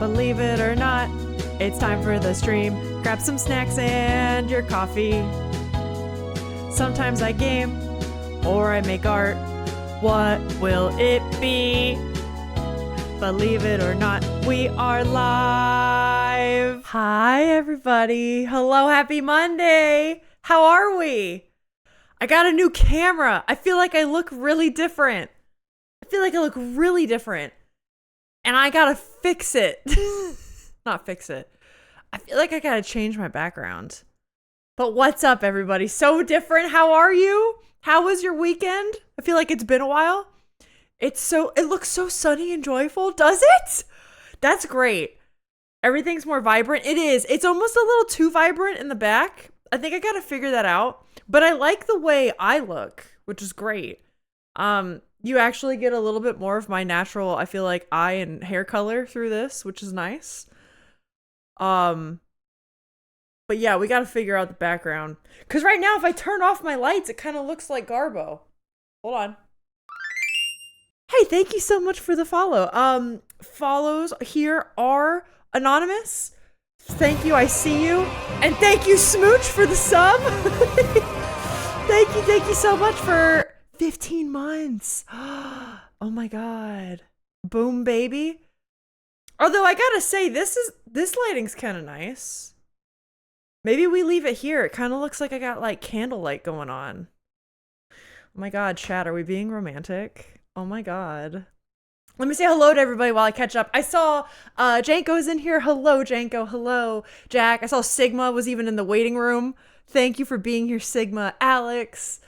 Believe it or not, it's time for the stream. Grab some snacks and your coffee. Sometimes I game or I make art. What will it be? Believe it or not, we are live. Hi, everybody. Hello, happy Monday. How are we? I got a new camera. I feel like I look really different. And I gotta fix it. Not fix it. I feel like I gotta change my background. But what's up, everybody? So different. How are you? How was your weekend? I feel like it's been a while. It looks so sunny and joyful, does it? That's great. Everything's more vibrant. It is. It's almost a little too vibrant in the back. I think I gotta figure that out. But I like the way I look, which is great. You actually get a little bit more of my natural, I feel like, eye and hair color through this, which is nice. But yeah, we gotta figure out the background. Because right now, if I turn off my lights, it kind of looks like Garbo. Hold on. Hey, thank you so much for the follow. Follows here are anonymous. Thank you, I see you. And thank you, Smooch, for the sub. Thank you so much for 15 months. Oh my god. Boom, baby. Although I gotta say, this lighting's kind of nice. Maybe we leave it here. It kind of looks like I got like candlelight going on. Oh my god, chat, are we being romantic? Oh my god. Let me say hello to everybody while I catch up. I saw Janko's in here. Hello, Janko. Hello, Jack. I saw Sigma was even in the waiting room. Thank you for being here, Sigma. Alex.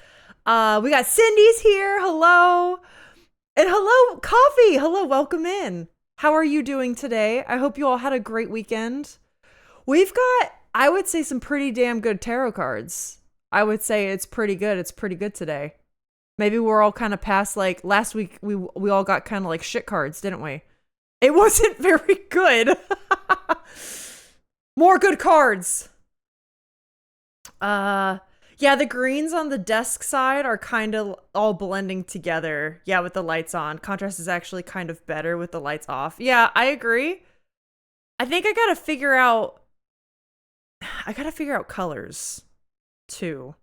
We got Cindy's here. Hello. And hello, Coffee. Hello, welcome in. How are you doing today? I hope you all had a great weekend. We've got, I would say, some pretty damn good tarot cards. I would say it's pretty good. It's pretty good today. Maybe we're all kind of past, like, last week we all got kind of like shit cards, didn't we? It wasn't very good. More good cards. Yeah, the greens on the desk side are kind of all blending together. Yeah, with the lights on. Contrast is actually kind of better with the lights off. Yeah, I agree. I think I gotta figure out colors too.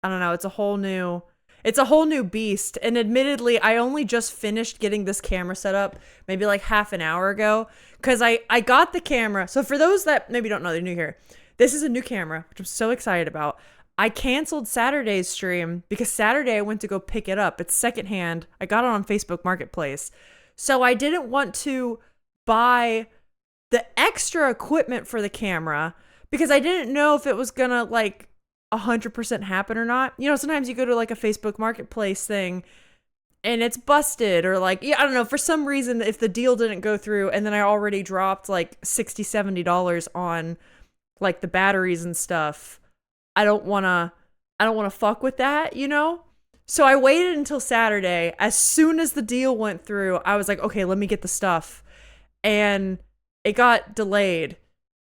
I don't know, it's a whole new beast. And admittedly, I only just finished getting this camera set up maybe like half an hour ago. Cause I got the camera. So for those that maybe don't know, they're new here. This is a new camera, which I'm so excited about. I canceled Saturday's stream because Saturday I went to go pick it up. It's secondhand. I got it on Facebook Marketplace. So I didn't want to buy the extra equipment for the camera because I didn't know if it was gonna like 100% happen or not. You know, sometimes you go to like a Facebook Marketplace thing and it's busted or like, yeah, I don't know, for some reason, if the deal didn't go through and then I already dropped like $60, $70 on like the batteries and stuff, I don't want to fuck with that, you know? So I waited until Saturday. As soon as the deal went through, I was like, okay, let me get the stuff. And it got delayed.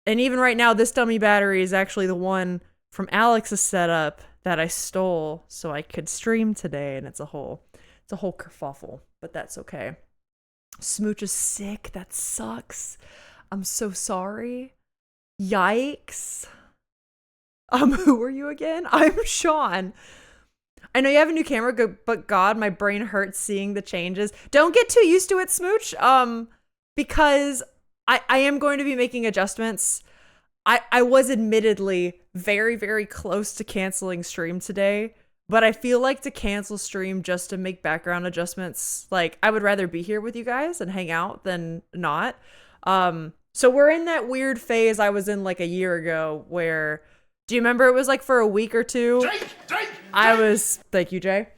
And even right now, this dummy battery is actually the one from Alex's setup that I stole so I could stream today. And it's a whole kerfuffle, but that's okay. Smooch is sick. That sucks. I'm so sorry. Yikes. Who are you again? I'm Sean. I know you have a new camera, but God, my brain hurts seeing the changes. Don't get too used to it, Smooch. Because I am going to be making adjustments. I was admittedly very, very close to canceling stream today, but I feel like to cancel stream just to make background adjustments, like I would rather be here with you guys and hang out than not. So we're in that weird phase I was in like a year ago where, do you remember it was like for a week or two? Thank you, Jay.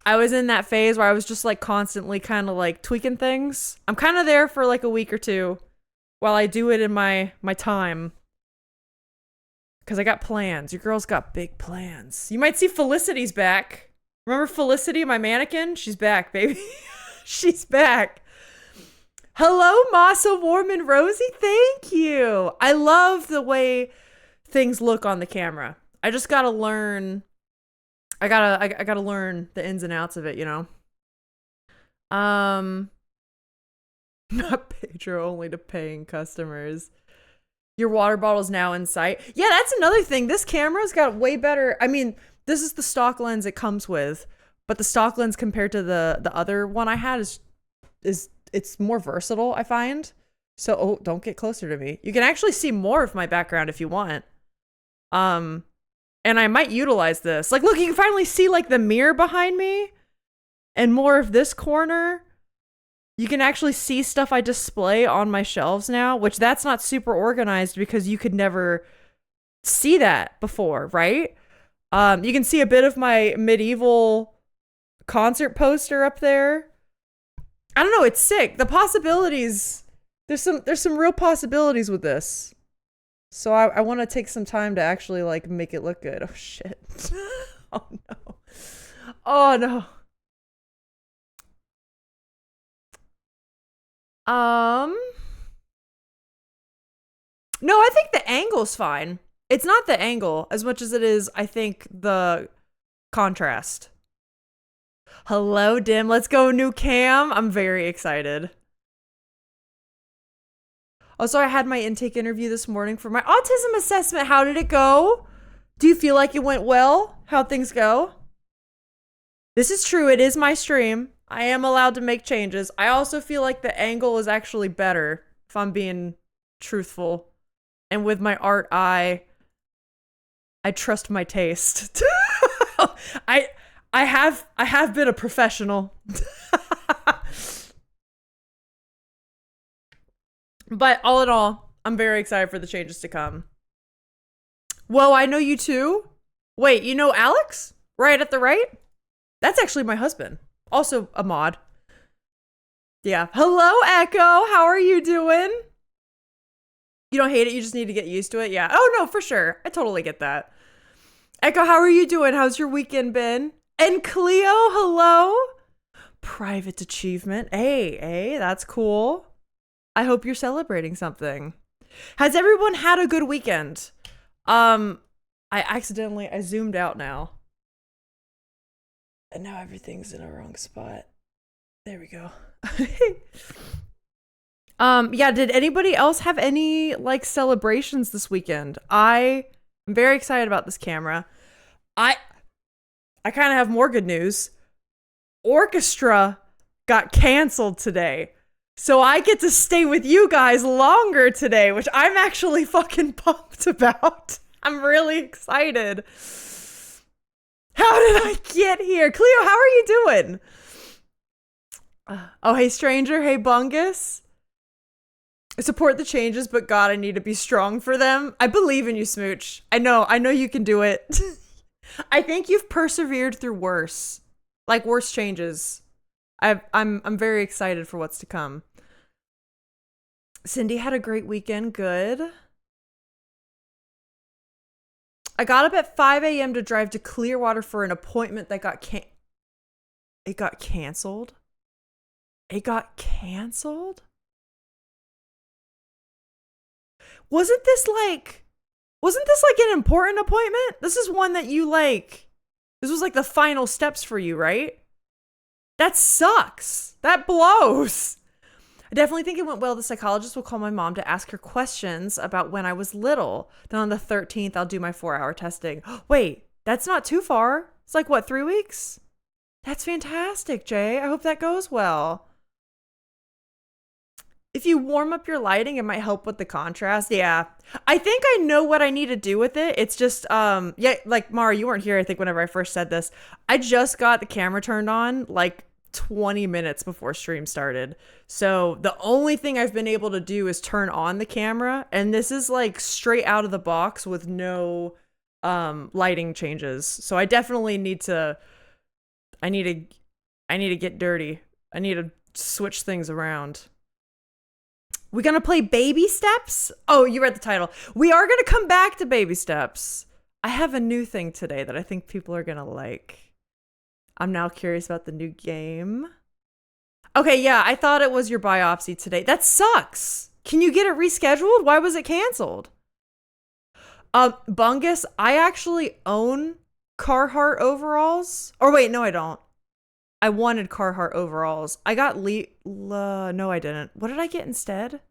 I was in that phase where I was just like constantly kind of like tweaking things. I'm kind of there for like a week or two while I do it in my time. Because I got plans. Your girl's got big plans. You might see Felicity's back. Remember Felicity, my mannequin? She's back, baby. She's back. Hello, Masa, Warm, and Rosie. Thank you. I love the way things look on the camera. I just gotta learn. I gotta learn the ins and outs of it, you know? Not Pedro, only to paying customers. Your water bottle's now in sight. Yeah, that's another thing. This camera's got way better. I mean, this is the stock lens it comes with, but the stock lens compared to the other one I had is it's more versatile, I find. So, oh, don't get closer to me. You can actually see more of my background if you want. And I might utilize this. Like, look, you can finally see like the mirror behind me and more of this corner. You can actually see stuff I display on my shelves now, which that's not super organized because you could never see that before, right? You can see a bit of my medieval concert poster up there. I don't know, it's sick. The possibilities, there's some real possibilities with this. So I want to take some time to actually like make it look good. Oh shit. Oh no. Oh no. No, I think the angle's fine. It's not the angle as much as it is, I think, the contrast. Hello, Dim. Let's go, new cam. I'm very excited. Also, I had my intake interview this morning for my autism assessment. How did it go? Do you feel like it went well? How'd things go? This is true. It is my stream. I am allowed to make changes. I also feel like the angle is actually better, if I'm being truthful. And with my art eye, I trust my taste. I have been a professional. But all in all, I'm very excited for the changes to come. Whoa, I know you too? Wait, you know Alex? Right at the right? That's actually my husband. Also a mod. Yeah. Hello, Echo. How are you doing? You don't hate it, you just need to get used to it? Yeah. Oh, no, for sure. I totally get that. Echo, how are you doing? How's your weekend been? And Cleo, hello? Private achievement. Hey, that's cool. I hope you're celebrating something. Has everyone had a good weekend? I zoomed out now. And now everything's in a wrong spot. There we go. Yeah, did anybody else have any like celebrations this weekend? I'm very excited about this camera. I kind of have more good news. Orchestra got canceled today. So I get to stay with you guys longer today, which I'm actually fucking pumped about. I'm really excited. How did I get here? Cleo, how are you doing? Oh, hey, stranger. Hey, Bungus. I support the changes, but God, I need to be strong for them. I believe in you, Smooch. I know you can do it. I think you've persevered through worse changes. I'm very excited for what's to come. Cindy had a great weekend. Good. I got up at 5 a.m. to drive to Clearwater for an appointment that it got canceled. It got canceled? Wasn't this like an important appointment? This is one that you like. This was like the final steps for you, right? That sucks. That blows. I definitely think it went well. The psychologist will call my mom to ask her questions about when I was little. Then on the 13th, I'll do my 4-hour testing. Wait, that's not too far. It's like, what, 3 weeks? That's fantastic, Jay. I hope that goes well. If you warm up your lighting, it might help with the contrast. Yeah. I think I know what I need to do with it. It's just, yeah, like, Mara, you weren't here, I think, whenever I first said this. I just got the camera turned on, like, 20 minutes before stream started. So the only thing I've been able to do is turn on the camera. And this is, like, straight out of the box with no lighting changes. So I definitely need to, I need to get dirty. I need to switch things around. We gonna play Baby Steps? Oh, you read the title. We are gonna come back to Baby Steps. I have a new thing today that I think people are gonna like. I'm now curious about the new game. Okay, yeah, I thought it was your biopsy today. That sucks. Can you get it rescheduled? Why was it canceled? Bungus, I actually own Carhartt overalls. Or wait, no, I don't. I wanted Carhartt overalls. I got no, I didn't. What did I get instead?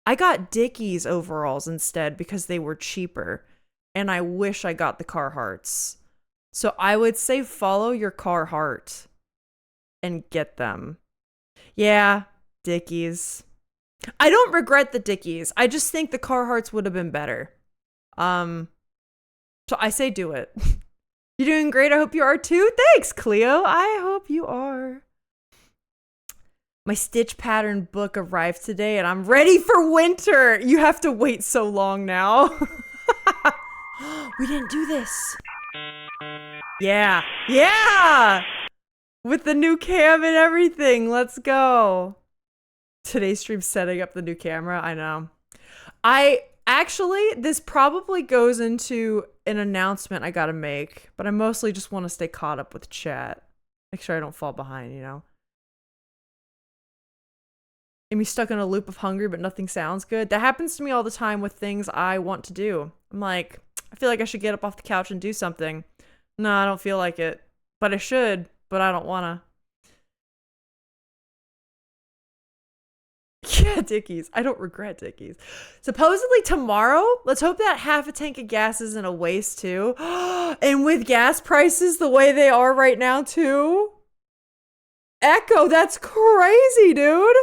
I got Dickies overalls instead because they were cheaper. And I wish I got the Carhartts. So I would say follow your Carhartt and get them. Yeah, Dickies. I don't regret the Dickies. I just think the Carhartts would have been better. So I say do it. You're doing great. I hope you are too. Thanks, Cleo. I hope you are. My stitch pattern book arrived today and I'm ready for winter. You have to wait so long now. We didn't do this. Yeah. Yeah. With the new cam and everything. Let's go. Today's stream setting up the new camera. I know. This probably goes into an announcement I gotta make, but I mostly just want to stay caught up with chat. Make sure I don't fall behind, you know? Am you stuck in a loop of hungry but nothing sounds good? That happens to me all the time with things I want to do. I'm like, I feel like I should get up off the couch and do something. No, I don't feel like it. But I should, but I don't wanna. Yeah, Dickies. I don't regret Dickies. Supposedly tomorrow, let's hope that half a tank of gas isn't a waste too. And with gas prices the way they are right now too. Echo, that's crazy, dude.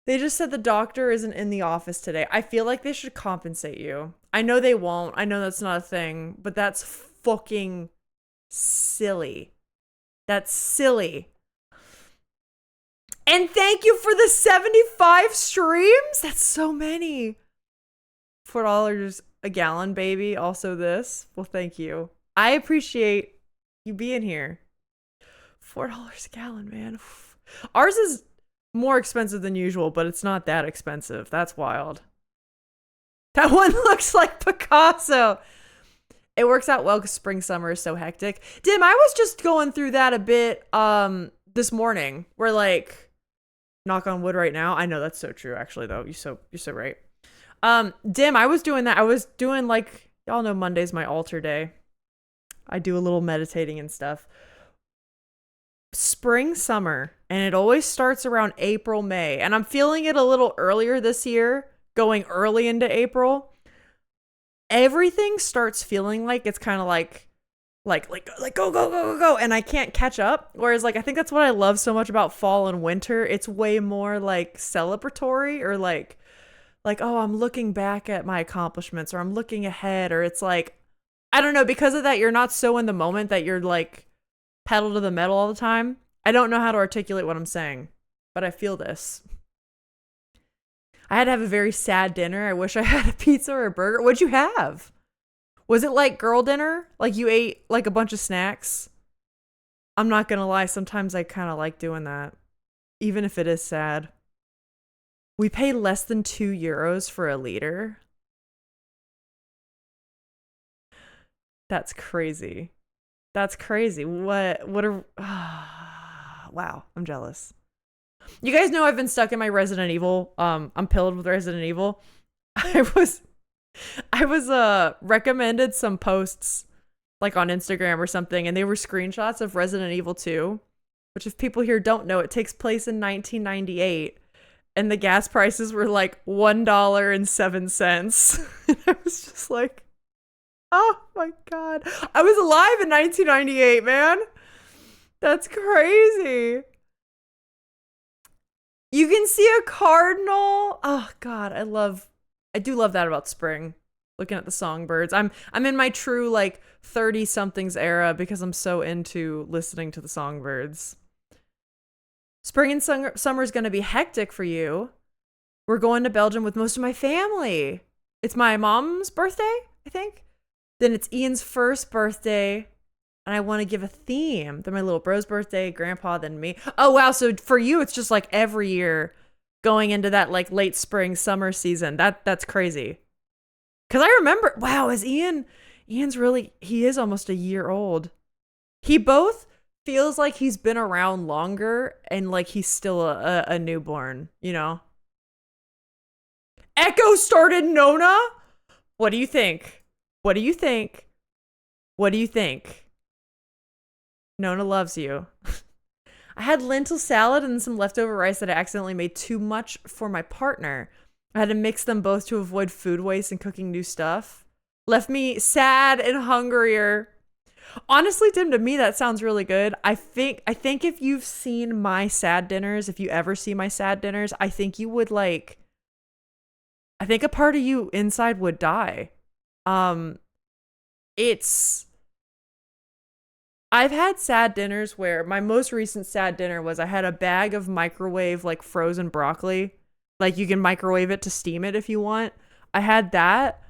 They just said the doctor isn't in the office today. I feel like they should compensate you. I know they won't. I know that's not a thing, but that's fucking silly. That's silly. And thank you for the 75 streams. That's so many. $4 a gallon, baby. Also this. Well, thank you. I appreciate you being here. $4 a gallon, man. Ours is more expensive than usual, but it's not that expensive. That's wild. That one looks like Picasso. It works out well because spring, summer is so hectic. Dim, I was just going through that a bit this morning. Where like, knock on wood right now. I know that's so true, actually, though. You're so right. Dim, I was doing that. I was doing like, y'all know Monday's my altar day. I do a little meditating and stuff. Spring, summer, and it always starts around April, May. And I'm feeling it a little earlier this year, going early into April. Everything starts feeling like it's kind of like go, and I can't catch up. Whereas like I think that's what I love so much about fall and winter. It's way more like celebratory or like oh, I'm looking back at my accomplishments or I'm looking ahead, or it's like I don't know, because of that you're not so in the moment that you're like pedal to the metal all the time. I don't know how to articulate what I'm saying, but I feel this. I had to have a very sad dinner. I wish I had a pizza or a burger. What'd you have? Was it like girl dinner? Like you ate like a bunch of snacks? I'm not gonna lie, sometimes I kind of like doing that. Even if it is sad. We pay less than €2 for a liter. That's crazy. That's crazy. What are... wow, I'm jealous. You guys know I've been stuck in my Resident Evil. I'm pilled with Resident Evil. I was recommended some posts like on Instagram or something, and they were screenshots of Resident Evil 2, which if people here don't know, it takes place in 1998, and the gas prices were like $1.07. And I was just like, oh my God. I was alive in 1998, man. That's crazy. You can see a cardinal. Oh God, I do love that about spring. Looking at the songbirds. I'm in my true like 30 somethings era because I'm so into listening to the songbirds. Spring and summer is going to be hectic for you. We're going to Belgium with most of my family. It's my mom's birthday, I think. Then it's Ian's first birthday. And I want to give a theme. Then my little bro's birthday, grandpa, then me. Oh, wow. So for you, it's just like every year going into that like late spring, summer season. That's crazy. Because I remember, wow, Ian's really, he is almost a year old. He both feels like he's been around longer and like he's still a newborn, you know? Echo started Nona? What do you think? What do you think? What do you think? Nona loves you. I had lentil salad and some leftover rice that I accidentally made too much for my partner. I had to mix them both to avoid food waste and cooking new stuff. Left me sad and hungrier. Honestly, Tim, to me that sounds really good. I think if you've seen my sad dinners, if you ever see my sad dinners, I think you would like I think a part of you inside would die. It's I've had sad dinners where my most recent sad dinner was I had a bag of microwave like frozen broccoli. Like you can microwave it to steam it if you want. I had that.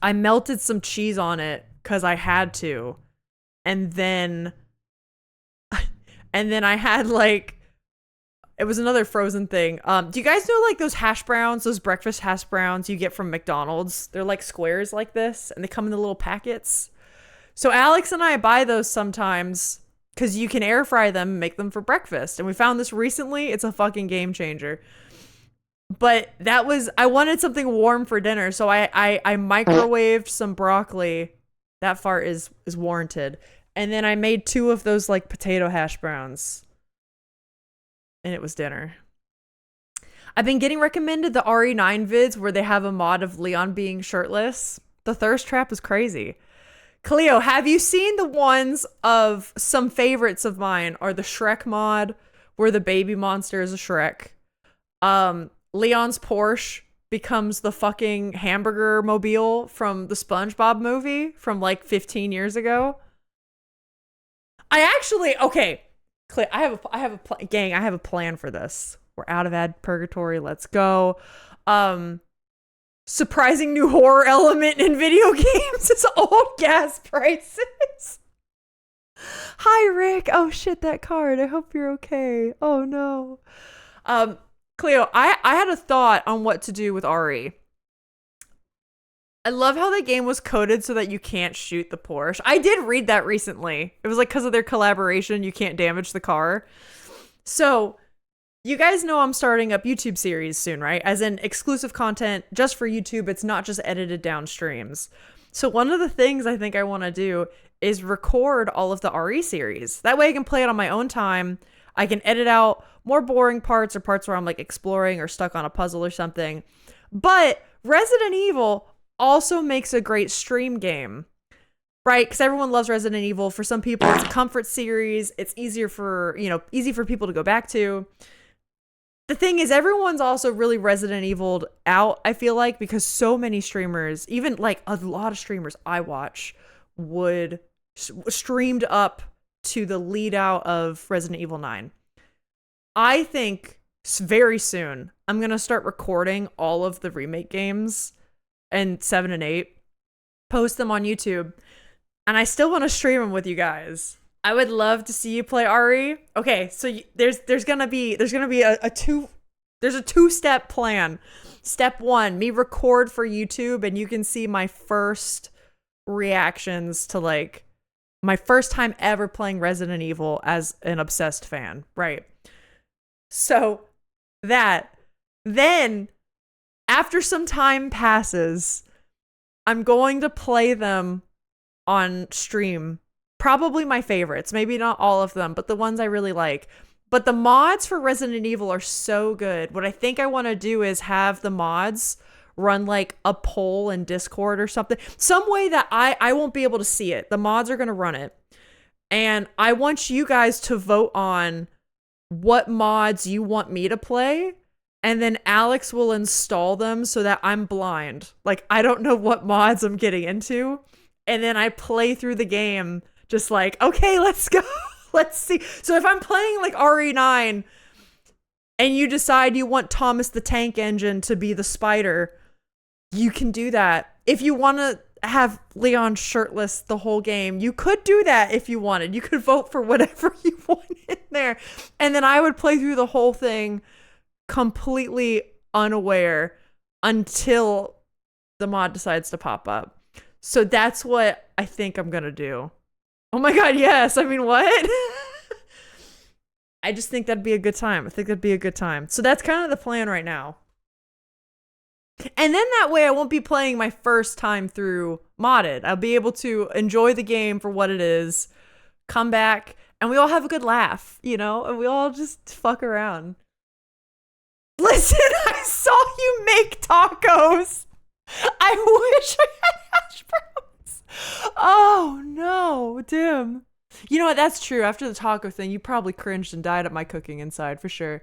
I melted some cheese on it because I had to. And then I had like it was another frozen thing. Do you guys know like those hash browns, those breakfast hash browns you get from McDonald's? They're like squares like this and they come in the little packets. So Alex and I buy those sometimes because you can air fry them and make them for breakfast. And we found this recently. It's a fucking game changer. But I wanted something warm for dinner. So I microwaved some broccoli. That fart is warranted. And then I made 2 of those like potato hash browns. And it was dinner. I've been getting recommended the RE9 vids where they have a mod of Leon being shirtless. The thirst trap is crazy. Cleo, have you seen the ones of some favorites of mine are the Shrek mod where the baby monster is a Shrek. Leon's Porsche becomes the fucking hamburger mobile from the SpongeBob movie from like 15 years ago. Okay, I have a plan for this. We're out of ad purgatory. Let's go. Surprising new horror element in video games is old gas prices. Hi, Rick. Oh shit, that card. I hope you're okay. Oh no. Cleo, I had a thought on what to do with RE. I love how the game was coded so that you can't shoot the Porsche. I did read that recently. It was like because of their collaboration, you can't damage the car. So you guys know I'm starting up YouTube series soon, right? As in exclusive content just for YouTube. It's not just edited down streams. So one of the things I think I want to do is record all of the RE series. That way I can play it on my own time. I can edit out more boring parts or parts where I'm like exploring or stuck on a puzzle or something. But Resident Evil also makes a great stream game, right? Because everyone loves Resident Evil. For some people, it's a comfort series. It's easy for people to go back to. The thing is, everyone's also really Resident Evil'd out, I feel like, because so many streamers, even like a lot of streamers I watch, would streamed up to the lead out of Resident Evil 9. I think very soon I'm going to start recording all of the remake games and 7 and 8, post them on YouTube, and I still want to stream them with you guys. I would love to see you play RE. Okay, so there's gonna be a 2-step plan. Step 1, me record for YouTube, and you can see my first reactions to like my first time ever playing Resident Evil as an obsessed fan, right? So then after some time passes, I'm going to play them on stream. Probably my favorites. Maybe not all of them, but the ones I really like. But the mods for Resident Evil are so good. What I think I want to do is have the mods run like a poll in Discord or something. Some way that I won't be able to see it. The mods are going to run it. And I want you guys to vote on what mods you want me to play. And then Alex will install them so that I'm blind. Like, I don't know what mods I'm getting into. And then I play through the game just like, okay, let's go. Let's see. So if I'm playing like RE9 and you decide you want Thomas the Tank Engine to be the spider, you can do that. If you want to have Leon shirtless the whole game, you could do that if you wanted. You could vote for whatever you want in there. And then I would play through the whole thing completely unaware until the mod decides to pop up. So that's what I think I'm gonna do. Oh my god, yes. I mean, what? I just think that'd be a good time. I think that'd be a good time. So that's kind of the plan right now. And then that way I won't be playing my first time through modded. I'll be able to enjoy the game for what it is, come back, and we all have a good laugh, you know, and we all just fuck around. Listen, I saw you make tacos. I wish I had hash browns. Oh no, Tim. You know what? That's true. After the taco thing, you probably cringed and died at my cooking inside for sure.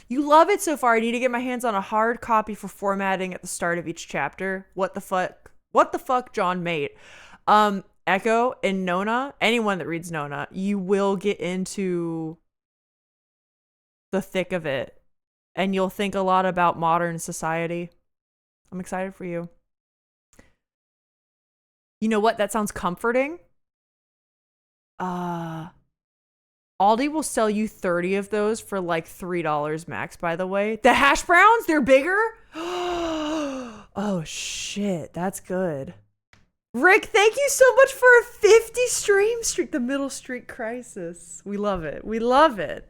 You love it so far. I need to get my hands on a hard copy for formatting at the start of each chapter. What the fuck? What the fuck, John Mate? Echo and Nona, anyone that reads Nona, you will get into the thick of it. And you'll think a lot about modern society. I'm excited for you. You know what? That sounds comforting. Aldi will sell you 30 of those for like $3 max, by the way. The hash browns, they're bigger? Oh, shit. That's good. Rick, thank you so much for a 50 stream streak. The middle streak crisis. We love it. We love it.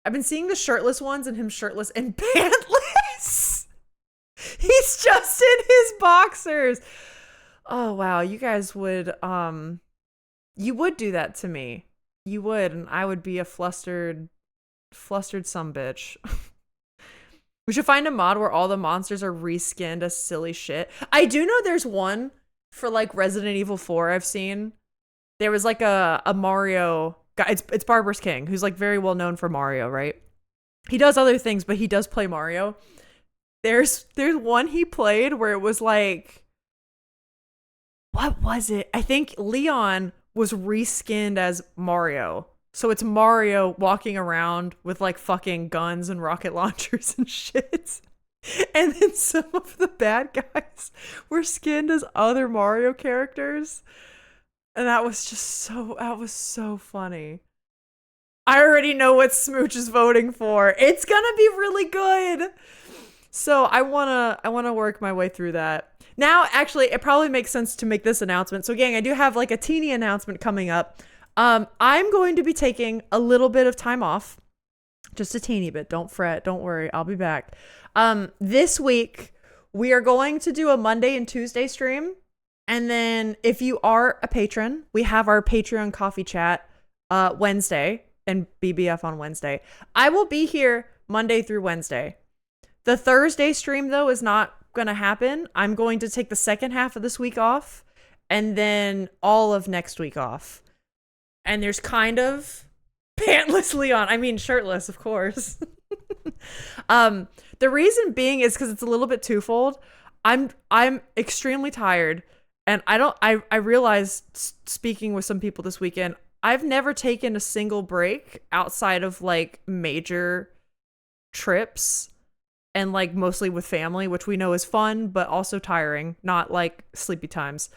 I've been seeing the shirtless ones and him shirtless and pantless. He's just in his boxers. Oh, wow. You guys would, you would do that to me. You would, and I would be a flustered sumbitch. We should find a mod where all the monsters are reskinned as silly shit. I do know there's one for like Resident Evil 4 I've seen. There was like a Mario guy. It's Barber's King, who's like very well known for Mario, right? He does other things, but he does play Mario. There's one he played where it was like, what was it? I think Leon was reskinned as Mario. So it's Mario walking around with like fucking guns and rocket launchers and shit. And then some of the bad guys were skinned as other Mario characters. And that was so funny. I already know what Smooch is voting for. It's gonna be really good. So I wanna work my way through that. Now, actually, it probably makes sense to make this announcement. So, gang, I do have like a teeny announcement coming up. I'm going to be taking a little bit of time off. Just a teeny bit. Don't fret. Don't worry. I'll be back. This week, we are going to do a Monday and Tuesday stream. And then if you are a patron, we have our Patreon coffee chat Wednesday and BBF on Wednesday. I will be here Monday through Wednesday. The Thursday stream, though, is not gonna happen. I'm going to take the second half of this week off and then all of next week off. And there's kind of pantless Leon. I mean, shirtless, of course. The reason being is because it's a little bit twofold. I'm extremely tired, and I realized speaking with some people this weekend, I've never taken a single break outside of like major trips. And like mostly with family, which we know is fun, but also tiring, not like sleepy times.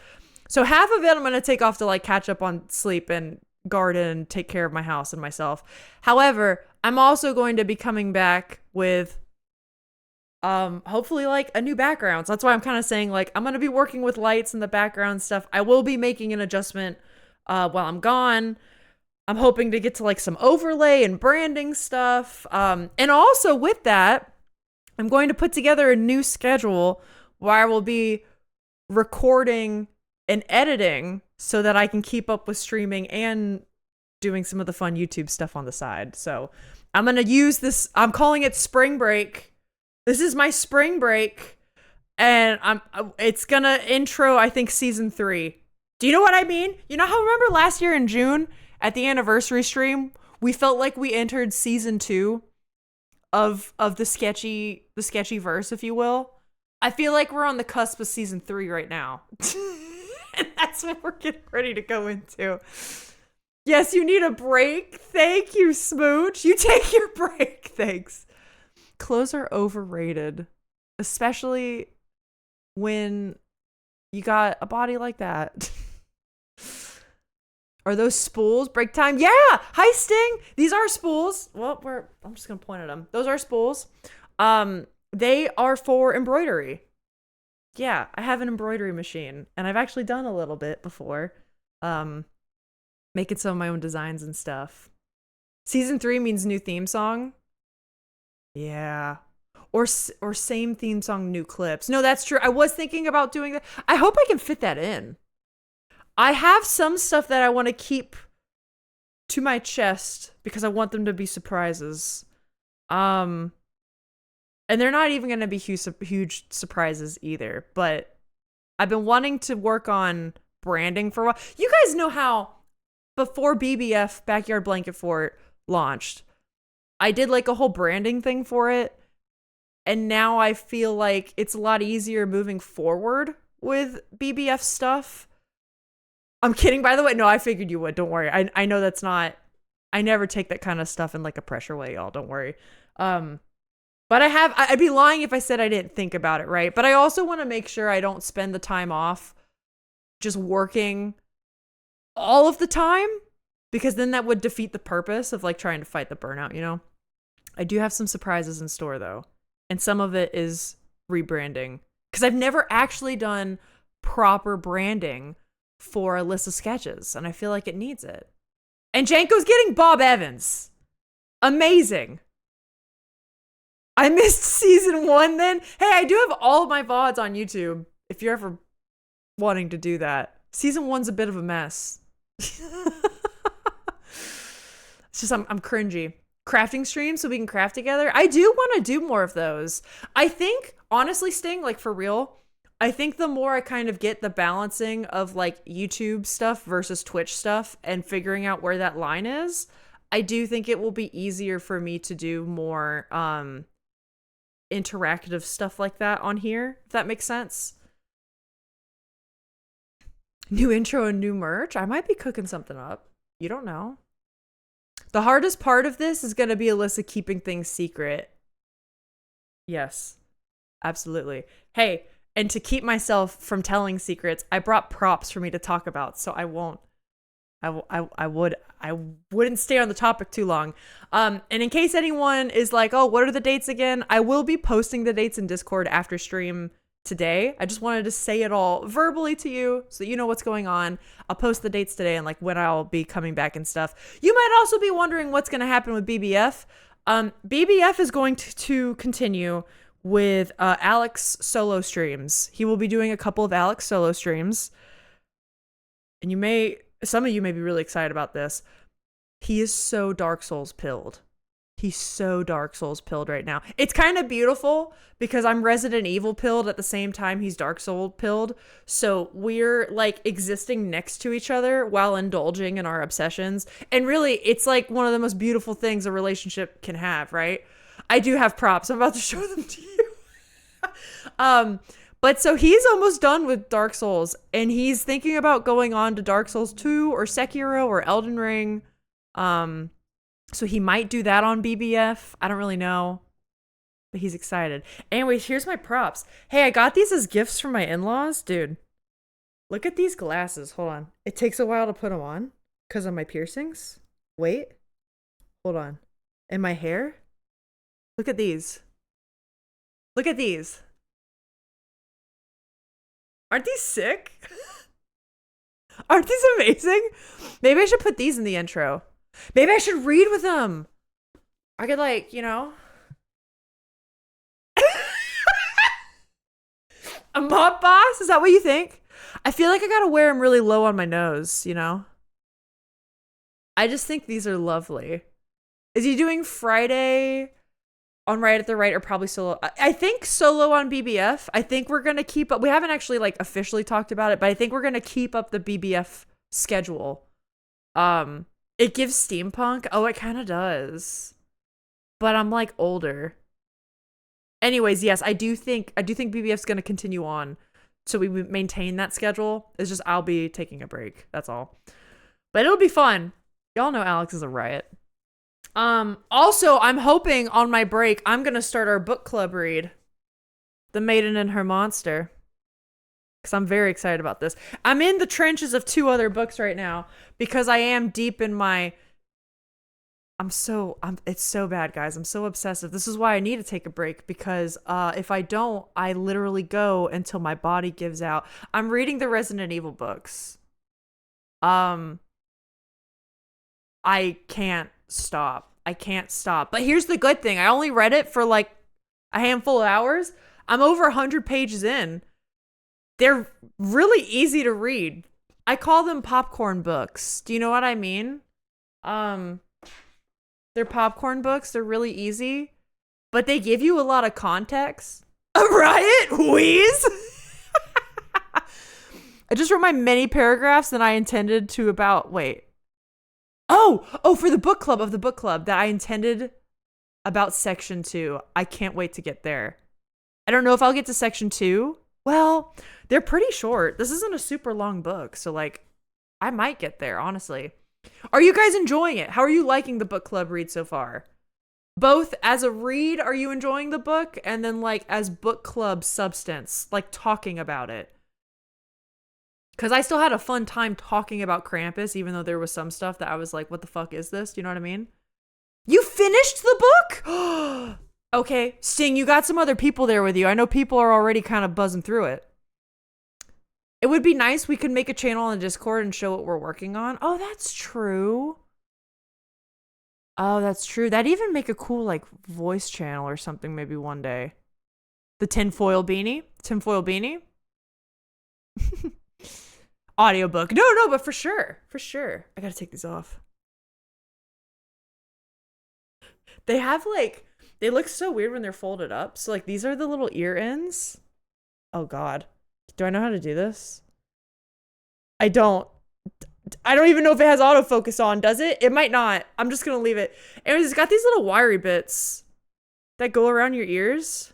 So half of it I'm going to take off to like catch up on sleep and garden and take care of my house and myself. However, I'm also going to be coming back with hopefully like a new background. So that's why I'm kind of saying like I'm going to be working with lights and the background stuff. I will be making an adjustment while I'm gone. I'm hoping to get to like some overlay and branding stuff. And also with that, I'm going to put together a new schedule where I will be recording and editing so that I can keep up with streaming and doing some of the fun YouTube stuff on the side. So I'm going to use this. I'm calling it spring break. This is my spring break. And it's going to intro, I think, season 3. Do you know what I mean? You know how remember last year in June at the anniversary stream, we felt like we entered season 2? Of the sketchy verse, if you will. I feel like we're on the cusp of season 3 right now. And that's what we're getting ready to go into. Yes, you need a break. Thank you, Smooch. You take your break. Thanks. Clothes are overrated, especially when you got a body like that. Are those spools? Break time? Yeah! Hi, Sting! These are spools. Well, I'm just going to point at them. Those are spools. They are for embroidery. Yeah, I have an embroidery machine. And I've actually done a little bit before. Making some of my own designs and stuff. Season 3 means new theme song. Yeah. Or same theme song, new clips. No, that's true. I was thinking about doing that. I hope I can fit that in. I have some stuff that I want to keep to my chest because I want them to be surprises. And they're not even going to be huge surprises either, but I've been wanting to work on branding for a while. You guys know how before BBF Backyard Blanket Fort launched, I did like a whole branding thing for it. And now I feel like it's a lot easier moving forward with BBF stuff. I'm kidding, by the way. No, I figured you would. Don't worry. I know that's not, I never take that kind of stuff in like a pressure way, y'all. Don't worry. But I'd be lying if I said I didn't think about it, right? But I also want to make sure I don't spend the time off just working all of the time, because then that would defeat the purpose of like trying to fight the burnout, you know? I do have some surprises in store though. And some of it is rebranding, because I've never actually done proper branding for Alyssa sketches, and I feel like it needs it. And Janko's getting Bob Evans. Amazing. I missed season 1 then. Hey, I do have all of my VODs on YouTube if you're ever wanting to do that. Season 1's a bit of a mess. It's just, I'm cringy. Crafting streams so we can craft together. I do want to do more of those. I think, honestly, Sting, like for real, I think the more I kind of get the balancing of like YouTube stuff versus Twitch stuff and figuring out where that line is, I do think it will be easier for me to do more interactive stuff like that on here, if that makes sense. New intro and new merch. I might be cooking something up. You don't know. The hardest part of this is going to be Alyssa keeping things secret. Yes, absolutely. Hey, and to keep myself from telling secrets, I brought props for me to talk about, so I won't. I wouldn't stay on the topic too long. And in case anyone is like, oh, what are the dates again? I will be posting the dates in Discord after stream today. I just wanted to say it all verbally to you so you know what's going on. I'll post the dates today and like when I'll be coming back and stuff. You might also be wondering what's going to happen with BBF. BBF is going to continue with Alex solo streams. He will be doing a couple of Alex solo streams. And some of you may be really excited about this. He is so Dark Souls pilled. He's so Dark Souls pilled right now. It's kind of beautiful because I'm Resident Evil pilled at the same time he's Dark Souls pilled. So we're like existing next to each other while indulging in our obsessions. And really, it's like one of the most beautiful things a relationship can have, right? I do have props. I'm about to show them to you. But so he's almost done with Dark Souls and he's thinking about going on to Dark Souls 2 or Sekiro or Elden Ring. So he might do that on BBF. I don't really know, but he's excited. Anyways, here's my props. Hey, I got these as gifts from my in-laws. Dude, look at these glasses. Hold on. It takes a while to put them on because of my piercings. Wait. Hold on. And my hair? Look at these. Look at these. Aren't these sick? Aren't these amazing? Maybe I should put these in the intro. Maybe I should read with them. I could like, you know. A mop boss? Is that what you think? I feel like I gotta wear them really low on my nose, you know? I just think these are lovely. Is he doing Friday on Right at the Right or probably solo? I think solo on BBF. I think we're gonna keep up. We haven't actually like officially talked about it, but I think we're gonna keep up the BBF schedule. It gives steampunk. Oh, it kind of does. But I'm like older. Anyways, yes, I do think BBF's going to continue on. So we maintain that schedule. It's just I'll be taking a break. That's all. But it'll be fun. Y'all know Alex is a riot. Also, I'm hoping on my break I'm going to start our book club read. The Maiden and Her Monster. Because I'm very excited about this. I'm in the trenches of 2 other books right now because I am deep in my it's so bad, guys. I'm so obsessive. This is why I need to take a break because if I don't, I literally go until my body gives out. I'm reading the Resident Evil books. I can't stop. But here's the good thing. I only read it for like a handful of hours. I'm over 100 pages in. They're really easy to read. I call them popcorn books. Do you know what I mean? Um, they're popcorn books. They're really easy, but they give you a lot of context. A riot? Wheeze? I just wrote my many paragraphs that I intended to about, wait. Oh, for the book club of the book club that I intended about section 2. I can't wait to get there. I don't know if I'll get to section 2. Well, they're pretty short. This isn't a super long book, so like I might get there, honestly. Are you guys enjoying it? How are you liking the book club read so far? Both as a read, are you enjoying the book? And then like as book club substance, like talking about it. Because I still had a fun time talking about Krampus, even though there was some stuff that I was like, what the fuck is this? Do you know what I mean? You finished the book? Okay, Sting, you got some other people there with you. I know people are already kind of buzzing through it. It would be nice we could make a channel on Discord and show what we're working on. Oh, that's true. Oh, that's true. That'd even make a cool like voice channel or something maybe one day. The tinfoil beanie? Tinfoil beanie? Audiobook. No, but for sure. For sure. I gotta take these off. They have like, they look so weird when they're folded up. So like these are the little ear ends. Oh God. Do I know how to do this? I don't even know if it has autofocus on, does it? It might not. I'm just gonna leave it. And it's got these little wiry bits that go around your ears.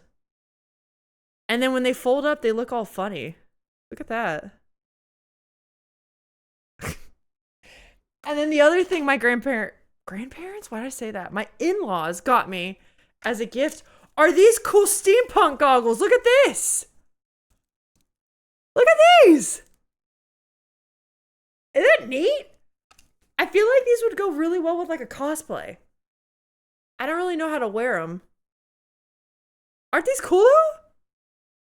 And then when they fold up, they look all funny. Look at that. And then the other thing my grandparents? Why did I say that? My in-laws got me as a gift are these cool steampunk goggles. Look at this. Look at these. Isn't that neat? I feel like these would go really well with like a cosplay. I don't really know how to wear them. Aren't these cool?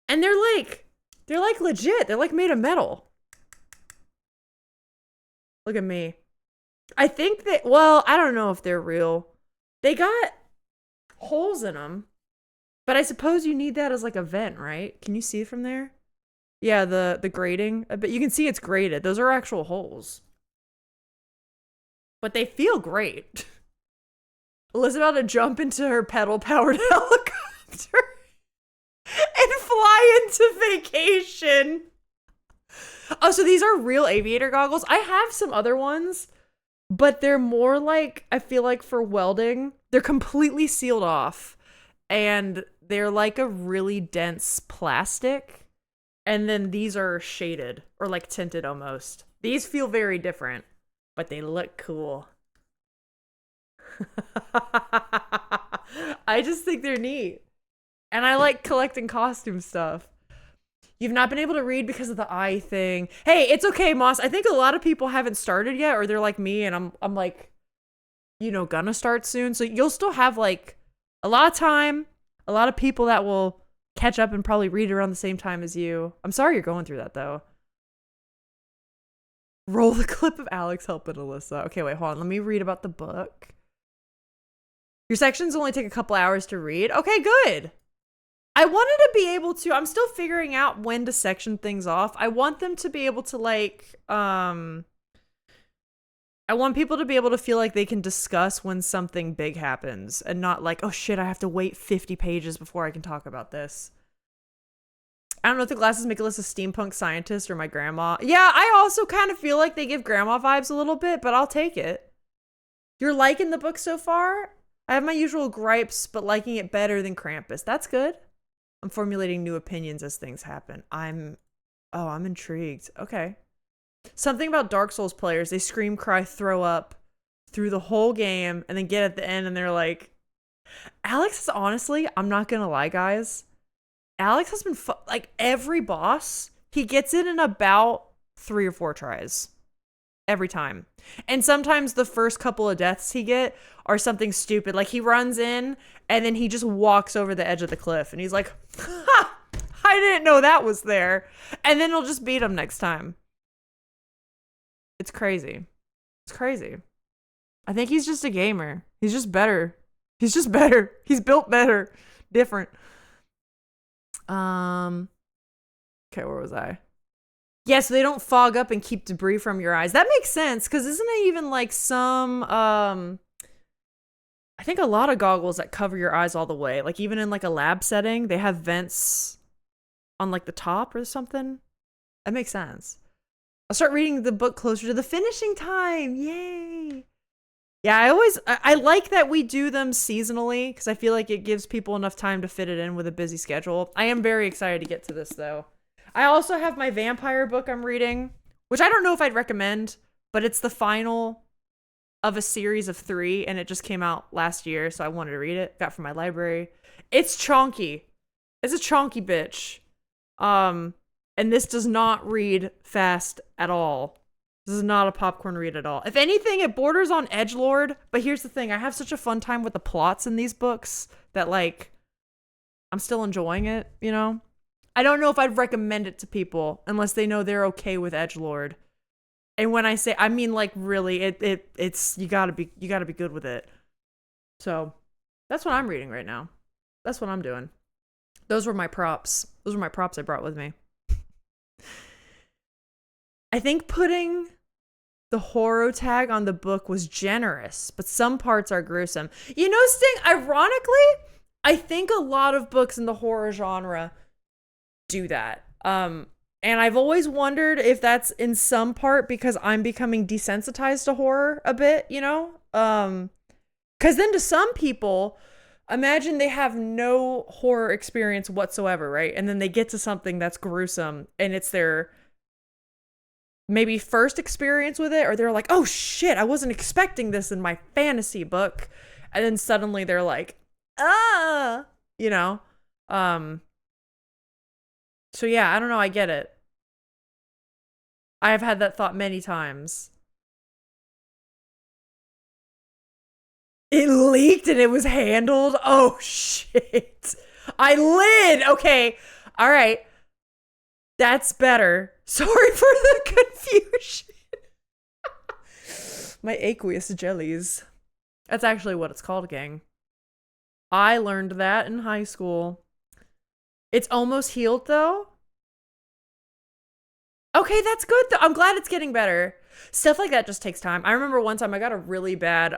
And they're like legit. They're like made of metal. Look at me. I think that, well, I don't know if they're real. They got holes in them. But I suppose you need that as like a vent, right? Can you see from there? Yeah, the grating. But you can see it's grated. Those are actual holes. But they feel great. Alyssa's about to jump into her pedal-powered helicopter and fly into vacation. Oh, so these are real aviator goggles. I have some other ones, but they're more like, I feel like for welding. They're completely sealed off. And they're like a really dense plastic. And then these are shaded or like tinted almost. These feel very different, but they look cool. I just think they're neat. And I like collecting costume stuff. You've not been able to read because of the eye thing. Hey, it's okay, Moss. I think a lot of people haven't started yet, or they're like me, and I'm like, you know, gonna start soon. So you'll still have like a lot of time, a lot of people that will catch up and probably read around the same time as you. I'm sorry you're going through that though. Roll the clip of Alex helping Alyssa. Okay, wait, hold on. Let me read about the book. Your sections only take a couple hours to read. Okay, good. I wanted to be able to, I'm still figuring out when to section things off. I want them to be able to like, I want people to be able to feel like they can discuss when something big happens and not like, oh shit, I have to wait 50 pages before I can talk about this. I don't know if the glasses make Alyssa steampunk scientist or my grandma. Yeah, I also kind of feel like they give grandma vibes a little bit, but I'll take it. You're liking the book so far? I have my usual gripes, but liking it better than Krampus. That's good. I'm formulating new opinions as things happen. I'm intrigued. Okay. Something about Dark Souls players, they scream, cry, throw up through the whole game and then get at the end and they're like, Alex is honestly, I'm not gonna lie, guys. Alex has been, like, every boss, he gets it in about 3 or 4 tries. Every time. And sometimes the first couple of deaths he get are something stupid. Like, he runs in and then he just walks over the edge of the cliff and he's like, ha! I didn't know that was there. And then he'll just beat him next time. It's crazy. It's crazy. I think he's just a gamer. He's just better. He's just better. He's built better. Different. Okay, where was I? Yeah, so they don't fog up and keep debris from your eyes. That makes sense, because isn't it even like some I think a lot of goggles that cover your eyes all the way, like even in like a lab setting, they have vents on like the top or something. That makes sense. I'll start reading the book closer to the finishing time. Yay. Yeah, I like that we do them seasonally, because I feel like it gives people enough time to fit it in with a busy schedule. I am very excited to get to this though. I also have my vampire book I'm reading, which I don't know if I'd recommend, but it's the final of a series of 3, and it just came out last year, so I wanted to read it. Got from my library. It's chonky. It's a chonky bitch. And this does not read fast at all. This is not a popcorn read at all. If anything, it borders on edgelord, but here's the thing. I have such a fun time with the plots in these books that, like, I'm still enjoying it, you know? I don't know if I'd recommend it to people unless they know they're okay with edgelord. And when I say, I mean, like, really, it's you gotta be good with it. So that's what I'm reading right now. That's what I'm doing. Those were my props. Those were my props I brought with me. I think putting the horror tag on the book was generous, but some parts are gruesome. You know, Sting, ironically, I think a lot of books in the horror genre do that. And I've always wondered if that's in some part because I'm becoming desensitized to horror a bit, you know? Because then to some people, imagine they have no horror experience whatsoever, right? And then they get to something that's gruesome and it's their maybe first experience with it, or they're like, oh shit, I wasn't expecting this in my fantasy book. And then suddenly they're like, you know? So yeah, I don't know, I get it. I have had that thought many times. It leaked and it was handled? Oh shit. I lid! Okay. Alright. That's better. Sorry for the confusion. My aqueous jellies. That's actually what it's called, gang. I learned that in high school. It's almost healed, though. Okay, that's good, though. I'm glad it's getting better. Stuff like that just takes time. I remember one time I got a really bad,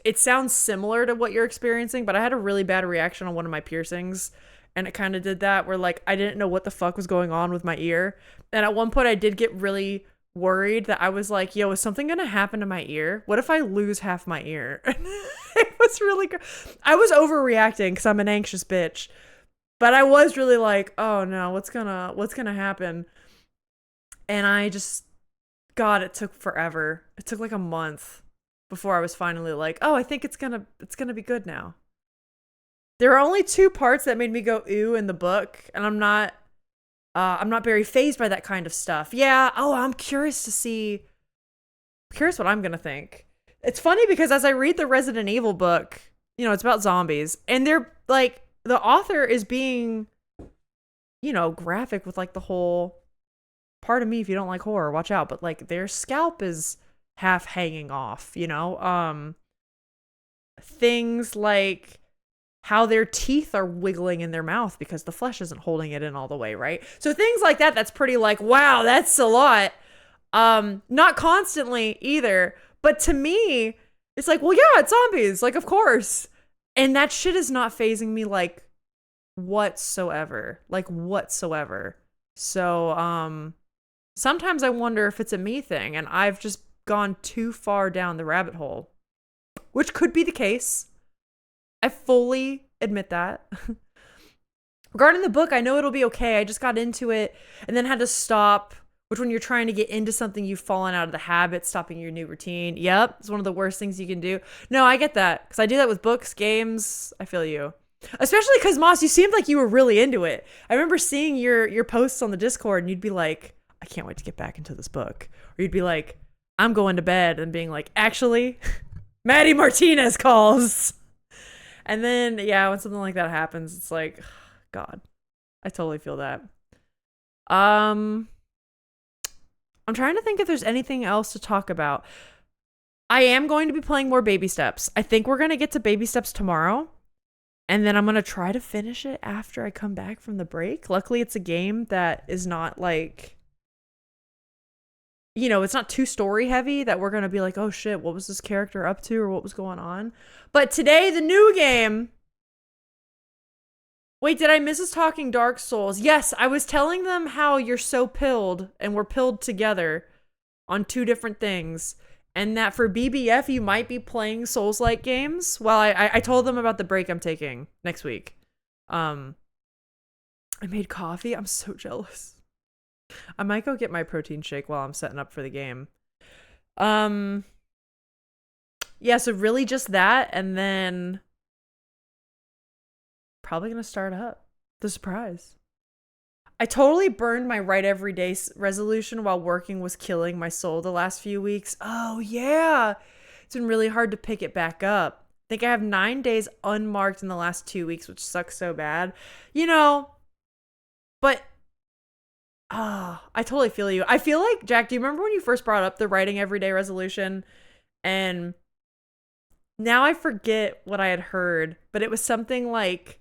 it sounds similar to what you're experiencing, but I had a really bad reaction on one of my piercings. And it kind of did that where, like, I didn't know what the fuck was going on with my ear. And at one point I did get really worried that I was like, yo, is something going to happen to my ear? What if I lose half my ear? It was really I was overreacting because I'm an anxious bitch. But I was really like, oh no, what's gonna happen? And I just, God, it took forever. It took like a month before I was finally like, oh, I think it's gonna be good now. There are only 2 parts that made me go ooh in the book, and I'm not very fazed by that kind of stuff. Yeah, I'm curious what I'm gonna think. It's funny because as I read the Resident Evil book, you know, it's about zombies, and they're like, the author is being, you know, graphic with like the whole, part of me if you don't like horror, watch out, but like their scalp is half hanging off, you know? Things like how their teeth are wiggling in their mouth because the flesh isn't holding it in all the way, right? So things like that, that's pretty like, wow, that's a lot. Not constantly either, but to me, it's like, well, yeah, it's zombies, like, of course. And that shit is not phasing me like whatsoever. So, sometimes I wonder if it's a me thing and I've just gone too far down the rabbit hole, which could be the case. I fully admit that. Regarding the book, I know it'll be okay. I just got into it and then had to stop, which when you're trying to get into something, you've fallen out of the habit, stopping your new routine. Yep, it's one of the worst things you can do. No, I get that because I do that with books, games. I feel you. Especially because, Moss, you seemed like you were really into it. I remember seeing your posts on the Discord and you'd be like, I can't wait to get back into this book. Or you'd be like, I'm going to bed, and being like, actually, Maddie Martinez calls. And then, yeah, when something like that happens, it's like, God, I totally feel that. I'm trying to think if there's anything else to talk about. I am going to be playing more Baby Steps. I think we're going to get to Baby Steps tomorrow. And then I'm going to try to finish it after I come back from the break. Luckily, it's a game that is not like you know, it's not too story heavy that we're going to be like, oh shit, what was this character up to or what was going on? But today, the new game. Wait, did I miss us talking Dark Souls? Yes, I was telling them how you're so pilled and we're pilled together on 2 different things. And that for BBF, you might be playing Souls-like games. Well, I told them about the break I'm taking next week. I made coffee. I'm so jealous. I might go get my protein shake while I'm setting up for the game. Yeah, so really just that, and then probably gonna start up the surprise. I totally burned my write every day resolution while working was killing my soul the last few weeks. Oh yeah, it's been really hard to pick it back up. I think I have 9 days unmarked in the last 2 weeks, which sucks so bad. You know, but I totally feel you. I feel like, Jack, do you remember when you first brought up the writing everyday resolution? And now I forget what I had heard, but it was something like,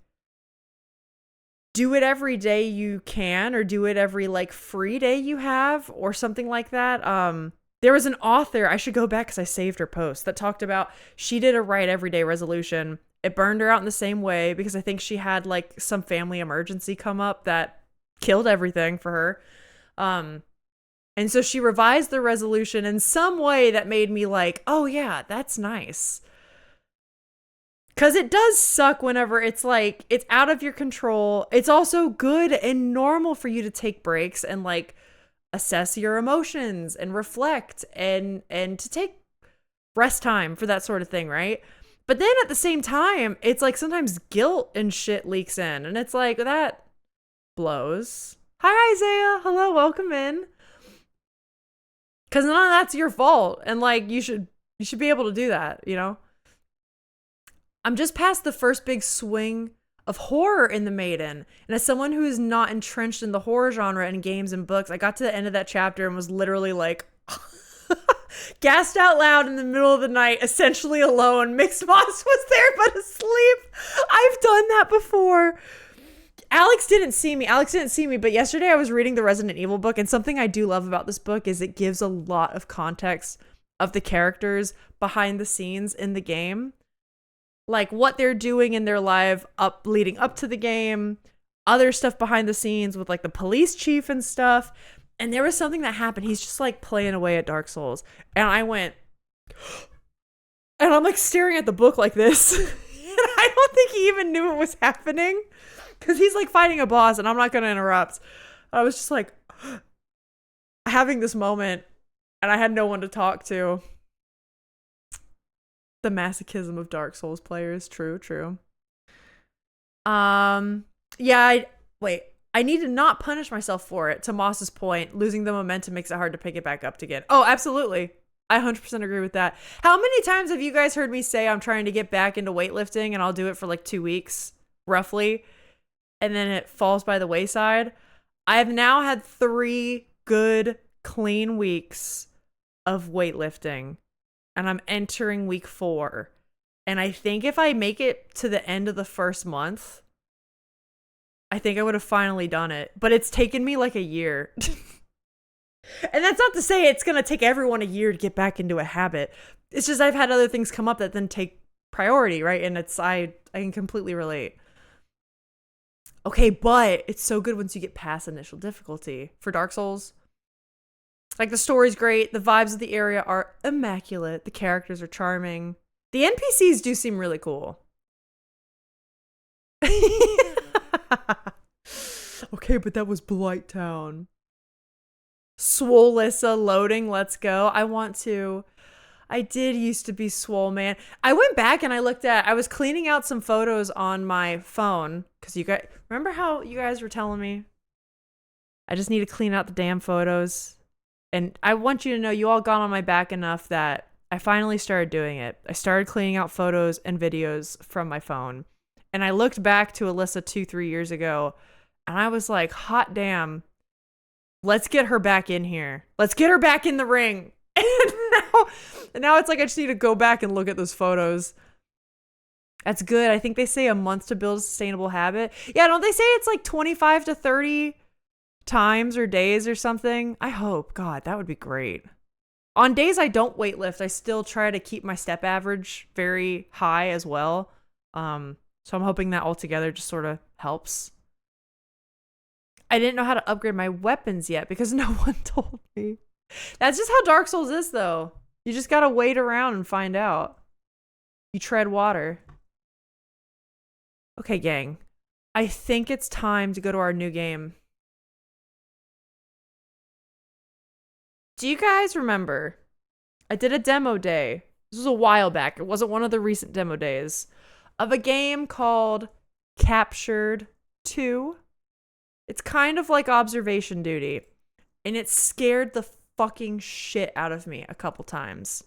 do it every day you can, or do it every like free day you have, or something like that. There was an author, I should go back because I saved her post, that talked about, she did a write everyday resolution. It burned her out in the same way because I think she had like some family emergency come up that killed everything for her. And so she revised the resolution in some way that made me like, oh yeah, that's nice. Because it does suck whenever it's like, it's out of your control. It's also good and normal for you to take breaks and like assess your emotions and reflect and to take rest time for that sort of thing, right? But then at the same time, it's like sometimes guilt and shit leaks in, and it's like, that blows. Hi, Isaiah. Hello, welcome in. Because none of that's your fault, and like you should be able to do that, you know? I'm just past the first big swing of horror in the Maiden, and as someone who is not entrenched in the horror genre in games and books, I got to the end of that chapter and was literally like gasped out loud in the middle of the night, essentially alone. Mixed Moss was there but asleep. I've done that before. Alex didn't see me, but yesterday I was reading the Resident Evil book, and something I do love about this book is it gives a lot of context of the characters behind the scenes in the game. Like what they're doing in their life leading up to the game, other stuff behind the scenes with like the police chief and stuff. And there was something that happened. He's just like playing away at Dark Souls. And I went, and I'm like staring at the book like this. And I don't think he even knew it was happening. Because he's like fighting a boss and I'm not going to interrupt. I was just like having this moment and I had no one to talk to. The masochism of Dark Souls players. True. Yeah, I need to not punish myself for it. To Moss's point, losing the momentum makes it hard to pick it back up again. Oh, absolutely. I 100% agree with that. How many times have you guys heard me say I'm trying to get back into weightlifting and I'll do it for like 2 weeks, roughly, and then it falls by the wayside? I have now had 3 good, clean weeks of weightlifting, and I'm entering week 4. And I think if I make it to the end of the first month, I think I would have finally done it. But it's taken me like a year. And that's not to say it's going to take everyone a year to get back into a habit. It's just I've had other things come up that then take priority, right? And I can completely relate. Okay, but it's so good once you get past initial difficulty. For Dark Souls, like the story's great. The vibes of the area are immaculate. The characters are charming. The NPCs do seem really cool. Okay, but that was Blight Town. Swolissa loading, let's go. I did used to be swole, man. I went back and I was cleaning out some photos on my phone because you guys remember how you guys were telling me I just need to clean out the damn photos. And I want you to know you all got on my back enough that I finally started doing it. I started cleaning out photos and videos from my phone. And I looked back to Alyssa 2-3 years ago and I was like, hot damn, let's get her back in here. Let's get her back in the ring. And now it's like I just need to go back and look at those photos. That's good. I think they say a month to build a sustainable habit. Yeah, don't they say it's like 25 to 30 times or days or something. I hope. God, that would be great. On days I don't weightlift, I still try to keep my step average very high as well. So I'm hoping that altogether just sort of helps. I didn't know how to upgrade my weapons yet because no one told me. That's just how Dark Souls is, though. You just gotta wait around and find out. You tread water. Okay, gang. I think it's time to go to our new game. Do you guys remember? I did a demo day. This was a while back. It wasn't one of the recent demo days. Of a game called Captured 2. It's kind of like Observation Duty. And it scared the fucking shit out of me a couple times.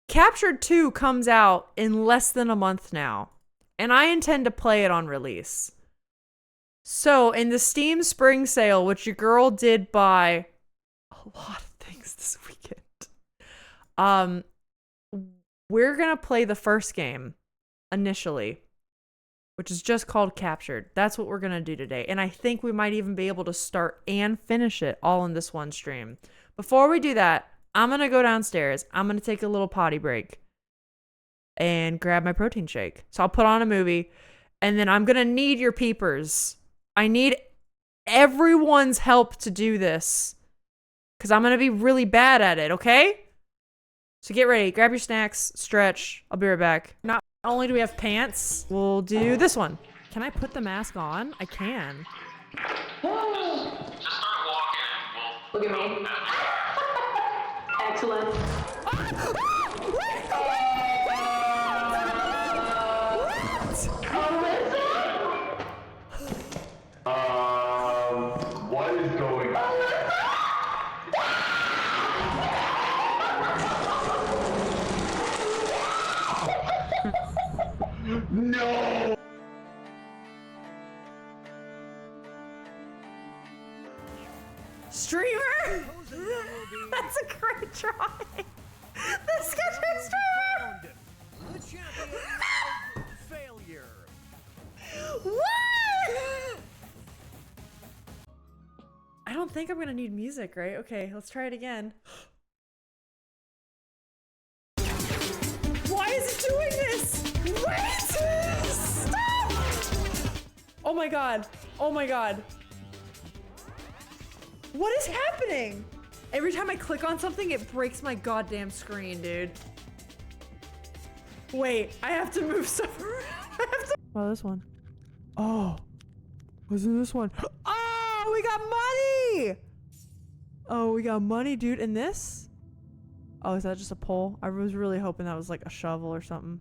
Captured 2 comes out in less than a month now. And I intend to play it on release. So, in the Steam Spring Sale, which your girl did buy a lot of things this weekend, we're gonna play the first game initially, which is just called Captured. That's what we're gonna do today. And I think we might even be able to start and finish it all in this one stream. Before we do that, I'm gonna go downstairs. I'm gonna take a little potty break and grab my protein shake. So I'll put on a movie, and then I'm gonna need your peepers. I need everyone's help to do this, because I'm gonna be really bad at it, okay? So get ready, grab your snacks, stretch. I'll be right back. Not only do we have pants, we'll do this one. Can I put the mask on? I can. Just start walking and we'll... Look at me. Excellent. What is going on? No! Streamer? That's a great try. The sketchy streamer! The champion of failure. What? I don't think I'm gonna need music, right? Okay, let's try it again. Why is it doing this? Wait! Stop! Oh my god. Oh my god. What is happening? Every time I click on something, it breaks my goddamn screen, dude. Wait, I have to move stuff around. Oh, this one. Oh, wasn't this one? Oh, we got money! Oh, we got money, dude. And this? Oh, is that just a pole? I was really hoping that was like a shovel or something.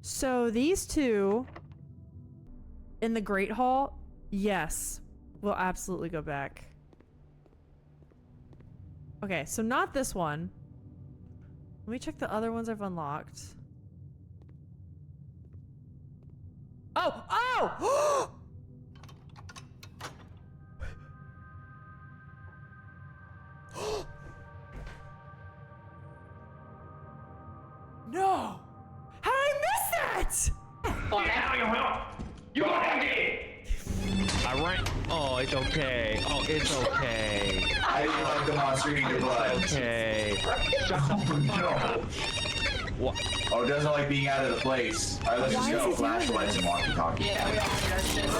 So these two in the Great Hall, yes, we'll absolutely go back. Okay, so not this one. Let me check the other ones I've unlocked. Oh! Oh! No! How did I miss that? You okay? I ran. Oh, it's okay. Oh, it's okay. I didn't like them on streaming your blood. Okay. No. What? Oh, doesn't like being out of the place. Alright, let's just Why is go. he doing Flashlights and walkie-talkie. Yeah, we all need our shit.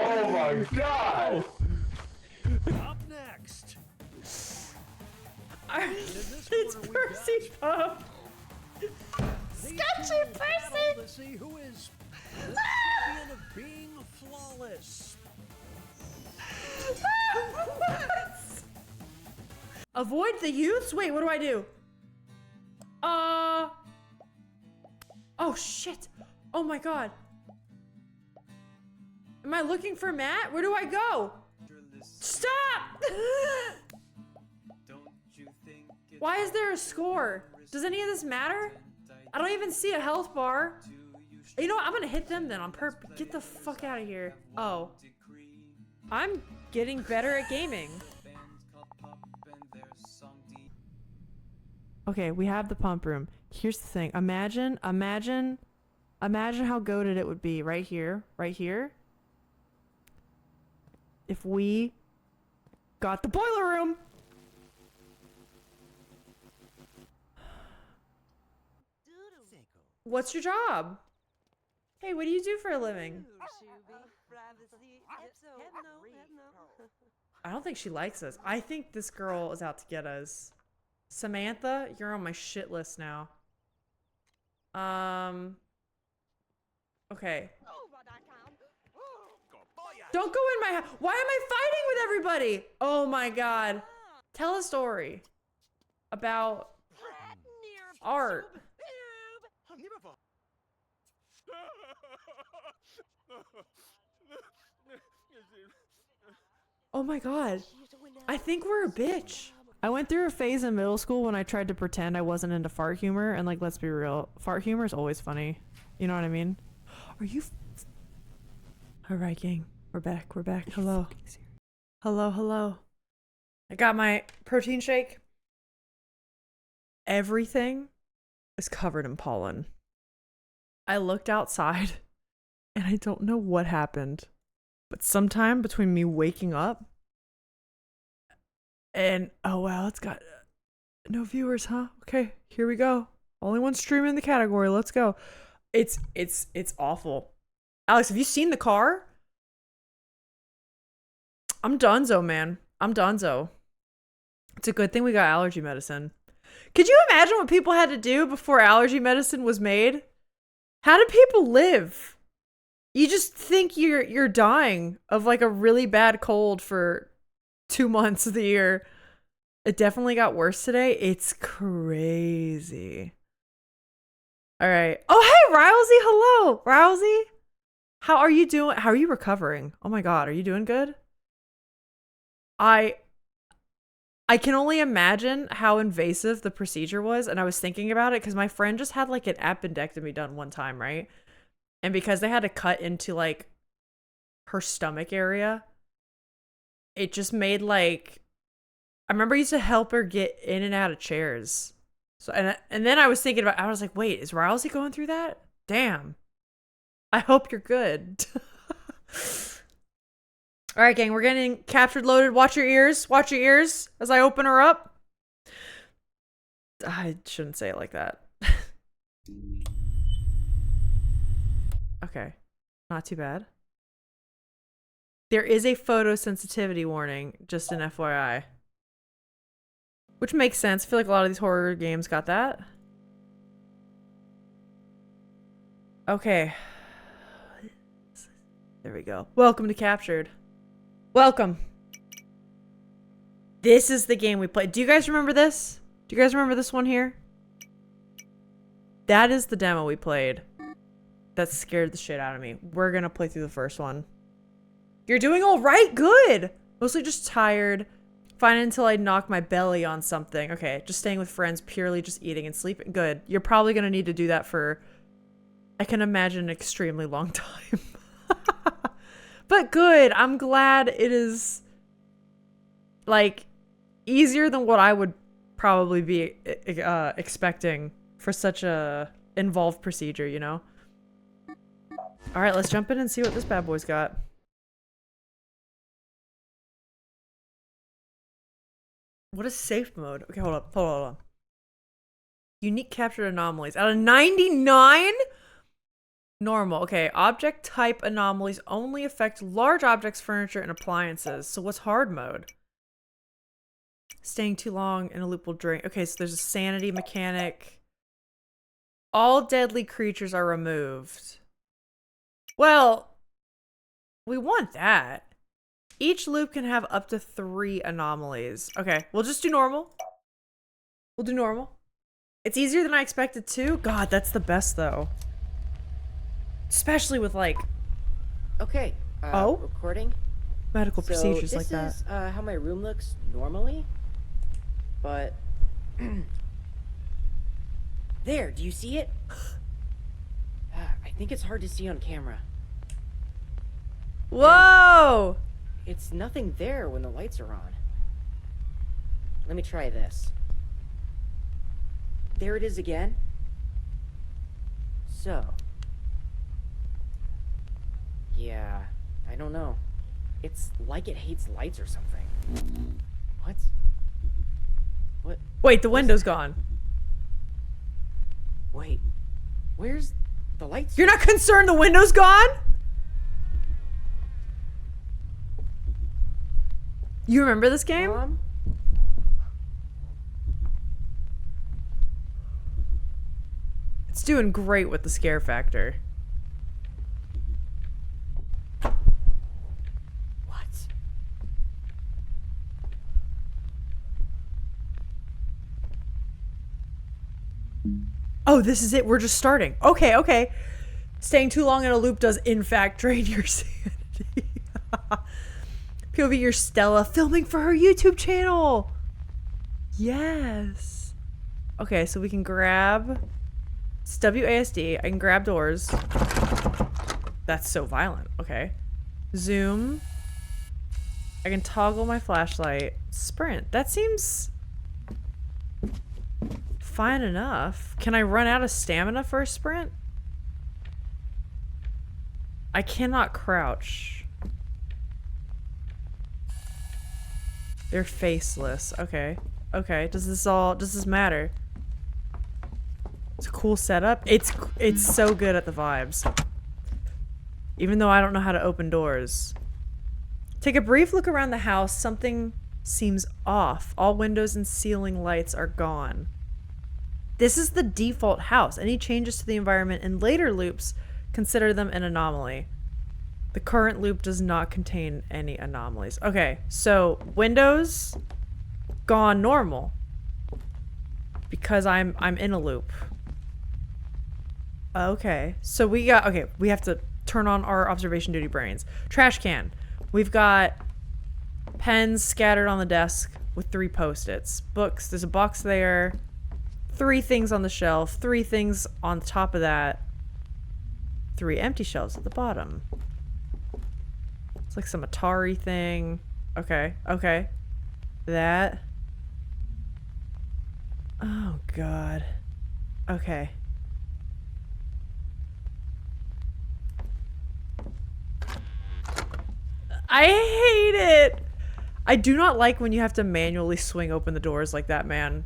Oh my god! Up next. It's Percy Pup. Sketchy Percy! To see who is the champion of being flawless. Avoid the youths? Wait, what do I do? Oh shit. Oh my god. Am I looking for Matt? Where do I go? Stop! Why is there a score? Does any of this matter? I don't even see a health bar. You know what? I'm gonna hit them then on purpose. Get the fuck out of here. Oh. I'm getting better at gaming. Okay, we have the pump room. Here's the thing. Imagine how goated it would be right here. If we got the boiler room. What's your job? Hey, what do you do for a living? I don't think she likes us. I think this girl is out to get us. Samantha, you're on my shit list now. Okay. Don't go in my house. Why am I fighting with everybody? Oh my god. Tell a story about art. Oh my god. I think we're a bitch. I went through a phase in middle school when I tried to pretend I wasn't into fart humor, and like, let's be real, fart humor is always funny. You know what I mean? Are you Alright, gang. We're back. Hello. Hello. I got my protein shake. Everything is covered in pollen. I looked outside and I don't know what happened, but sometime between me waking up and oh wow, it's got no viewers, huh? Okay, here we go. Only one stream in the category. Let's go. It's awful. Alex, have you seen the car? I'm donezo, man. I'm donezo. It's a good thing we got allergy medicine. Could you imagine what people had to do before allergy medicine was made? How did people live? You just think you're dying of like a really bad cold for 2 months of the year. It definitely got worse today. It's crazy. All right. Oh, hey, Rousey. Hello, Rousey. How are you doing? How are you recovering? Oh my god, are you doing good? I can only imagine how invasive the procedure was, and I was thinking about it because my friend just had like an appendectomy done one time, right? And because they had to cut into like her stomach area, it just made like, I remember I used to help her get in and out of chairs. So and then I was thinking about, I was like, wait, is Rousey going through that? Damn. I hope you're good. All right, gang, we're getting captured, loaded. Watch your ears as I open her up. I shouldn't say it like that. Okay, not too bad. There is a photosensitivity warning, just an FYI. Which makes sense. I feel like a lot of these horror games got that. Okay. There we go. Welcome to Captured. Welcome. This is the game we played. Do you guys remember this? Do you guys remember this one here? That is the demo we played. That scared the shit out of me. We're gonna play through the first one. You're doing all right? Good. Mostly just tired. Fine until I knock my belly on something. Okay, just staying with friends, purely just eating and sleeping. Good. You're probably gonna need to do that for, I can imagine, an extremely long time. But good. I'm glad it is like easier than what I would probably be expecting for such a involved procedure, you know? All right, let's jump in and see what this bad boy's got. What is safe mode? Okay, hold on. Unique captured anomalies. Out of 99? Normal. Okay, object type anomalies only affect large objects, furniture, and appliances. So what's hard mode? Staying too long in a loop will drain. Okay, so there's a sanity mechanic. All deadly creatures are removed. Well, we want that. Each loop can have up to 3 anomalies. Okay, we'll just do normal. We'll do normal. It's easier than I expected to. God, that's the best though. Especially with like... Okay, recording. Medical procedures like that. This is how my room looks normally. But... There, do you see it? I think it's hard to see on camera. Whoa! It's nothing there when the lights are on. Let me try this. there it is again. So. Yeah, I don't know. It's like it hates lights or something. What? What? Wait, the window's gone. Wait, where's the lights? You're not concerned the window's gone? You remember this game? Mom? It's doing great with the scare factor. What? Oh, this is it. We're just starting. Okay, okay. Staying too long in a loop does, in fact, drain your sanity. POV, your Stella filming for her YouTube channel. Yes. Okay, so we can grab... It's WASD. I can grab doors. That's so violent. Okay. Zoom. I can toggle my flashlight. Sprint. That seems... fine enough. Can I run out of stamina for a sprint? I cannot crouch. They're faceless. Okay. Okay. Does this matter? It's a cool setup. It's so good at the vibes. Even though I don't know how to open doors. Take a brief look around the house. Something seems off. All windows and ceiling lights are gone. This is the default house. Any changes to the environment in later loops, consider them an anomaly. The current loop does not contain any anomalies. Okay, so windows gone normal because I'm in a loop. Okay, so we have to turn on our observation duty brains. Trash can. We've got pens scattered on the desk with 3 post-its. Books. There's a box there. 3 things on the shelf. 3 things on top of that. 3 empty shelves at the bottom. It's like some Atari thing. Okay, okay. That. Oh, God. Okay. I hate it! I do not like when you have to manually swing open the doors like that, man.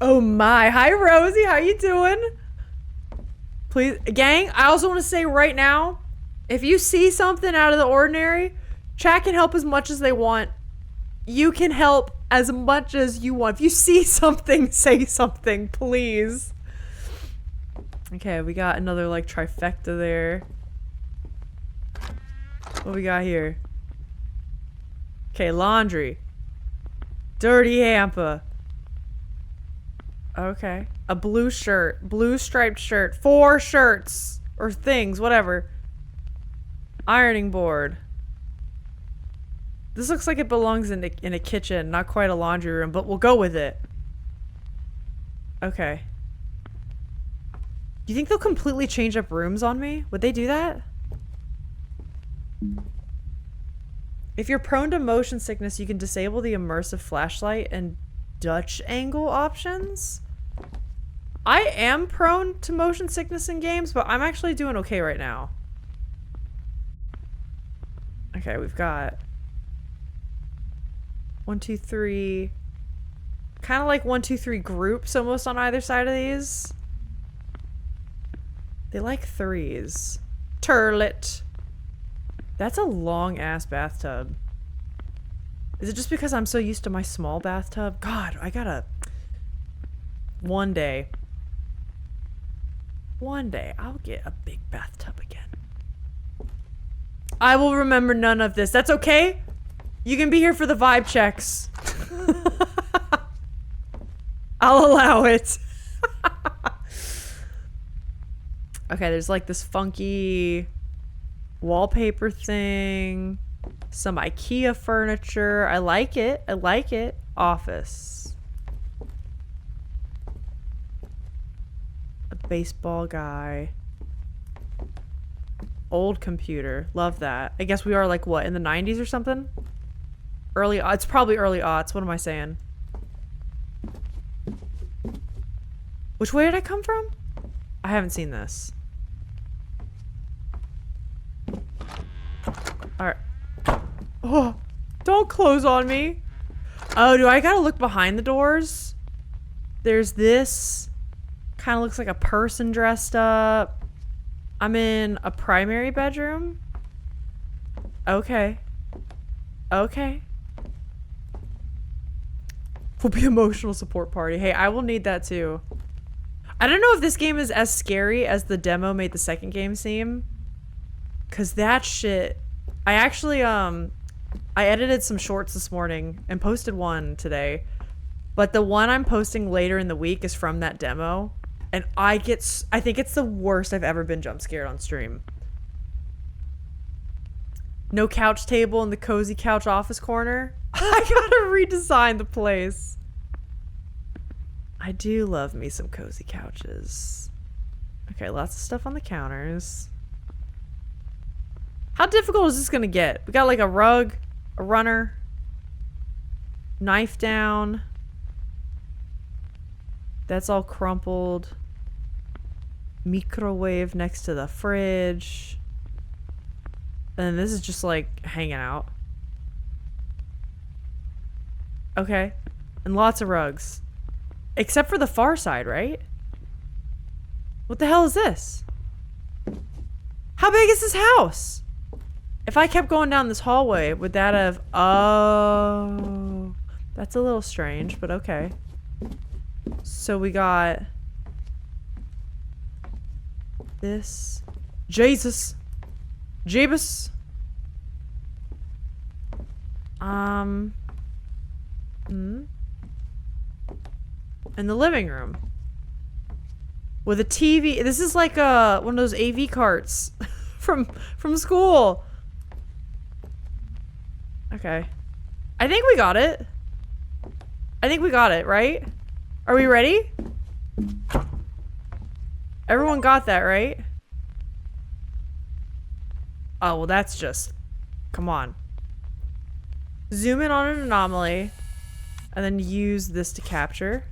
Oh my. Hi, Rosie. How you doing? Please, gang, I also want to say right now, if you see something out of the ordinary, chat can help as much as they want. You can help as much as you want. If you see something, say something, please. Okay, we got another, like, trifecta there. What we got here? Okay, laundry. Dirty hamper. Okay. A blue shirt. Blue striped shirt. 4 shirts. Or things, whatever. Ironing board. This looks like it belongs in a kitchen, not quite a laundry room, but we'll go with it. Okay. Do you think they'll completely change up rooms on me? Would they do that? If you're prone to motion sickness, you can disable the immersive flashlight and Dutch angle options. I am prone to motion sickness in games, but I'm actually doing okay right now. Okay, we've got 1, 2, 3. Kind of like 1, 2, 3 groups almost on either side of these. They like 3s. Turlet. That's a long ass bathtub. Is it just because I'm so used to my small bathtub? God, I gotta... One day I'll get a big bathtub again. I will remember none of this. That's okay. You can be here for the vibe checks. I'll allow it. Okay, there's like this funky wallpaper thing. Some IKEA furniture. I like it. I like it. Office. A baseball guy. Old computer. Love that. I guess we are like, what, in the 90s or something? It's probably early aughts. What am I saying? Which way did I come from? I haven't seen this. Alright. Oh, don't close on me. Oh, do I gotta look behind the doors? There's this. Kind of looks like a person dressed up. I'm in a primary bedroom. Okay. Okay. Will be emotional support party. Hey, I will need that too. I don't know if this game is as scary as the demo made the second game seem. Cause that shit. I actually I edited some shorts this morning and posted one today. But the one I'm posting later in the week is from that demo. And I think it's the worst I've ever been jump scared on stream. No couch table in the cozy couch office corner. I gotta redesign the place. I do love me some cozy couches. Okay, lots of stuff on the counters. How difficult is this gonna get? We got like a rug, a runner, knife down. That's all crumpled. Microwave next to the fridge. And then this is just like hanging out. Okay. And lots of rugs. Except for the far side, right? What the hell is this? How big is this house? If I kept going down this hallway, would that have... Oh. That's a little strange, but okay. So we got... this. Jesus. Jeebus. In the living room. With a TV. This is like one of those AV carts from school. Okay. I think we got it. I think we got it, right? Are we ready? Everyone got that, right? Oh, well that's just... Come on. Zoom in on an anomaly. And then use this to capture.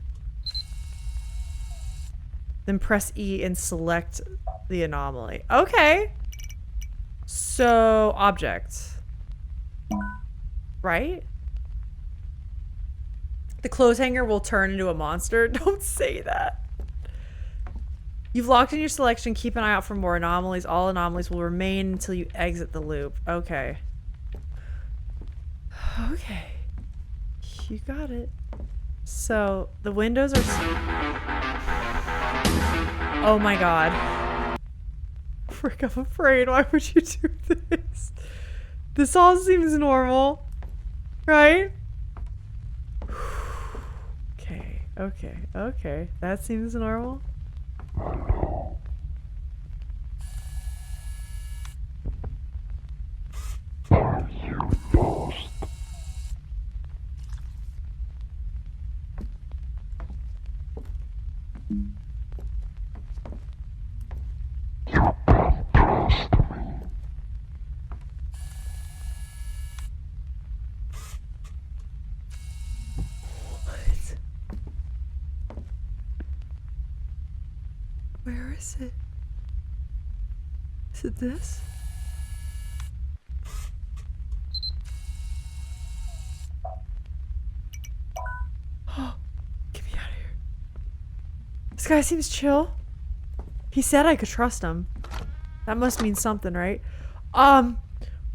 Then press E and select the anomaly. Okay. So, object. Right? The clothes hanger will turn into a monster. Don't say that. You've locked in your selection. Keep an eye out for more anomalies. All anomalies will remain until you exit the loop. Okay. Okay. You got it. So, the windows are... Oh my god. Frick, I'm afraid. Why would you do this? This all seems normal. Right? Okay, okay, okay. That seems normal. Where is it? Is it this? Oh, get me out of here. This guy seems chill. He said I could trust him. That must mean something, right? Oh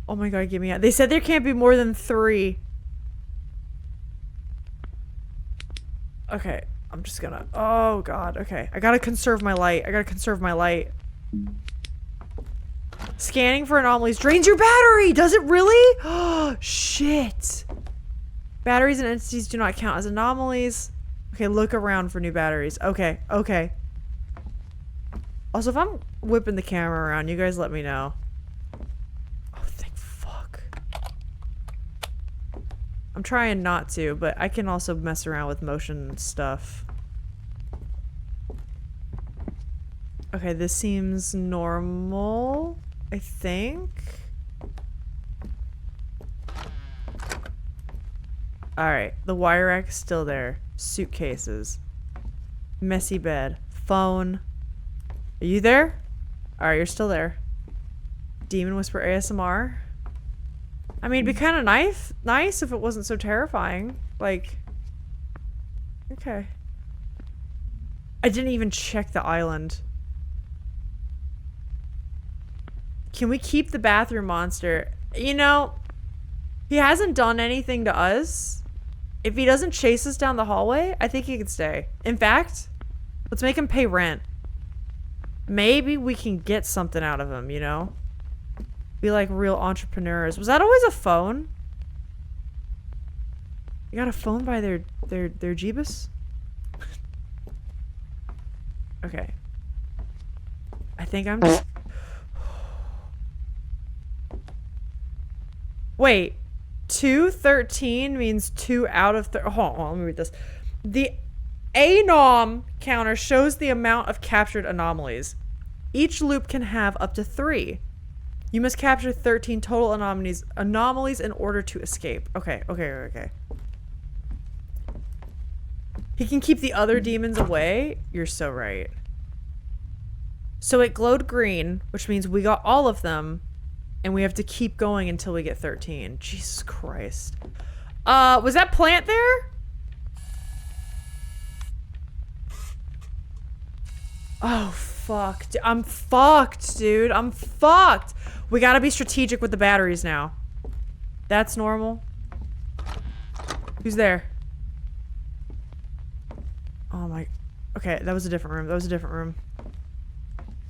my god, get me out. They said there can't be more than 3. Okay. I'm just gonna... Oh, God. Okay. I gotta conserve my light. I gotta conserve my light. Scanning for anomalies drains your battery! Does it really? Oh, shit. Batteries and entities do not count as anomalies. Okay, look around for new batteries. Okay. Okay. Also, if I'm whipping the camera around, you guys let me know. Oh, thank fuck. I'm trying not to, but I can also mess around with motion stuff. Okay, this seems normal, I think. Alright, the wire rack is still there. Suitcases. Messy bed. phone. Are you there? Alright, you're still there. Demon Whisper ASMR. I mean, it'd be kind of nice if it wasn't so terrifying. Like, okay. I didn't even check the island. Can we keep the bathroom monster? You know, he hasn't done anything to us. If he doesn't chase us down the hallway, I think he could stay. In fact, let's make him pay rent. Maybe we can get something out of him, you know? Be like real entrepreneurs. Was that always a phone? You got a phone by their Jeebus? Okay. I think I'm just... Wait. 213 means 2 out of... Hold on, let me read this. The anom counter shows the amount of captured anomalies. Each loop can have up to 3. You must capture 13 total anomalies in order to escape. Okay. He can keep the other demons away? You're so right. So it glowed green, which means we got all of them, and we have to keep going until we get 13. Jesus Christ. Was that plant there? Oh, fuck. I'm fucked, dude. I'm fucked. We gotta be strategic with the batteries now. That's normal. Who's there? Oh my... Okay, that was a different room. That was a different room.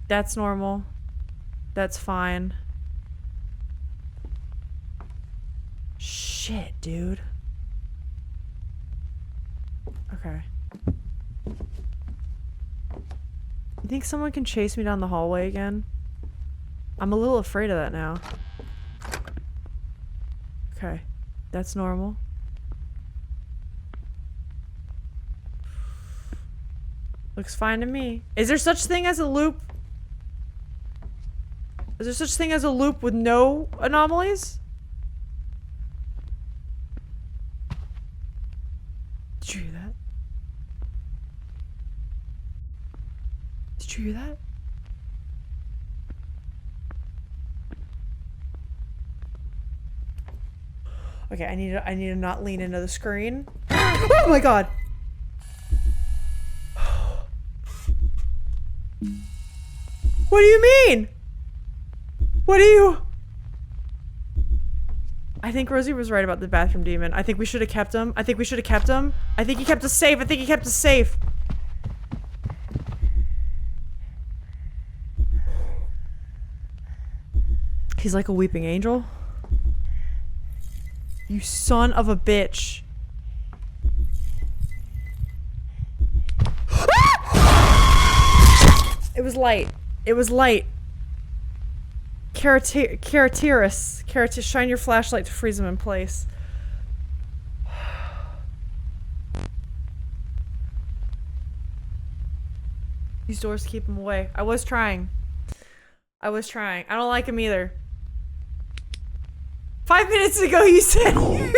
That's normal. That's fine. Shit, dude. Okay. You think someone can chase me down the hallway again? I'm a little afraid of that now. Okay. That's normal. Looks fine to me. Is there such thing as a loop? Is there such thing as a loop with no anomalies? Did you hear that? Did you hear that? Okay, I need to not lean into the screen. Oh my god! What do you mean? What do you... I think Rosie was right about the bathroom demon. I think we should have kept him. I think we should have kept him. I think he kept us safe. I think he kept us safe. He's like a weeping angel. You son of a bitch. It was light. It was light. Karatirus. Shine your flashlight to freeze him in place. These doors keep him away. I was trying. I don't like him either. 5 minutes ago you said you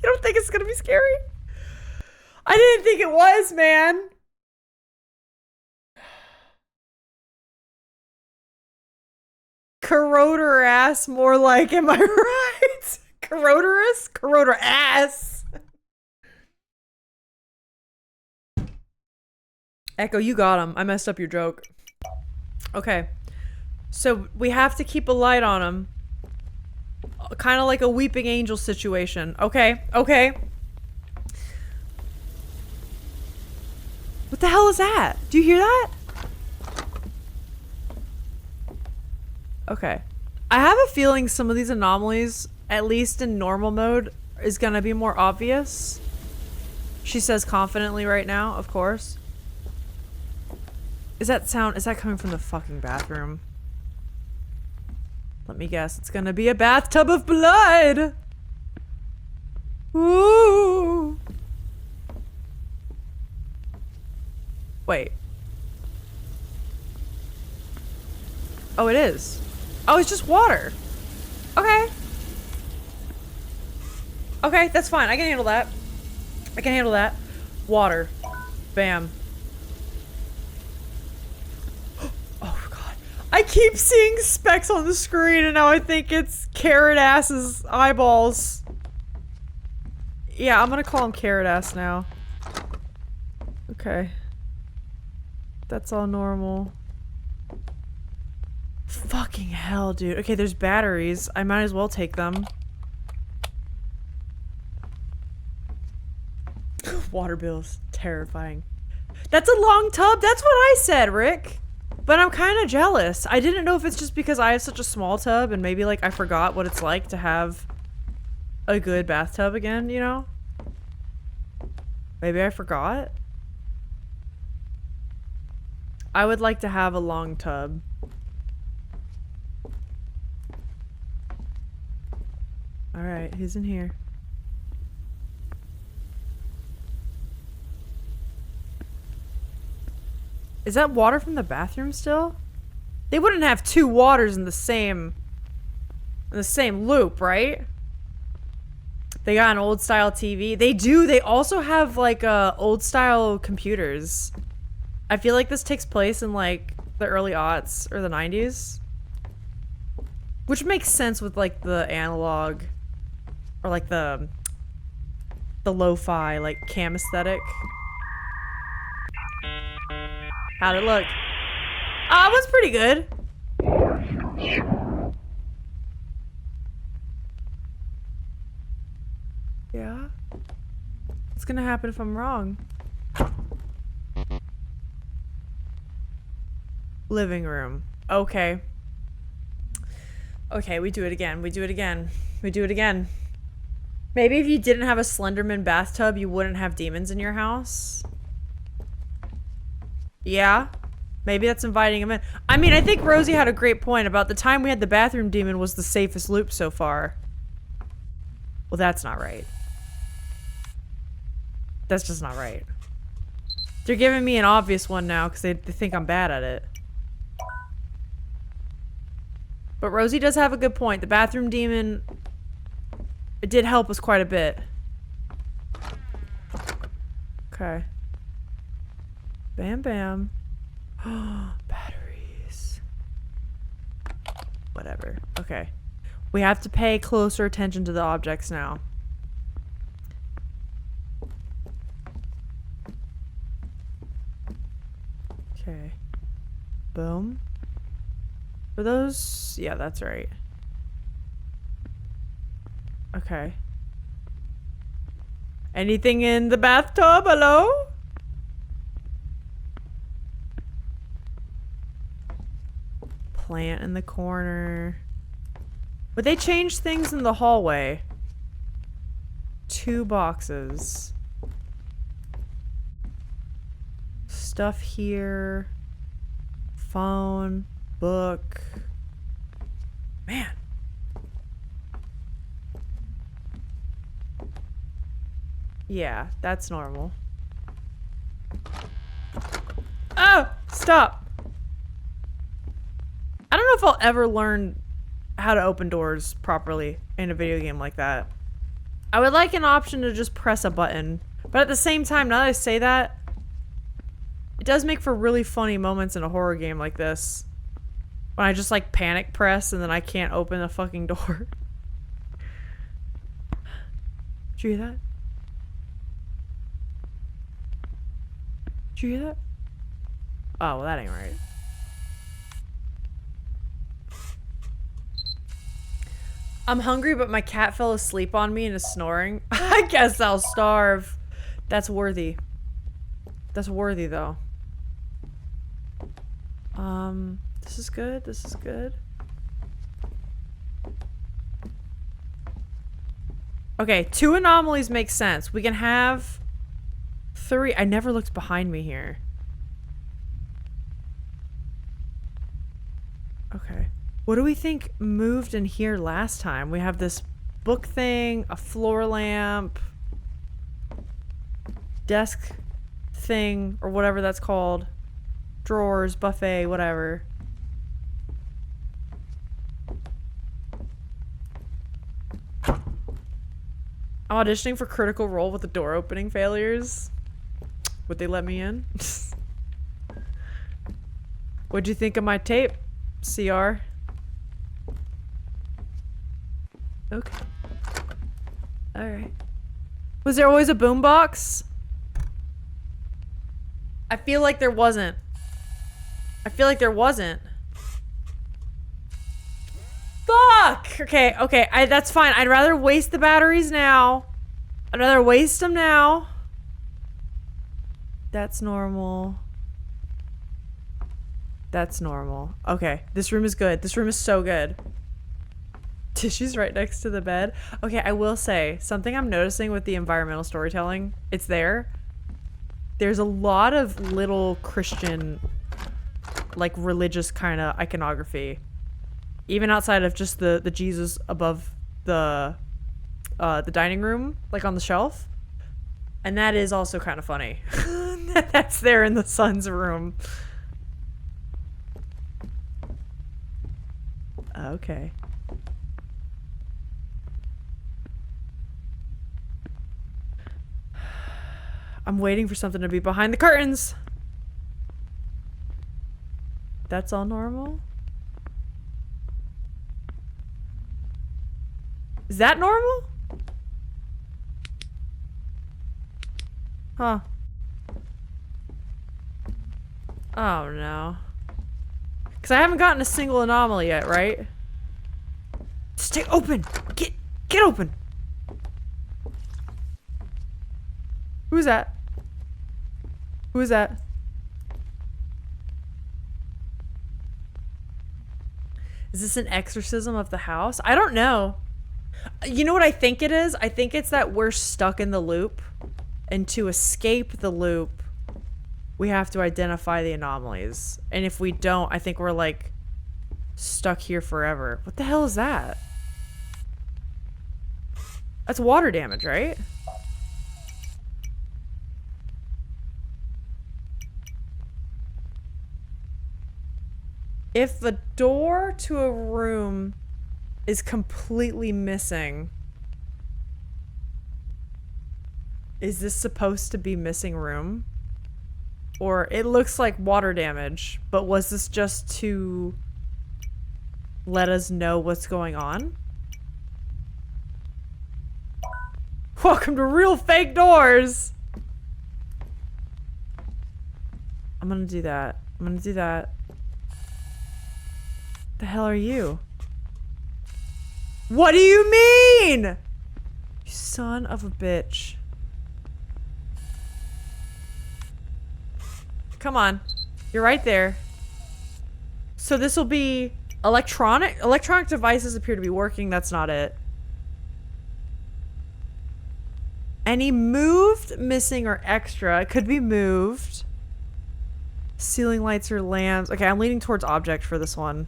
don't think it's gonna be scary? I didn't think it was, man. Corroder ass, more like, am I right? Corroderous? Corroder ass. Echo, you got him. I messed up your joke. Okay. So we have to keep a light on him. Kind of like a weeping angel situation. Okay. Okay. What the hell is that? Do you hear that? Okay. I have a feeling some of these anomalies, at least in normal mode, is gonna be more obvious. She says confidently right now, of course. Is that coming from the fucking bathroom? Let me guess, it's gonna be a bathtub of blood! Ooh! Wait. Oh, it is. Oh, it's just water. Okay. Okay, that's fine. I can handle that. I can handle that. Water. Bam. I keep seeing specks on the screen and now I think it's Carrot Ass's eyeballs. Yeah, I'm gonna call him Carrot Ass now. Okay. That's all normal. Fucking hell, dude. Okay, there's batteries. I might as well take them. Water bills. Terrifying. That's a long tub. That's what I said, Rick. But I'm kind of jealous. I didn't know if it's just because I have such a small tub and maybe like I forgot what it's like to have a good bathtub again, you know? Maybe I forgot. I would like to have a long tub. Alright, who's in here? Is that water from the bathroom still? They wouldn't have two waters in the same loop, right? They got an old style TV. They do. They also have like old style computers. I feel like this takes place in like the early aughts or the 90s. Which makes sense with like the analog or like the lo-fi like cam aesthetic. How'd it look? Ah, it was pretty good. Yeah? What's gonna happen if I'm wrong? Living room. Okay. Okay, we do it again. We do it again. We do it again. Maybe if you didn't have a Slenderman bathtub, you wouldn't have demons in your house. Yeah? Maybe that's inviting him in. I mean, I think Rosie had a great point about the time we had the bathroom demon was the safest loop so far. Well, that's not right. That's just not right. They're giving me an obvious one now because they think I'm bad at it. But Rosie does have a good point. The bathroom demon, it did help us quite a bit. Okay. Bam, bam. Batteries. Whatever. Okay. We have to pay closer attention to the objects now. Okay. Boom. Were those? Yeah, that's right. Okay. Anything in the bathtub? Hello? Plant in the corner. Would they change things in the hallway? 2 boxes. Stuff here. Phone. Book. Man. Yeah, that's normal. Oh! Stop! I don't know if I'll ever learn how to open doors properly in a video game like that. I would like an option to just press a button. But at the same time, now that I say that, it does make for really funny moments in a horror game like this. When I just like panic press and then I can't open the fucking door. Did you hear that? Did you hear that? Oh, well that ain't right. I'm hungry, but my cat fell asleep on me and is snoring. I guess I'll starve. That's worthy. That's worthy, though. This is good. This is good. Okay, 2 anomalies make sense. We can have 3. I never looked behind me here. Okay. What do we think moved in here last time? We have this book thing, a floor lamp, desk thing, or whatever that's called. Drawers, buffet, whatever. I'm auditioning for Critical Role with the door opening failures. Would they let me in? What'd you think of my tape? CR. Okay. Alright. Was there always a boombox? I feel like there wasn't. I feel like there wasn't. Fuck! Okay, okay, that's fine. I'd rather waste the batteries now. I'd rather waste them now. That's normal. That's normal. Okay, this room is good. This room is so good. Tissues right next to the bed. Okay, I will say, something I'm noticing with the environmental storytelling, it's there. There's a lot of little Christian, like, religious kind of iconography. Even outside of just the Jesus above the dining room, like on the shelf. And that is also kind of funny. That's there in the son's room. Okay. I'm waiting for something to be behind the curtains. That's all normal? Is that normal? Huh. Oh no. Because I haven't gotten a single anomaly yet, right? Stay open! Get open! Who's that? Who is that? Is this an exorcism of the house? I don't know. You know what I think it is? I think it's that we're stuck in the loop. And to escape the loop, we have to identify the anomalies. And if we don't, I think we're like stuck here forever. What the hell is that? That's water damage, right? If the door to a room is completely missing, is this supposed to be missing room? Or it looks like water damage, but was this just to let us know what's going on? Welcome to real fake doors! I'm gonna do that. I'm gonna do that. The hell are you? What do you mean? You son of a bitch. Come on. You're right there. So this will be electronic devices appear to be working. That's not it. Any moved, missing, or extra. It could be moved. Ceiling lights or lamps. Okay, I'm leaning towards object for this one.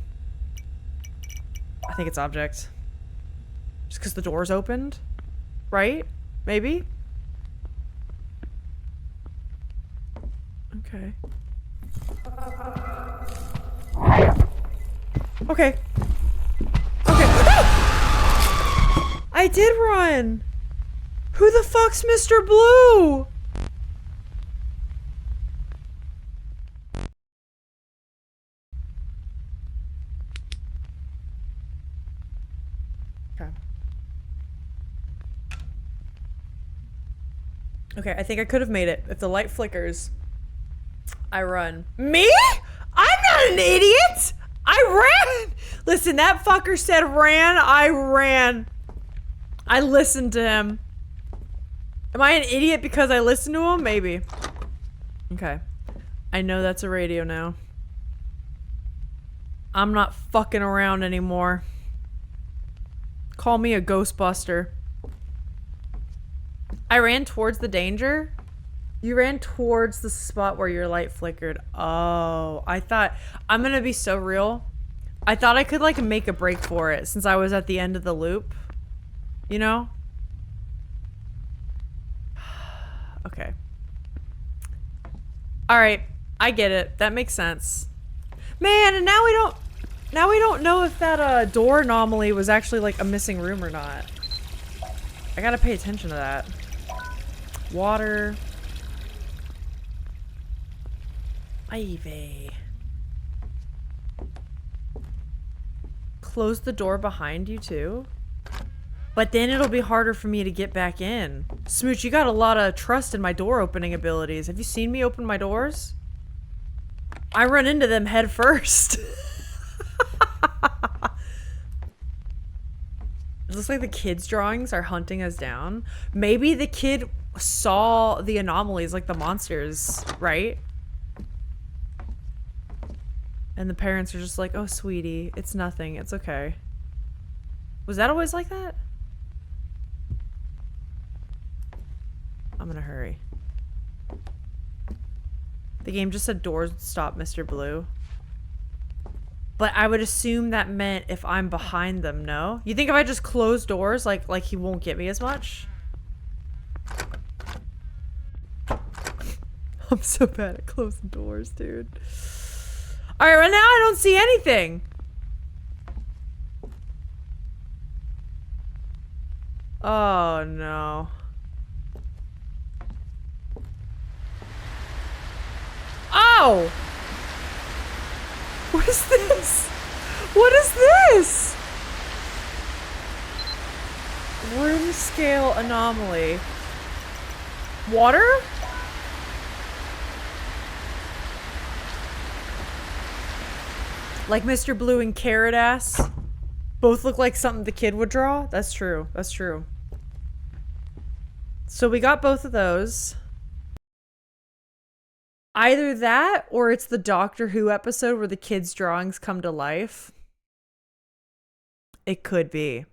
I think it's object. Just because the door's opened? Right? Maybe? Okay. Okay. Okay. I did run! Who the fuck's Mr. Blue? Okay. Okay, I think I could have made it. If the light flickers, I run. Me? I'm not an idiot! I ran! Listen, that fucker said ran, I ran. I listened to him. Am I an idiot because I listened to him? Maybe. Okay. I know that's a radio now. I'm not fucking around anymore. Call me a Ghostbuster. I ran towards the danger? You ran towards the spot where your light flickered. Oh, I thought... I'm gonna be so real. I thought I could, like, make a break for it since I was at the end of the loop. You know? Okay. Alright. I get it. That makes sense. Man, and now we don't... Now we don't know if that, door anomaly was actually, like, a missing room or not. I gotta pay attention to that. Water... Ivy. close the door behind you too? But then it'll be harder for me to get back in. Smooch, you got a lot of trust in my door opening abilities. Have you seen me open my doors? I run into them head first. It looks like the kid's drawings are hunting us down. Maybe the kid saw the anomalies, like the monsters, right? And the parents are just like, oh, sweetie, it's nothing. It's okay. Was that always like that? I'm gonna hurry. The game just said doors stop, Mr. Blue. But I would assume that meant if I'm behind them, no? You think if I just close doors, like he won't get me as much? I'm so bad at closing doors, dude. Alright, right now I don't see anything. Oh, no. Oh! What is this? What is this? Room scale anomaly. Water? Like Mr. Blue and Carrot Ass both look like something the kid would draw? That's true. That's true. So we got both of those. Either that or it's the Doctor Who episode where the kids' drawings come to life. It could be.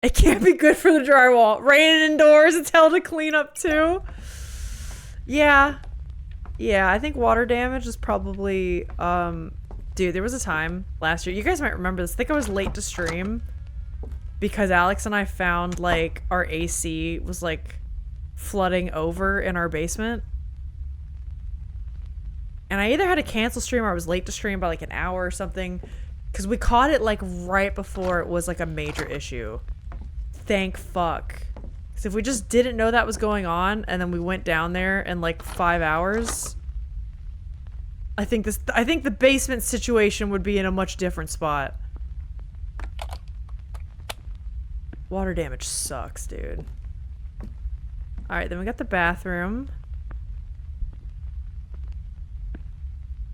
It can't be good for the drywall. Raining indoors, it's hell to clean up too. Yeah. Yeah, I think water damage is probably, dude, there was a time last year. You guys might remember this. I think I was late to stream because Alex and I found like our AC was like flooding over in our basement. And I either had to cancel stream or I was late to stream by like an hour or something. Because we caught it like right before it was like a major issue. Thank fuck. Because if we just didn't know that was going on and then we went down there in like 5 hours, I think the basement situation would be in a much different spot. Water damage sucks, dude. Alright, then we got the bathroom.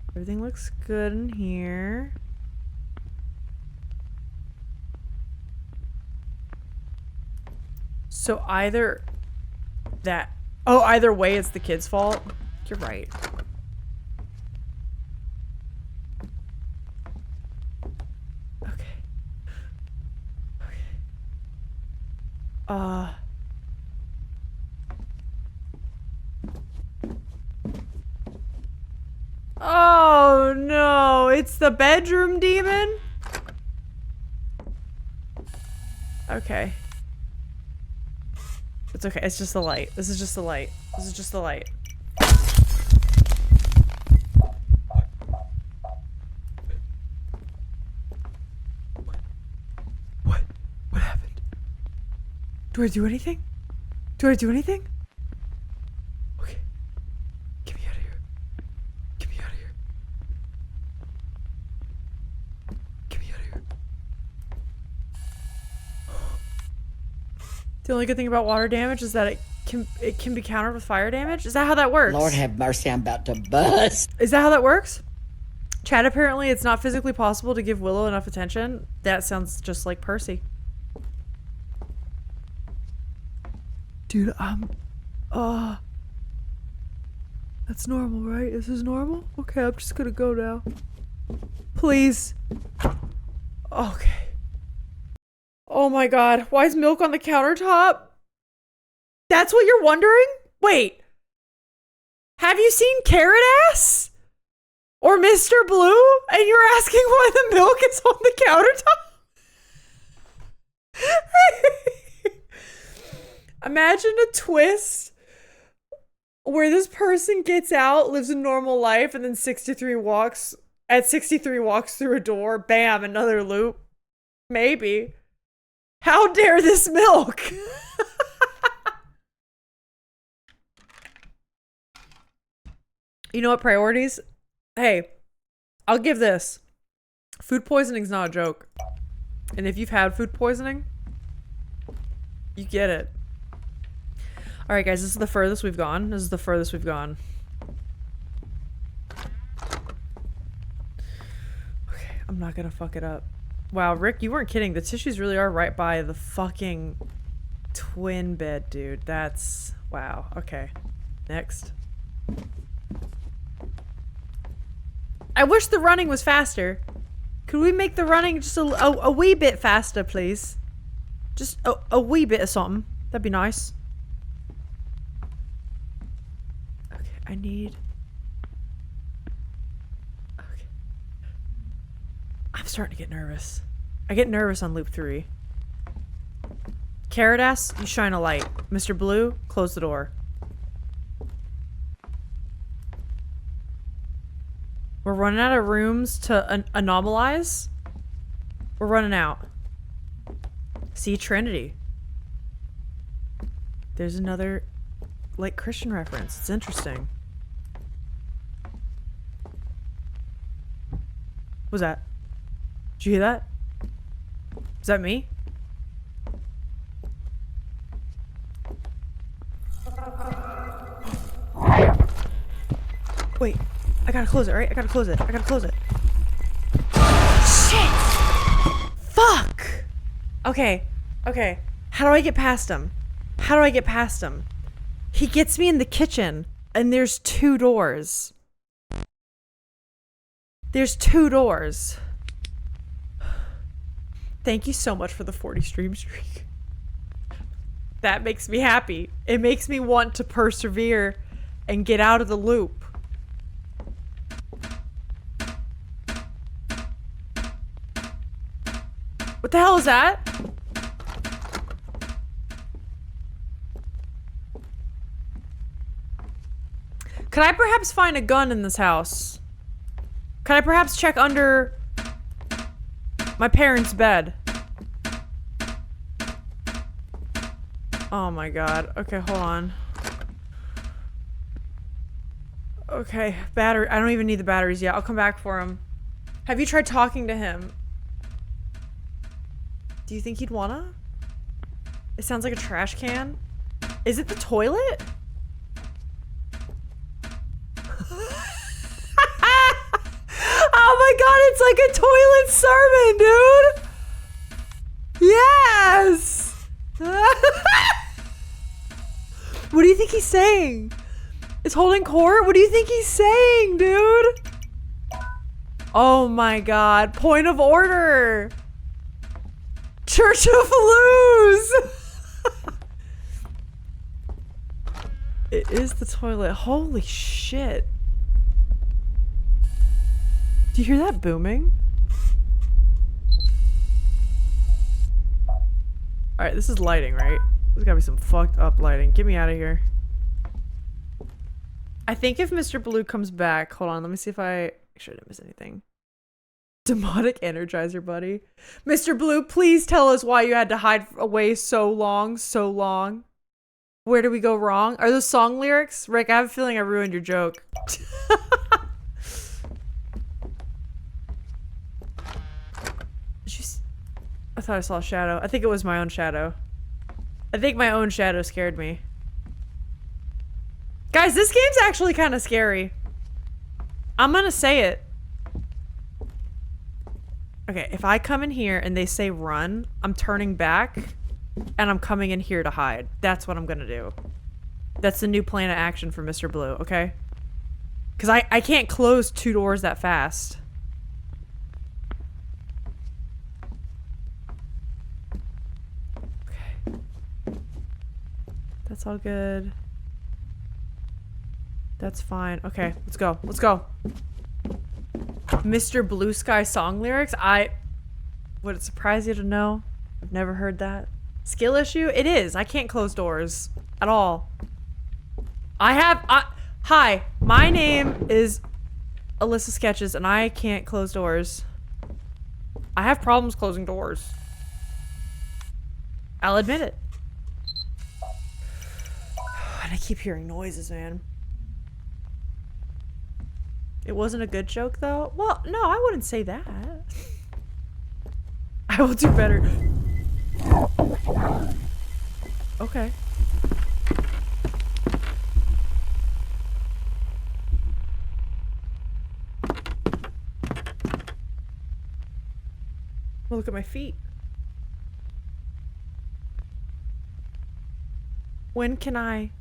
Everything looks good in here. So either that... Oh, either way it's the kid's fault. You're right. Okay. Okay. Oh no, it's the bedroom demon? Okay. It's okay, it's just the light. This is just the light. This is just the light. What? What happened? Do I do anything? Do I do anything? Okay. Get me out of here. Get me out of here. Get me out of here. The only good thing about water damage is that it can be countered with fire damage? Is that how that works? Lord have mercy, I'm about to bust. Is that how that works? Chad, apparently it's not physically possible to give Willow enough attention. That sounds just like Percy. Dude, that's normal, right? This is normal? Okay, I'm just gonna go now. Please. Okay. Oh my god, why is milk on the countertop? That's what you're wondering? Wait. Have you seen Carrot Ass? Or Mr. Blue? And you're asking why the milk is on the countertop? Imagine a twist where this person gets out, lives a normal life, and then 63 walks through a door, bam, another loop. Maybe. How dare this milk? You know what, priorities? Hey, I'll give this. Food poisoning's not a joke. And if you've had food poisoning, you get it. Alright guys, this is the furthest we've gone. This is the furthest we've gone. Okay, I'm not gonna fuck it up. Wow, Rick, you weren't kidding. The tissues really are right by the fucking twin bed, dude. That's... wow. Okay. Next. I wish the running was faster. Could we make the running just a wee bit faster, please? Just a wee bit of something. That'd be nice. Okay, I need... okay. I'm starting to get nervous. I get nervous on loop 3. Carrot ass, you shine a light. Mr. Blue, close the door. We're running out of rooms to anomalize. We're running out. See, Trinity. There's another, like, Christian reference. It's interesting. What was that? Did you hear that? Is that me? Wait. I gotta close it, right? I gotta close it. I gotta close it. Shit! Fuck! Okay. Okay. How do I get past him? How do I get past him? He gets me in the kitchen, and there's 2 doors. There's 2 doors. Thank you so much for the 40 stream streak. That makes me happy. It makes me want to persevere and get out of the loop. What the hell is that? Could I perhaps find a gun in this house? Could I perhaps check under my parents' bed? Oh my god. Okay, hold on. Okay, battery. I don't even need the batteries yet. I'll come back for him. Have you tried talking to him? Do you think he'd wanna? It sounds like a trash can. Is it the toilet? Oh my god, it's like a toilet sermon, dude! Yes! What do you think he's saying? Is holding court? What do you think he's saying, dude? Oh my god, point of order! Church of Luz! It is the toilet. Holy shit. Do you hear that booming? Alright, this is lighting, right? There's gotta be some fucked up lighting. Get me out of here. I think if Mr. Blue comes back... hold on, let me see if I... make sure I didn't miss anything. Demonic Energizer Buddy. Mr. Blue, please tell us why you had to hide away so long, so long. Where did we go wrong? Are those song lyrics? Rick, I have a feeling I ruined your joke. I thought I saw a shadow. I think it was my own shadow. I think my own shadow scared me. Guys, this game's actually kind of scary. I'm gonna say it. Okay, if I come in here and they say run, I'm turning back and I'm coming in here to hide. That's what I'm gonna do. That's the new plan of action for Mr. Blue, okay? Because I can't close 2 doors that fast. Okay. That's all good. That's fine. Okay, let's go. Let's go. Mr. Blue Sky song lyrics? Would it surprise you to know? I've never heard that. Skill issue? It is. I can't close doors. At all. Hi, my name is Alyssa Sketches and I can't close doors. I have problems closing doors. I'll admit it. And I keep hearing noises, man. It wasn't a good joke, though? Well, no, I wouldn't say that. I will do better. Okay. Well, look at my feet. When can I...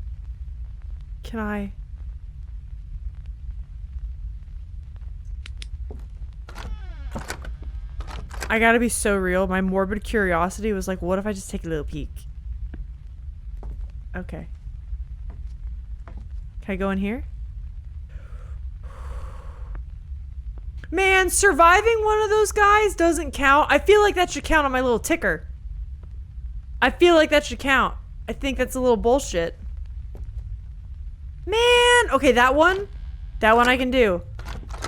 I gotta be so real. My morbid curiosity was like, what if I just take a little peek? Okay. Can I go in here? Man, surviving one of those guys doesn't count. I feel like that should count on my little ticker. I feel like that should count. I think that's a little bullshit. Man! Okay, that one I can do.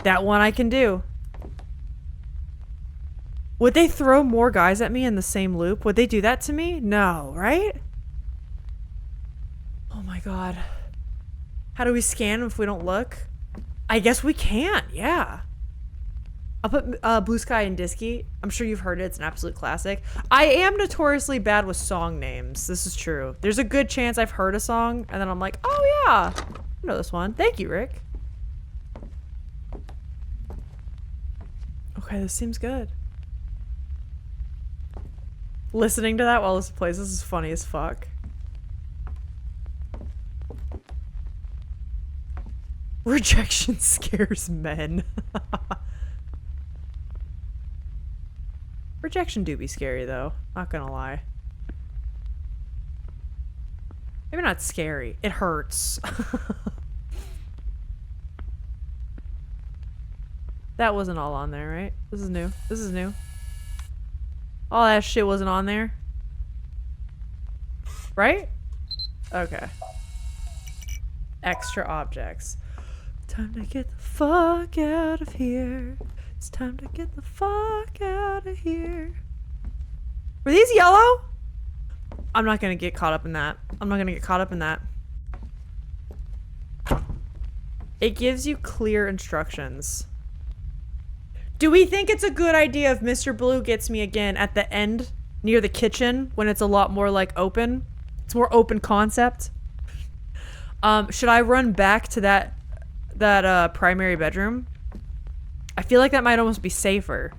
That one I can do. Would they throw more guys at me in the same loop? Would they do that to me? No, right? Oh my god. How do we scan them if we don't look? I guess we can't, yeah. I'll put Blue Sky and Disky. I'm sure you've heard it. It's an absolute classic. I am notoriously bad with song names. This is true. There's a good chance I've heard a song, and then I'm like, oh yeah, I know this one. Thank you, Rick. Okay, this seems good. Listening to that while this plays, this is funny as fuck. Rejection scares men. Rejection do be scary though, not gonna lie. Maybe not scary, it hurts. That wasn't all on there, right? This is new. This is new. All that shit wasn't on there. Right? Okay. Extra objects. Time to get the fuck out of here. It's time to get the fuck out of here. Were these yellow? I'm not gonna get caught up in that. I'm not gonna get caught up in that. It gives you clear instructions. Do we think it's a good idea if Mr. Blue gets me again at the end near the kitchen when it's a lot more like open? It's more open concept. Should I run back to that primary bedroom? I feel like that might almost be safer.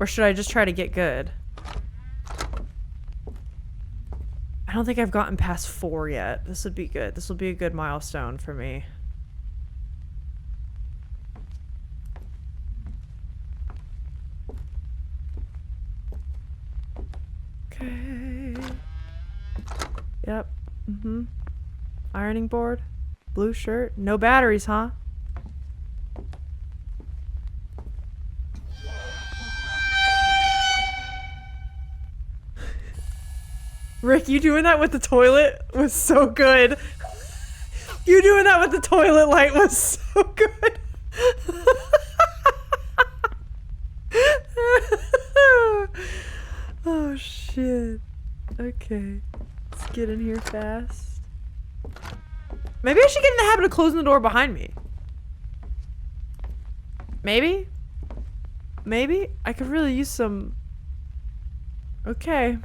Or should I just try to get good? I don't think I've gotten past 4 yet. This would be good. This will be a good milestone for me. Okay. Yep. Mm-hmm. Ironing board. Blue shirt. No batteries, huh? Rick, you doing that with the toilet was so good. You doing that with the toilet light was so good. Oh shit. Okay. Let's get in here fast. Maybe I should get in the habit of closing the door behind me. Maybe? Maybe? I could really use some... Okay.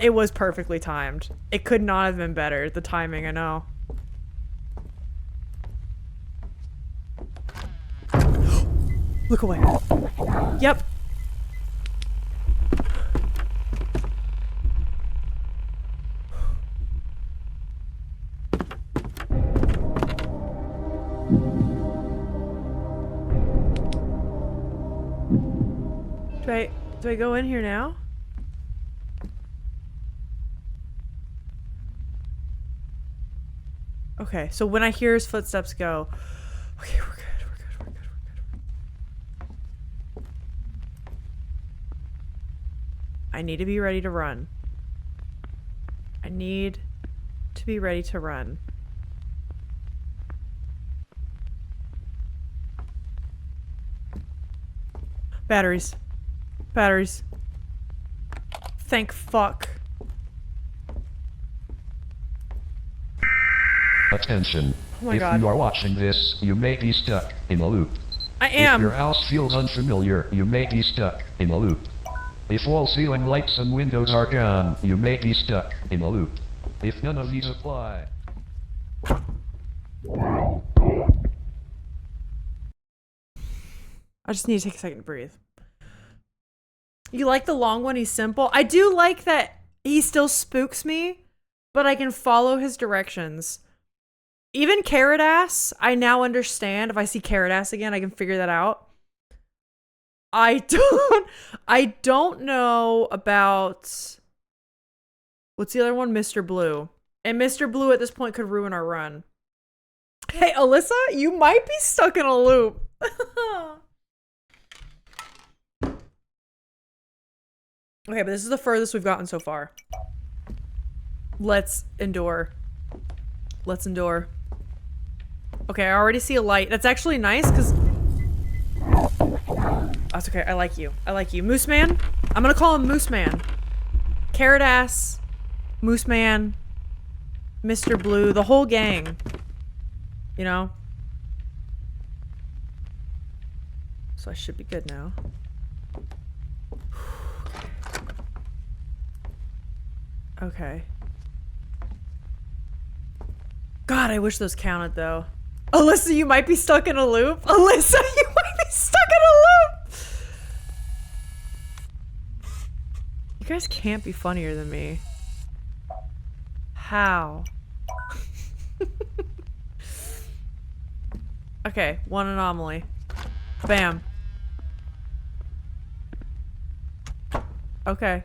It was perfectly timed. It could not have been better. The timing, I know. Look away. Yep. Do I go in here now? Okay, so when I hear his footsteps go, okay, we're good, we're good, we're good, we're good. I need to be ready to run. I need to be ready to run. Batteries. Batteries. Thank fuck. Attention. Oh my if God. you are watching this, you may be stuck in a loop. I If your am. house feels unfamiliar, you may be stuck in a loop. If all ceiling lights and windows are gone, you may be stuck in a loop. If none of these apply... I just need to take a second to breathe. You like the long one? He's simple. I do like that he still spooks me, but I can follow his directions. Even Carrot Ass, I now understand. If I see Carrot Ass again, I can figure that out. I don't know about, what's the other one? Mr. Blue. And Mr. Blue at this point could ruin our run. Hey, Alyssa, you might be stuck in a loop. Okay, but this is the furthest we've gotten so far. Let's endure. Let's endure. Okay, I already see a light. That's actually nice, because... That's okay, I like you. I like you. Moose Man? I'm gonna call him Moose Man. Carrot Ass, Moose Man, Mr. Blue, the whole gang. You know? So I should be good now. Okay. God, I wish those counted though. Alyssa, you might be stuck in a loop. Alyssa, you might be stuck in a loop. You guys can't be funnier than me. How? Okay, one anomaly. Bam. Okay.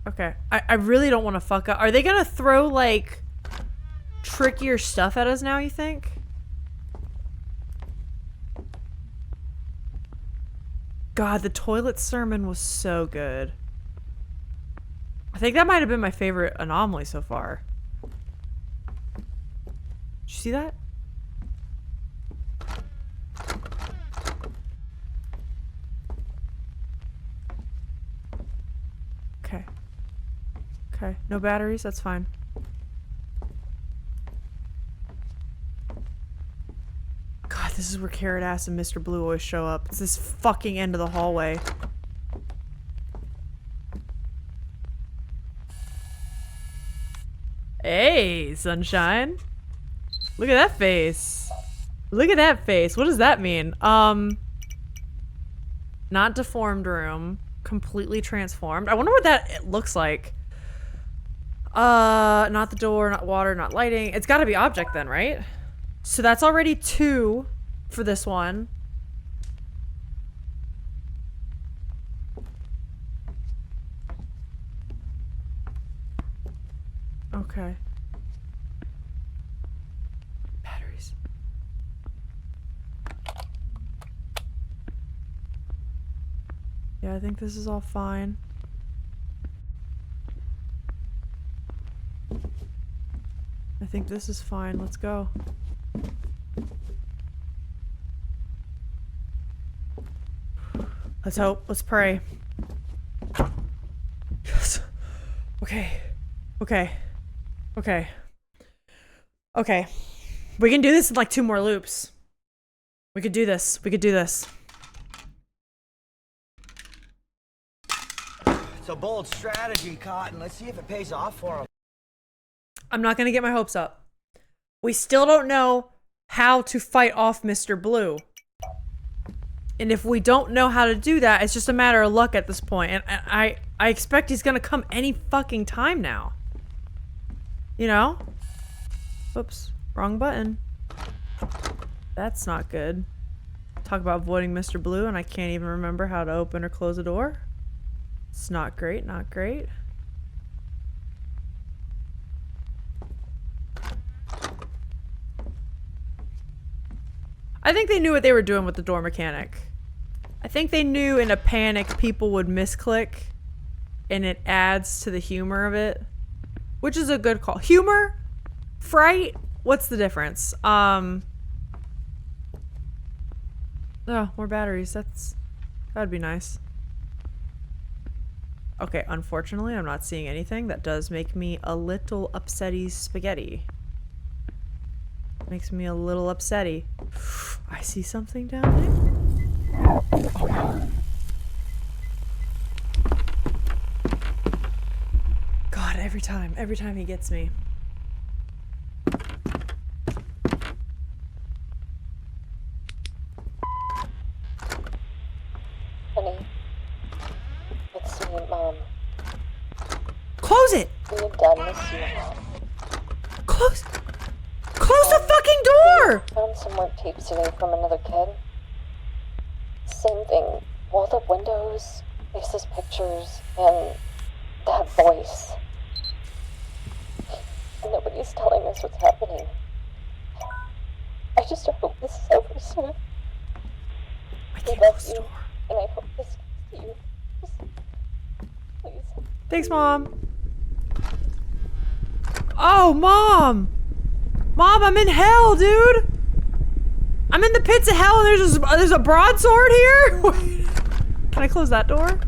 Okay. I really don't want to fuck up. Are they gonna throw, like, trickier stuff at us now, you think? God, the toilet sermon was so good. I think that might have been my favorite anomaly so far. Did you see that? Okay. Okay, no batteries, that's fine. God, this is where Carrot Ass and Mr. Blue always show up. It's this fucking end of the hallway. Hey, sunshine. Look at that face. Look at that face. What does that mean? Not deformed room. Completely transformed. I wonder what that looks like. Not the door, not water, not lighting. It's gotta be object then, right? So that's already 2 for this one. Okay. Batteries. Yeah, I think this is all fine. I think this is fine. Let's go. Let's hope. Let's pray. Yes. Okay. Okay. Okay. Okay. We can do this in like 2 more loops. We could do this. We could do this. It's a bold strategy, Cotton. Let's see if it pays off for him. I'm not gonna get my hopes up. We still don't know how to fight off Mr. Blue. And if we don't know how to do that, it's just a matter of luck at this point. And I expect he's gonna come any fucking time now. You know? Whoops. Wrong button. That's not good. Talk about avoiding Mr. Blue and I can't even remember how to open or close a door. It's not great, not great. I think they knew what they were doing with the door mechanic. I think they knew in a panic people would misclick and it adds to the humor of it, which is a good call. Humor? Fright? What's the difference? Oh, more batteries. That'd be nice. Okay, unfortunately, I'm not seeing anything. That does make me a little upsetty spaghetti. Makes me a little upsetty. I see something down there. Oh no. God, every time he gets me. Honey, it's me, Mom. Close it! We had done miss you. Close the fucking door! Found some work tapes today from another kid. Same thing. Walled up windows, faceless pictures, and that voice. Nobody's telling us what's happening. I just hope this is over soon. I I can't love close the you, door. and I hope this gets to you. Just, please. Thanks, Mom. Oh, Mom! Mom, I'm in hell, dude! I'm in the pits of hell and there's a broadsword here? Wait. Can I close that door?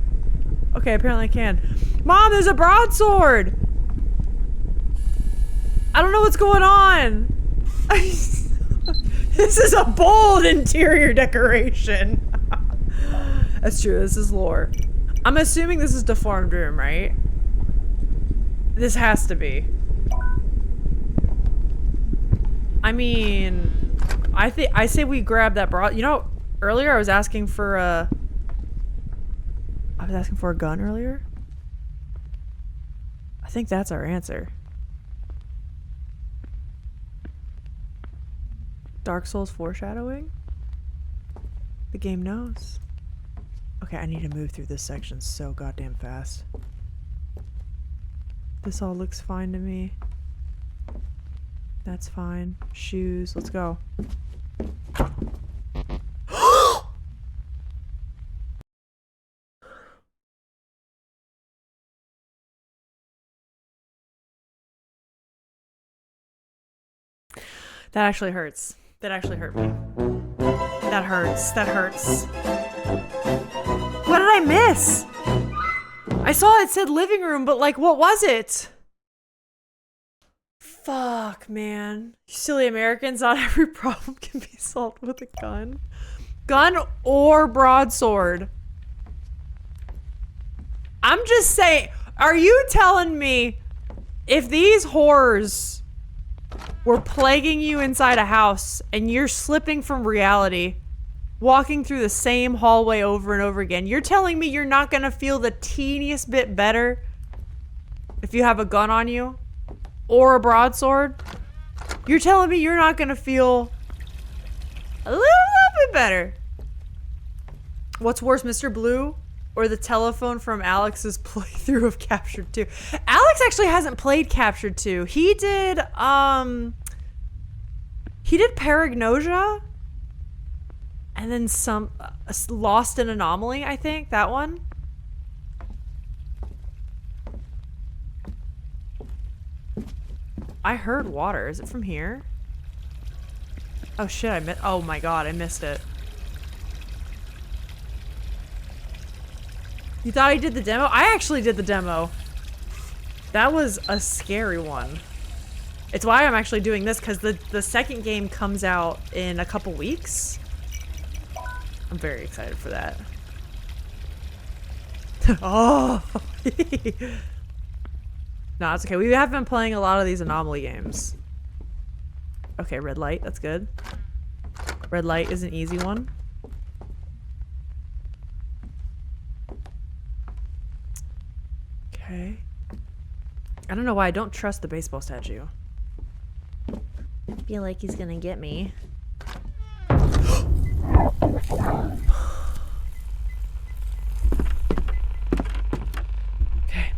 Okay, apparently I can. Mom, there's a broadsword! I don't know what's going on. This is a bold interior decoration. That's true, this is lore. I'm assuming this is deformed room, right? This has to be. I mean, I say we grab that broad. You know, earlier I was asking for a gun earlier. I think that's our answer. Dark Souls foreshadowing? The game knows. Okay, I need to move through this section so goddamn fast. This all looks fine to me. That's fine. Shoes, let's go. That actually hurts. That actually hurt me. That hurts. That hurts. What did I miss? I saw it said living room, but like, what was it? Fuck, man. You silly Americans, not every problem can be solved with a gun. Gun or broadsword. I'm just saying, are you telling me if these horrors were plaguing you inside a house and you're slipping from reality, walking through the same hallway over and over again, you're telling me you're not gonna feel the teeniest bit better if you have a gun on you? Or a broadsword? You're telling me you're not gonna feel a little bit better? What's worse, Mr. Blue or the telephone from Alex's playthrough of Captured 2? Alex actually hasn't played Captured 2. He did Paragnosia and then some Lost in Anomaly, I think, that one. I heard water. Is it from here? Oh shit, oh my god, I missed it. You thought I did the demo? I actually did the demo. That was a scary one. It's why I'm actually doing this, because the second game comes out in a couple weeks. I'm very excited for that. Oh! No, it's okay. We have been playing a lot of these anomaly games. Okay, red light. That's good. Red light is an easy one. Okay. I don't know why I don't trust the baseball statue. I feel like he's gonna get me. Okay.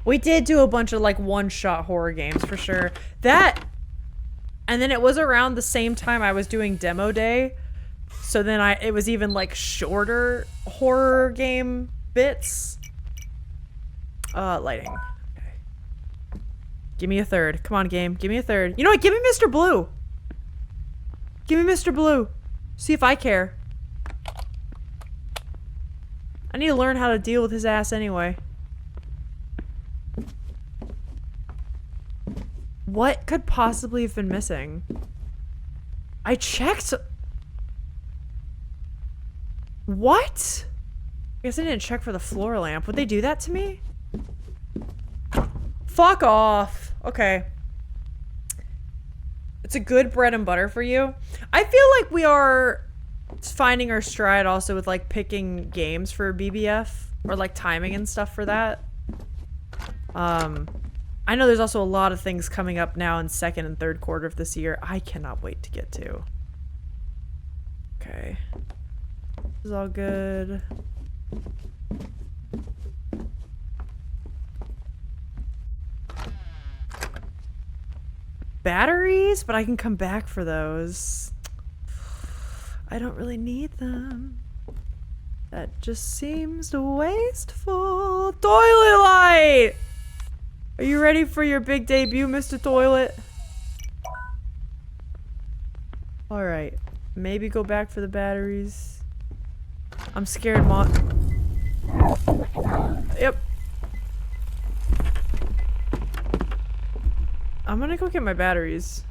We did do a bunch of like one-shot horror games for sure. That, and then it was around the same time I was doing demo day. So then it was even like shorter horror game bits. Lighting. Okay. Give me a third. Come on, game. Give me a third. You know what? Give me Mr. Blue. Give me Mr. Blue. See if I care. I need to learn how to deal with his ass anyway. What could possibly have been missing? I checked What? I guess I didn't check for the floor lamp. Would they do that to me? Fuck off. Okay. It's a good bread and butter for you. I feel like we are finding our stride also with like picking games for BBF or like timing and stuff for that. I know there's also a lot of things coming up now in second and third quarter of this year. I cannot wait to get to. Okay. This is all good. Batteries, but I can come back for those. I don't really need them. That just seems wasteful. Toilet light! Are you ready for your big debut, Mr. Toilet? Alright. Maybe go back for the batteries. I'm scared, Mom. Yep. I'm gonna go get my batteries.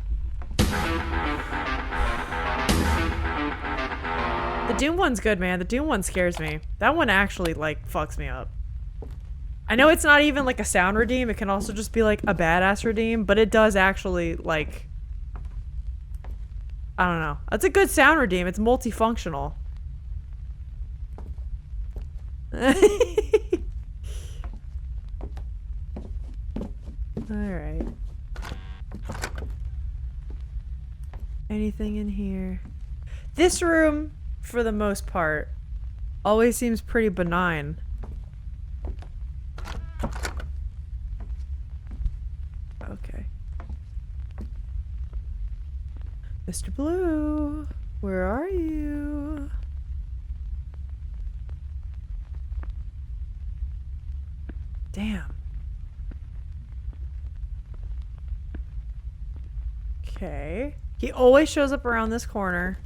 The Doom one's good, man. The Doom one scares me. That one actually, like, fucks me up. I know it's not even, like, a sound redeem. It can also just be, like, a badass redeem. But it does actually, like... I don't know. It's a good sound redeem. It's multifunctional. Alright. Anything in here? This room, for the most part, always seems pretty benign. Okay. Mr. Blue, where are you? Damn. Okay. He always shows up around this corner.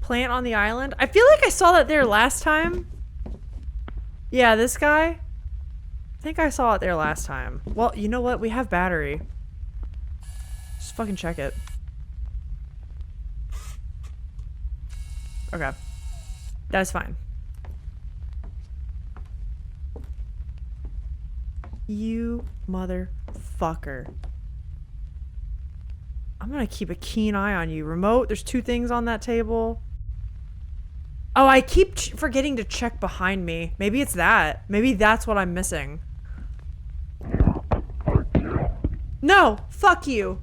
Plant on the island. I feel like I saw that there last time. Yeah, this guy. I think I saw it there last time. Well, you know what? We have battery. Just fucking check it. Okay. That's fine. You motherfucker. I'm gonna keep a keen eye on you. Remote, there's 2 things on that table. Oh, I keep forgetting to check behind me. Maybe it's that. Maybe that's what I'm missing. No! Fuck you!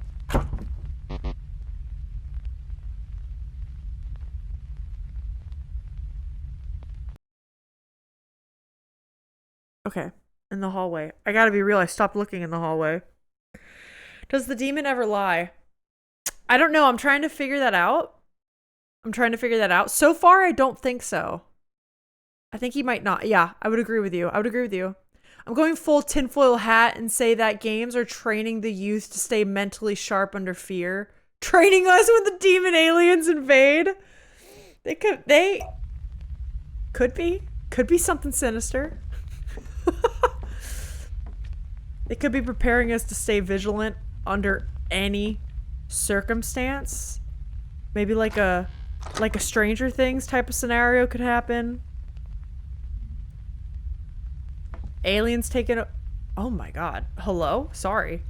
Okay. In the hallway. I gotta be real, I stopped looking in the hallway. Does the demon ever lie? I don't know, I'm trying to figure that out. So far, I don't think so. I think he might not. Yeah, I would agree with you. I'm going full tinfoil hat and say that games are training the youth to stay mentally sharp under fear. Training us when the demon aliens invade. They could be something sinister. They could be preparing us to stay vigilant under any circumstance. Maybe like a Stranger Things type of scenario could happen. Aliens taking a... Oh my god. Hello? Sorry.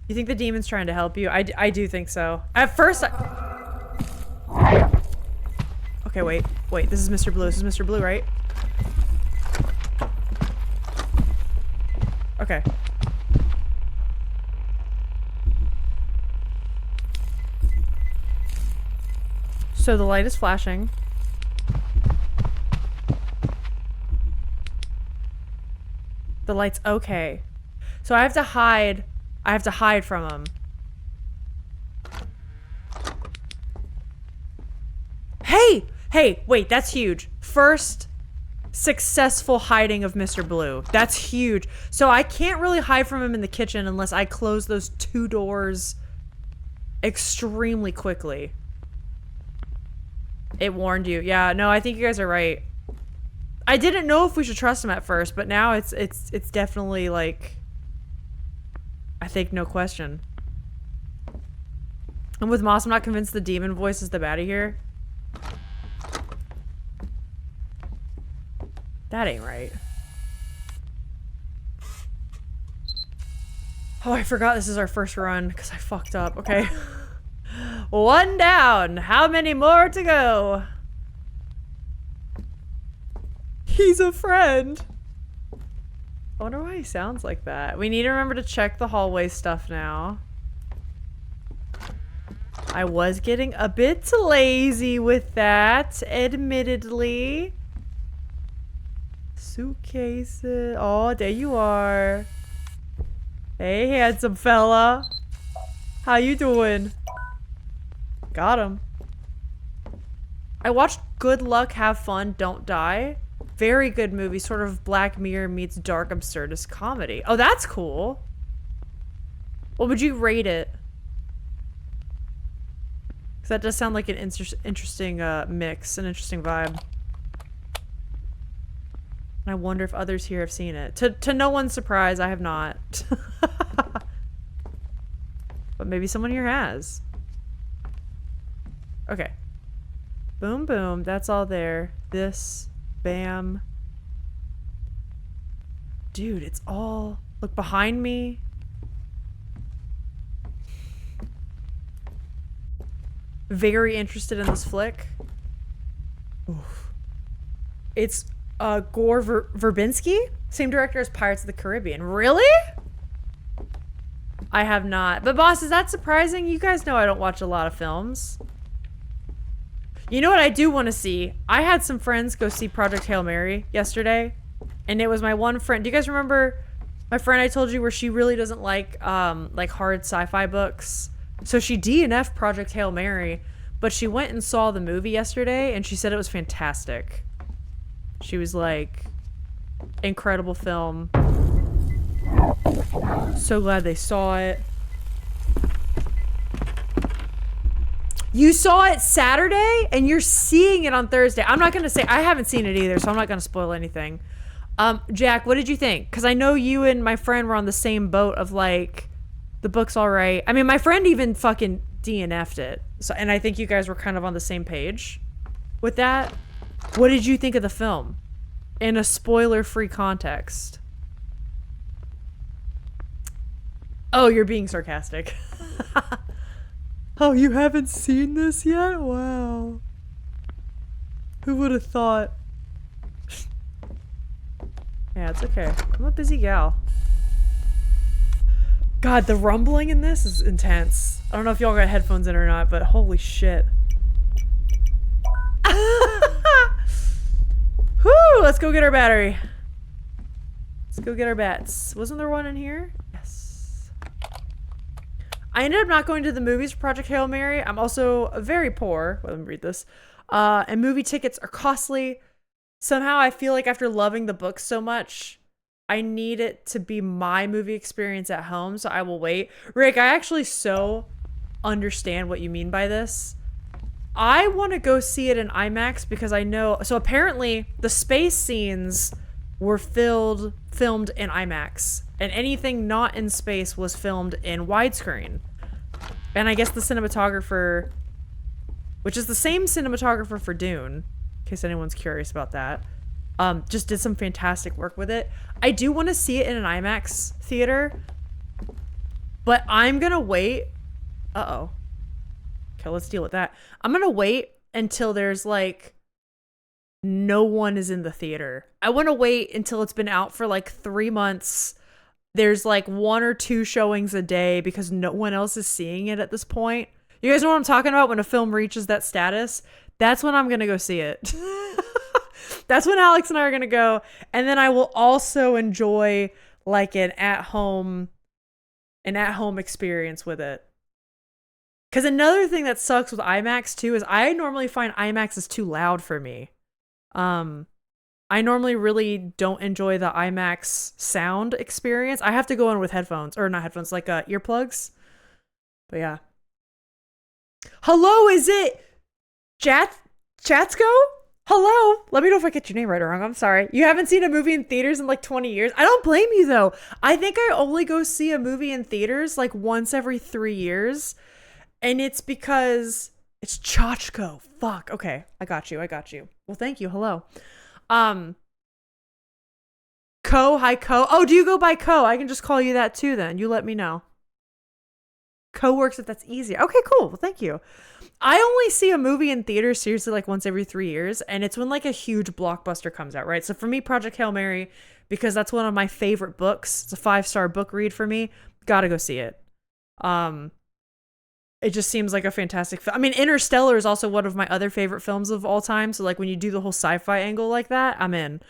You think the demon's trying to help you? I do think so. At first Okay, wait. This is Mr. Blue. This is Mr. Blue, right? Okay. So the light is flashing. The light's okay. So I have to hide. I have to hide from him. Hey! Hey, wait, that's huge. First successful hiding of Mr. Blue. That's huge. So I can't really hide from him in the kitchen unless I close those 2 doors extremely quickly. It warned you. Yeah, no, I think you guys are right. I didn't know if we should trust him at first, but now it's definitely like, I think no question. And with Moss, I'm not convinced the demon voice is the baddie here. That ain't right. Oh, I forgot this is our first run because I fucked up. Okay. One down. How many more to go? He's a friend. I wonder why he sounds like that. We need to remember to check the hallway stuff now. I was getting a bit lazy with that, admittedly. Suitcases. Oh, there you are. Hey, handsome fella. How you doing? Got him. I watched Good Luck, Have Fun, Don't Die. Very good movie, sort of Black Mirror meets dark absurdist comedy. Oh, that's cool. What would you rate it? Because that does sound like an interesting mix, an interesting vibe. And I wonder if others here have seen it. To no one's surprise, I have not. But maybe someone here has. Okay. Boom, boom. That's all there. This. Bam. Dude, it's all... Look behind me. Very interested in this flick. Oof. It's Gore Verbinski? Same director as Pirates of the Caribbean. Really? I have not. But boss, is that surprising? You guys know I don't watch a lot of films. You know what I do want to see? I had some friends go see Project Hail Mary yesterday. And it was my one friend. Do you guys remember my friend I told you where she really doesn't like hard sci-fi books? So she DNF'd Project Hail Mary, but she went and saw the movie yesterday and she said it was fantastic. She was like, incredible film. So glad they saw it. You saw it Saturday and you're seeing it on Thursday. I'm not going to say, I haven't seen it either, so I'm not going to spoil anything. Jack, what did you think? Because I know you and my friend were on the same boat of like, the book's all right. I mean, my friend even fucking DNF'd it. So, and I think you guys were kind of on the same page with that. What did you think of the film? In a spoiler-free context. Oh, you're being sarcastic. Oh, you haven't seen this yet? Wow. Who would have thought? Yeah, it's okay. I'm a busy gal. God, the rumbling in this is intense. I don't know if y'all got headphones in or not, but holy shit. Whew, let's go get our battery. Let's go get our bats. Wasn't there one in here? Yes. I ended up not going to the movies for Project Hail Mary. I'm also very poor. Well, let me read this. And movie tickets are costly. Somehow I feel like after loving the book so much, I need it to be my movie experience at home, so I will wait. Rick, I actually so understand what you mean by this. I want to go see it in IMAX because I know... So apparently, the space scenes were filmed in IMAX. And anything not in space was filmed in widescreen. And I guess the cinematographer... Which is the same cinematographer for Dune, in case anyone's curious about that. Just did some fantastic work with it. I do want to see it in an IMAX theater. But I'm going to wait... Uh-oh. Okay, let's deal with that. I'm gonna wait until there's like no one is in the theater. I want to wait until it's been out for like 3 months. There's like 1 or 2 showings a day because no one else is seeing it at this point. You guys know what I'm talking about when a film reaches that status? That's when I'm gonna go see it. That's when Alex and I are gonna go. And then I will also enjoy like an at-home experience with it. Because another thing that sucks with IMAX too is I normally find IMAX is too loud for me. I normally really don't enjoy the IMAX sound experience. I have to go in with headphones, or not headphones, like earplugs. But yeah. Hello, is it Chatsko? Hello? Let me know if I get your name right or wrong. I'm sorry. You haven't seen a movie in theaters in like 20 years? I don't blame you though. I think I only go see a movie in theaters like once every 3 years. And it's because it's Chachko. Fuck. Okay. I got you. Well, thank you. Hello. Hi Co. Oh, do you go by Co? I can just call you that too then. You let me know. Co works if that's easier. Okay, cool. Well, thank you. I only see a movie in theaters seriously like once every 3 years, and it's when like a huge blockbuster comes out, right? So for me, Project Hail Mary, because that's one of my favorite books. It's a 5-star book read for me. Gotta go see it. It just seems like a fantastic film. I mean, Interstellar is also one of my other favorite films of all time. So like when you do the whole sci-fi angle like that, I'm in.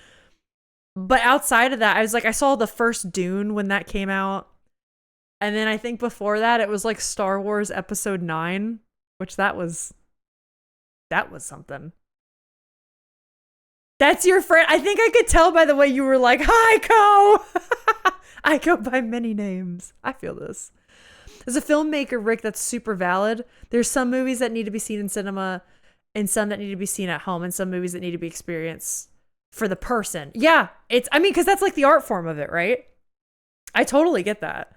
But outside of that, I saw the first Dune when that came out. And then I think before that, it was like Star Wars Episode 9, which that was something. That's your friend. I think I could tell by the way you were like, hi, Co. I go by many names. I feel this. As a filmmaker, Rick, that's super valid. There's some movies that need to be seen in cinema and some that need to be seen at home and some movies that need to be experienced for the person. Yeah, because that's like the art form of it, right? I totally get that.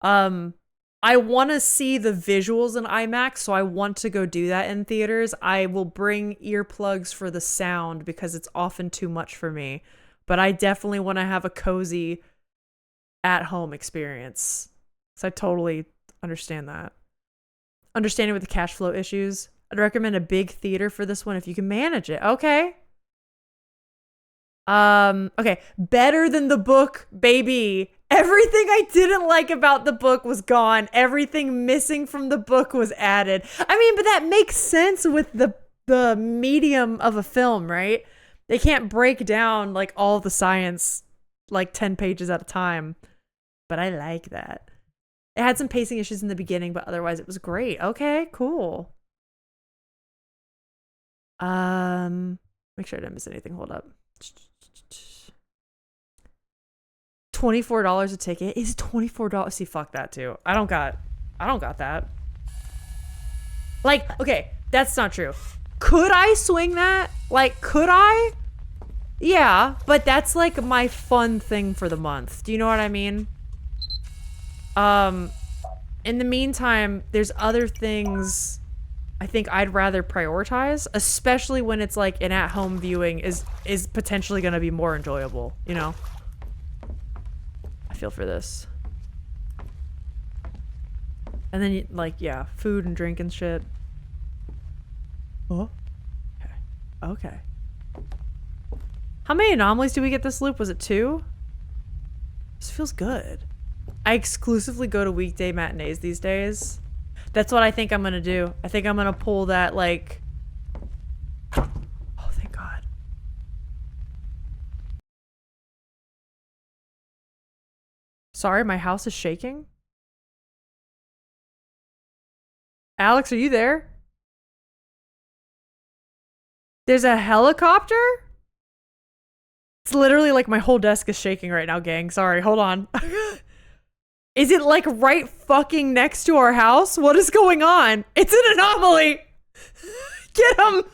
I want to see the visuals in IMAX, so I want to go do that in theaters. I will bring earplugs for the sound because it's often too much for me. But I definitely want to have a cozy at-home experience. So I totally understand that. Understanding with the cash flow issues. I'd recommend a big theater for this one if you can manage it. Okay. Okay. Better than the book, baby. Everything I didn't like about the book was gone. Everything missing from the book was added. I mean, but that makes sense with the medium of a film, right? They can't break down like all the science like 10 pages at a time. But I like that. It had some pacing issues in the beginning, but otherwise it was great. Okay, cool. Make sure I didn't miss anything. Hold up. $24 a ticket. Is $24? See, fuck that too. I don't got that. Like, okay, that's not true. Could I swing that? Like, could I? Yeah, but that's like my fun thing for the month. Do you know what I mean? In the meantime, there's other things I think I'd rather prioritize, especially when it's like an at-home viewing is potentially going to be more enjoyable, you know? I feel for this. And then, like, yeah, food and drink and shit. Oh. Okay. Okay. How many anomalies do we get this loop? Was it 2? This feels good. I exclusively go to weekday matinees these days. That's what I think I'm gonna do. I think I'm gonna pull that, like... Oh, thank God. Sorry, my house is shaking? Alex, are you there? There's a helicopter? It's literally like my whole desk is shaking right now, gang. Sorry, hold on. Is it like right fucking next to our house? What is going on? It's an anomaly! Get him!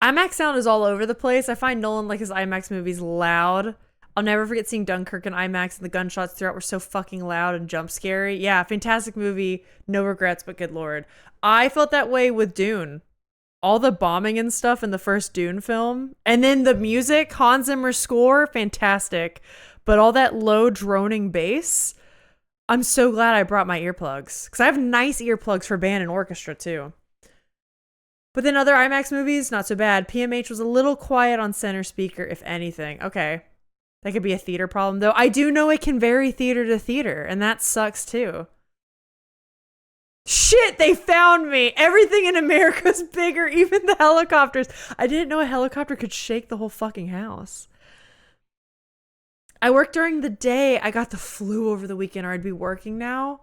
IMAX sound is all over the place. I find Nolan like his IMAX movies loud. I'll never forget seeing Dunkirk in IMAX and the gunshots throughout were so fucking loud and jump scary. Yeah, fantastic movie. No regrets, but good lord. I felt that way with Dune. All the bombing and stuff in the first Dune film. And then the music, Hans Zimmer's score, fantastic. But all that low droning bass, I'm so glad I brought my earplugs. Because I have nice earplugs for band and orchestra too. But then other IMAX movies, not so bad. PMH was a little quiet on center speaker, if anything. Okay. That could be a theater problem though. I do know it can vary theater to theater, and that sucks too. Shit, they found me. Everything in America's bigger, even the helicopters. I didn't know a helicopter could shake the whole fucking house. I work during the day. I got the flu over the weekend, or I'd be working now.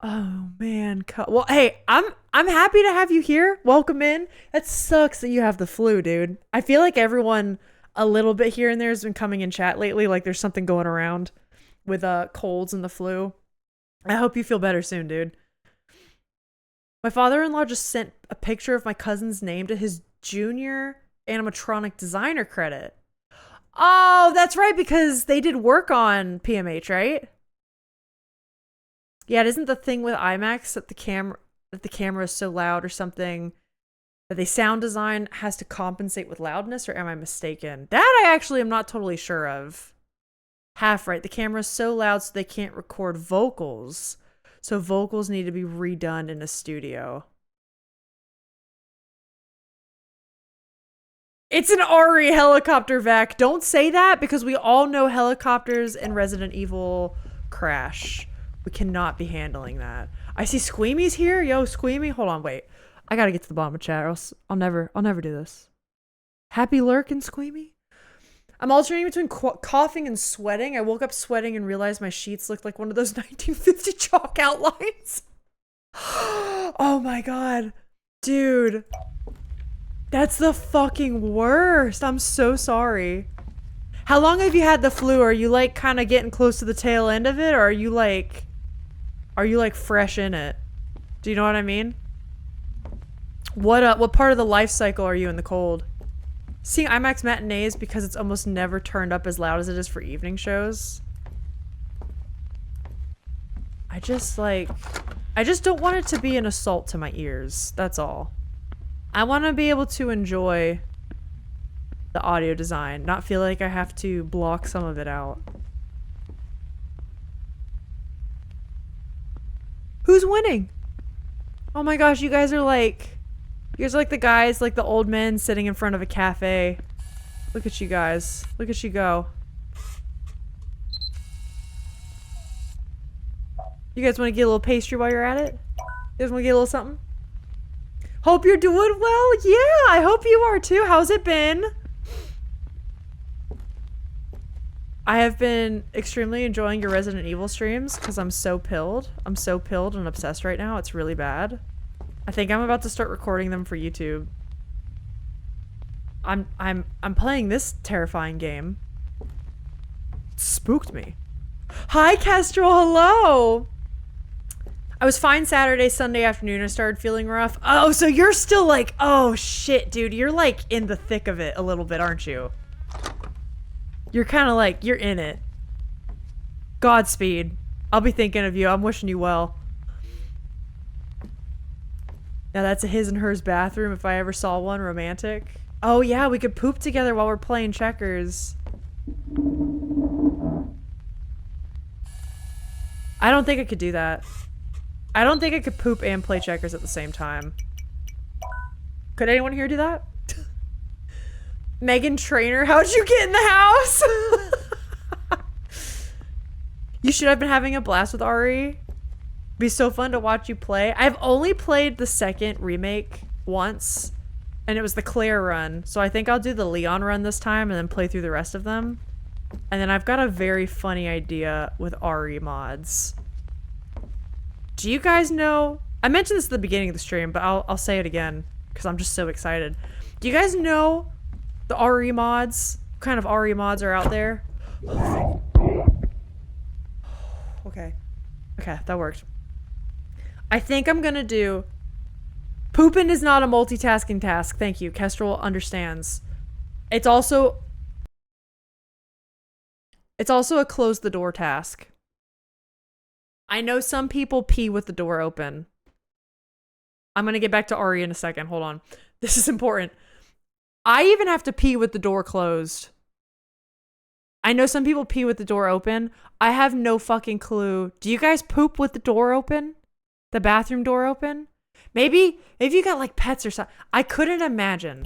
Oh man. Well, hey, I'm happy to have you here. Welcome in. That sucks that you have the flu, dude. I feel like everyone a little bit here and there has been coming in chat lately. Like there's something going around with colds and the flu. I hope you feel better soon, dude. My father-in-law just sent a picture of my cousin's name to his junior animatronic designer credit. Oh, that's right, because they did work on PMH, right? Yeah, it isn't the thing with IMAX that the camera is so loud or something that the sound design has to compensate with loudness, or am I mistaken? That I actually am not totally sure of. Half right. The camera's so loud so they can't record vocals. So vocals need to be redone in a studio. It's an RE helicopter vac. Don't say that, because we all know helicopters in Resident Evil crash. We cannot be handling that. I see Squeamy's here. Yo, Squeamy. Hold on, wait. I gotta get to the bottom of chat, or else I'll never do this. Happy lurking, Squeamy? I'm alternating between coughing and sweating. I woke up sweating and realized my sheets looked like one of those 1950 chalk outlines. Oh my god. Dude. That's the fucking worst. I'm so sorry. How long have you had the flu? Are you like kind of getting close to the tail end of it? Or are you like fresh in it? Do you know what I mean? What part of the life cycle are you in the cold? Seeing IMAX matinees because it's almost never turned up as loud as it is for evening shows. I just don't want it to be an assault to my ears. That's all. I want to be able to enjoy the audio design, not feel like I have to block some of it out. Who's winning? Oh my gosh, you guys are like the guys, like the old men sitting in front of a cafe. Look at you guys. Look at you go. You guys want to get a little pastry while you're at it? You guys want to get a little something? Hope you're doing well. Yeah, I hope you are too. How's it been? I have been extremely enjoying your Resident Evil streams because I'm so pilled. I'm so pilled and obsessed right now. It's really bad. I think I'm about to start recording them for YouTube. I'm playing this terrifying game. It spooked me. Hi, Kestrel. Hello. I was fine Saturday, Sunday afternoon. I started feeling rough. Oh, so you're still like, oh shit, dude. You're like in the thick of it a little bit, aren't you? You're kind of like, you're in it. Godspeed. I'll be thinking of you. I'm wishing you well. Now that's a his and hers bathroom if I ever saw one. Romantic. Oh yeah, we could poop together while we're playing checkers. I don't think I could do that. I don't think I could poop and play checkers at the same time. Could anyone here do that? Megan Trainor, how'd you get in the house? You should have been having a blast with RE. Be so fun to watch you play. I've only played the second remake once, and it was the Claire run. So I think I'll do the Leon run this time and then play through the rest of them. And then I've got a very funny idea with RE mods. Do you guys know? I mentioned this at the beginning of the stream, but I'll say it again because I'm just so excited. Do you guys know the RE mods? What kind of RE mods are out there? Okay. Okay, that worked. I think I'm gonna do... Pooping is not a multitasking task. Thank you. Kestrel understands. It's also a close the door task. I know some people pee with the door open. I'm gonna get back to RE in a second. Hold on. This is important. I even have to pee with the door closed. I know some people pee with the door open. I have no fucking clue. Do you guys poop with the door open? The bathroom door open? Maybe you got like pets or something. I couldn't imagine.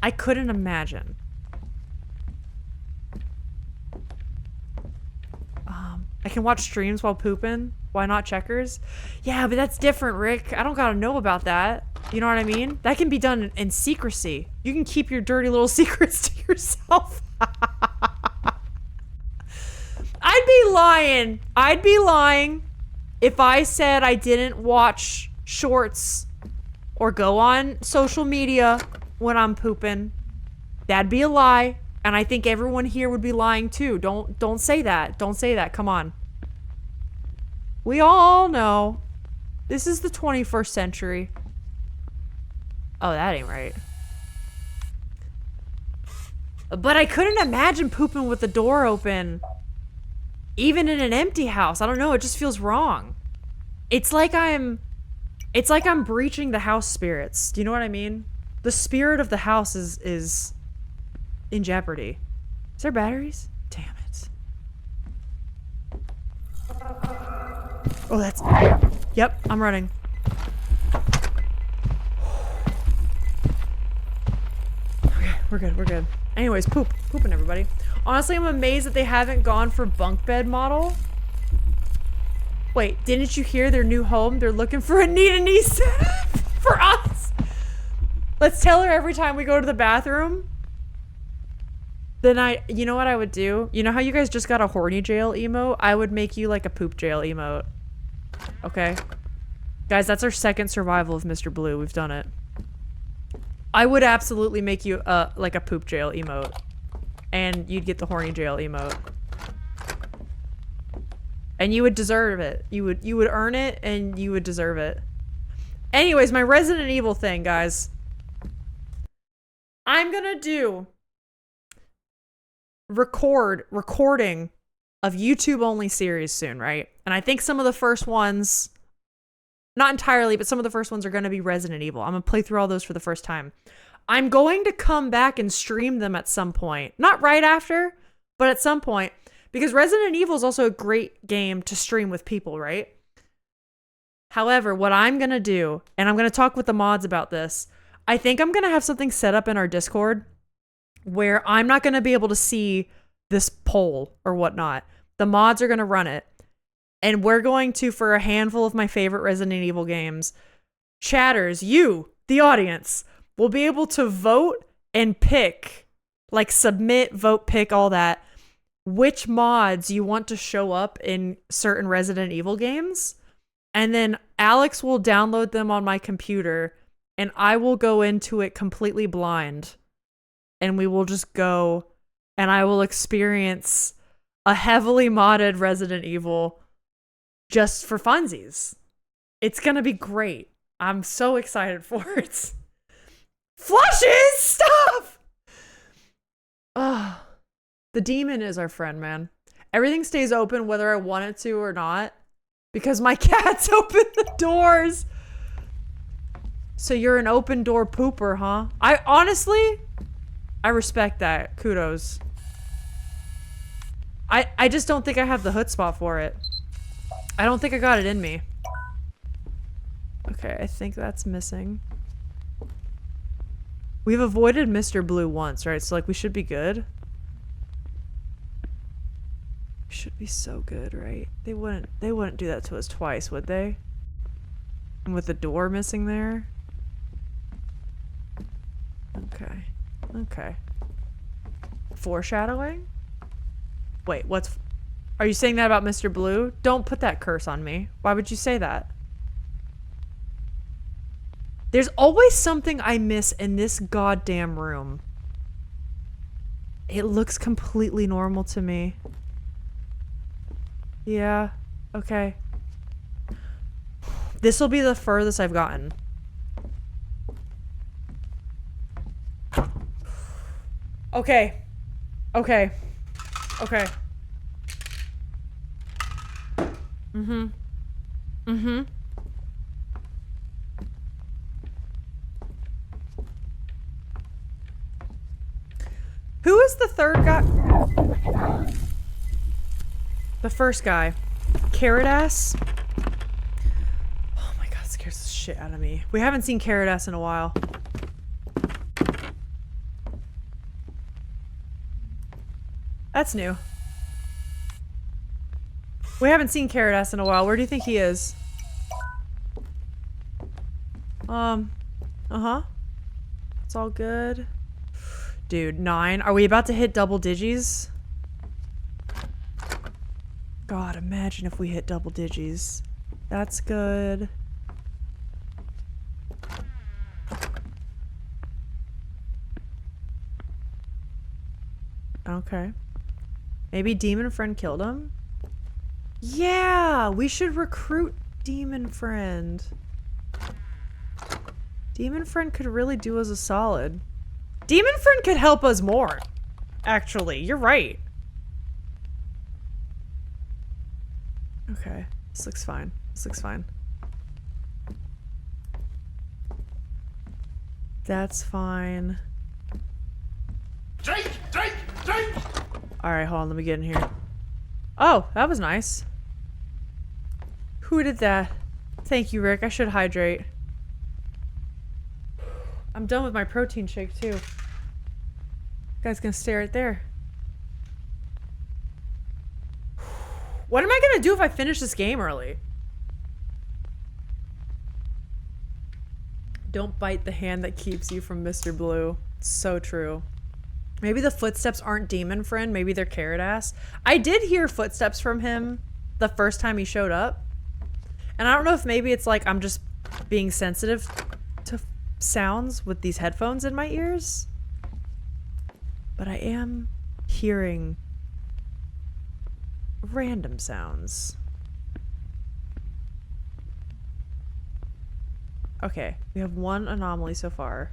I couldn't imagine. I can watch streams while pooping. Why not checkers? Yeah, but that's different, Rick. I don't gotta know about that. You know what I mean? That can be done in secrecy. You can keep your dirty little secrets to yourself. I'd be lying. I'd be lying if I said I didn't watch shorts or go on social media when I'm pooping. That'd be a lie. And I think everyone here would be lying too. Don't say that. Don't say that. Come on. We all know. This is the 21st century. Oh, that ain't right. But I couldn't imagine pooping with the door open. Even in an empty house. I don't know, it just feels wrong. It's like I'm breaching the house spirits. Do you know what I mean? The spirit of the house is in jeopardy. Is there batteries? Damn it. Oh, that's... Yep, I'm running. Okay, we're good, we're good. Anyways, pooping everybody. Honestly, I'm amazed that they haven't gone for bunk bed model. Wait, didn't you hear their new home? They're looking for a knee-to-knee setup for us. Let's tell her every time we go to the bathroom. Then you know what I would do? You know how you guys just got a horny jail emote? I would make you like a poop jail emote. Okay? Guys, that's our second survival of Mr. Blue. We've done it. I would absolutely make you like a poop jail emote. And you'd get the horny jail emote. And you would deserve it. You would earn it and you would deserve it. Anyways, my Resident Evil thing, guys. I'm gonna do recording of YouTube only series soon, right? And I think some of the first ones, not entirely, but some of the first ones are gonna be Resident Evil. I'm gonna play through all those for the first time. I'm going to come back and stream them at some point. Not right after, but at some point. Because Resident Evil is also a great game to stream with people, right? However, what I'm going to do, and I'm going to talk with the mods about this, I think I'm going to have something set up in our Discord where I'm not going to be able to see this poll or whatnot. The mods are going to run it. And we're going to, for a handful of my favorite Resident Evil games, chatters, you, the audience, will be able to vote and pick, like submit, vote, pick, all that, which mods you want to show up in certain Resident Evil games. And then Alex will download them on my computer and I will go into it completely blind. And we will just go and I will experience a heavily modded Resident Evil just for funsies. It's gonna be great. I'm so excited for it. Flushes! Stop! Ugh. The demon is our friend, man. Everything stays open whether I want it to or not. Because my cats open the doors. So you're an open door pooper, huh? I respect that. Kudos. I just don't think I have the chutzpah for it. I don't think I got it in me. Okay, I think that's missing. We've avoided Mr. Blue once, right? So like we should be good. We should be so good, right? They wouldn't do that to us twice, would they? And with the door missing there? Okay. Okay. Foreshadowing? Wait, are you saying that about Mr. Blue? Don't put that curse on me. Why would you say that? There's always something I miss in this goddamn room. It looks completely normal to me. Yeah, okay. This will be the furthest I've gotten. Okay. Okay. Okay. Mm-hmm. Mm-hmm. Who is the third guy? The first guy. Carrot Ass? Oh my god, it scares the shit out of me. We haven't seen Carrot Ass in a while. That's new. We haven't seen Carrot Ass in a while. Where do you think he is? Uh-huh. It's all good. Dude, 9. Are we about to hit double digis? God, imagine if we hit double digis. That's good. Okay. Maybe Demon Friend killed him? Yeah! We should recruit Demon Friend. Demon Friend could really do us a solid. Demon Friend could help us more. actually. You're right. Okay. This looks fine. This looks fine. That's fine. Drink! Drink! Drink! Alright, hold on. Let me get in here. Oh, that was nice. Who did that? Thank you, Rick. I should hydrate. I'm done with my protein shake, too. Guy's gonna stay right there. What am I gonna do if I finish this game early? Don't bite the hand that keeps you from Mr. Blue. So true. Maybe the footsteps aren't demon friend. Maybe they're carrot ass. I did hear footsteps from him the first time he showed up. And I don't know if maybe it's like I'm just being sensitive to sounds with these headphones in my ears. But I am hearing random sounds. Okay, we have one anomaly so far.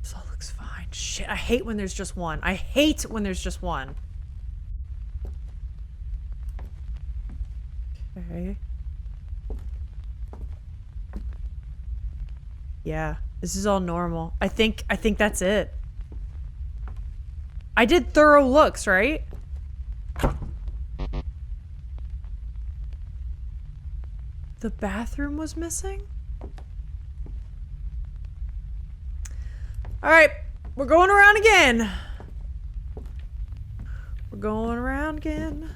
This all looks fine. Shit, I hate when there's just one. I hate when there's just one. Okay. Yeah, this is all normal. I think that's it. I did thorough looks, right? The bathroom was missing? Alright, we're going around again. We're going around again.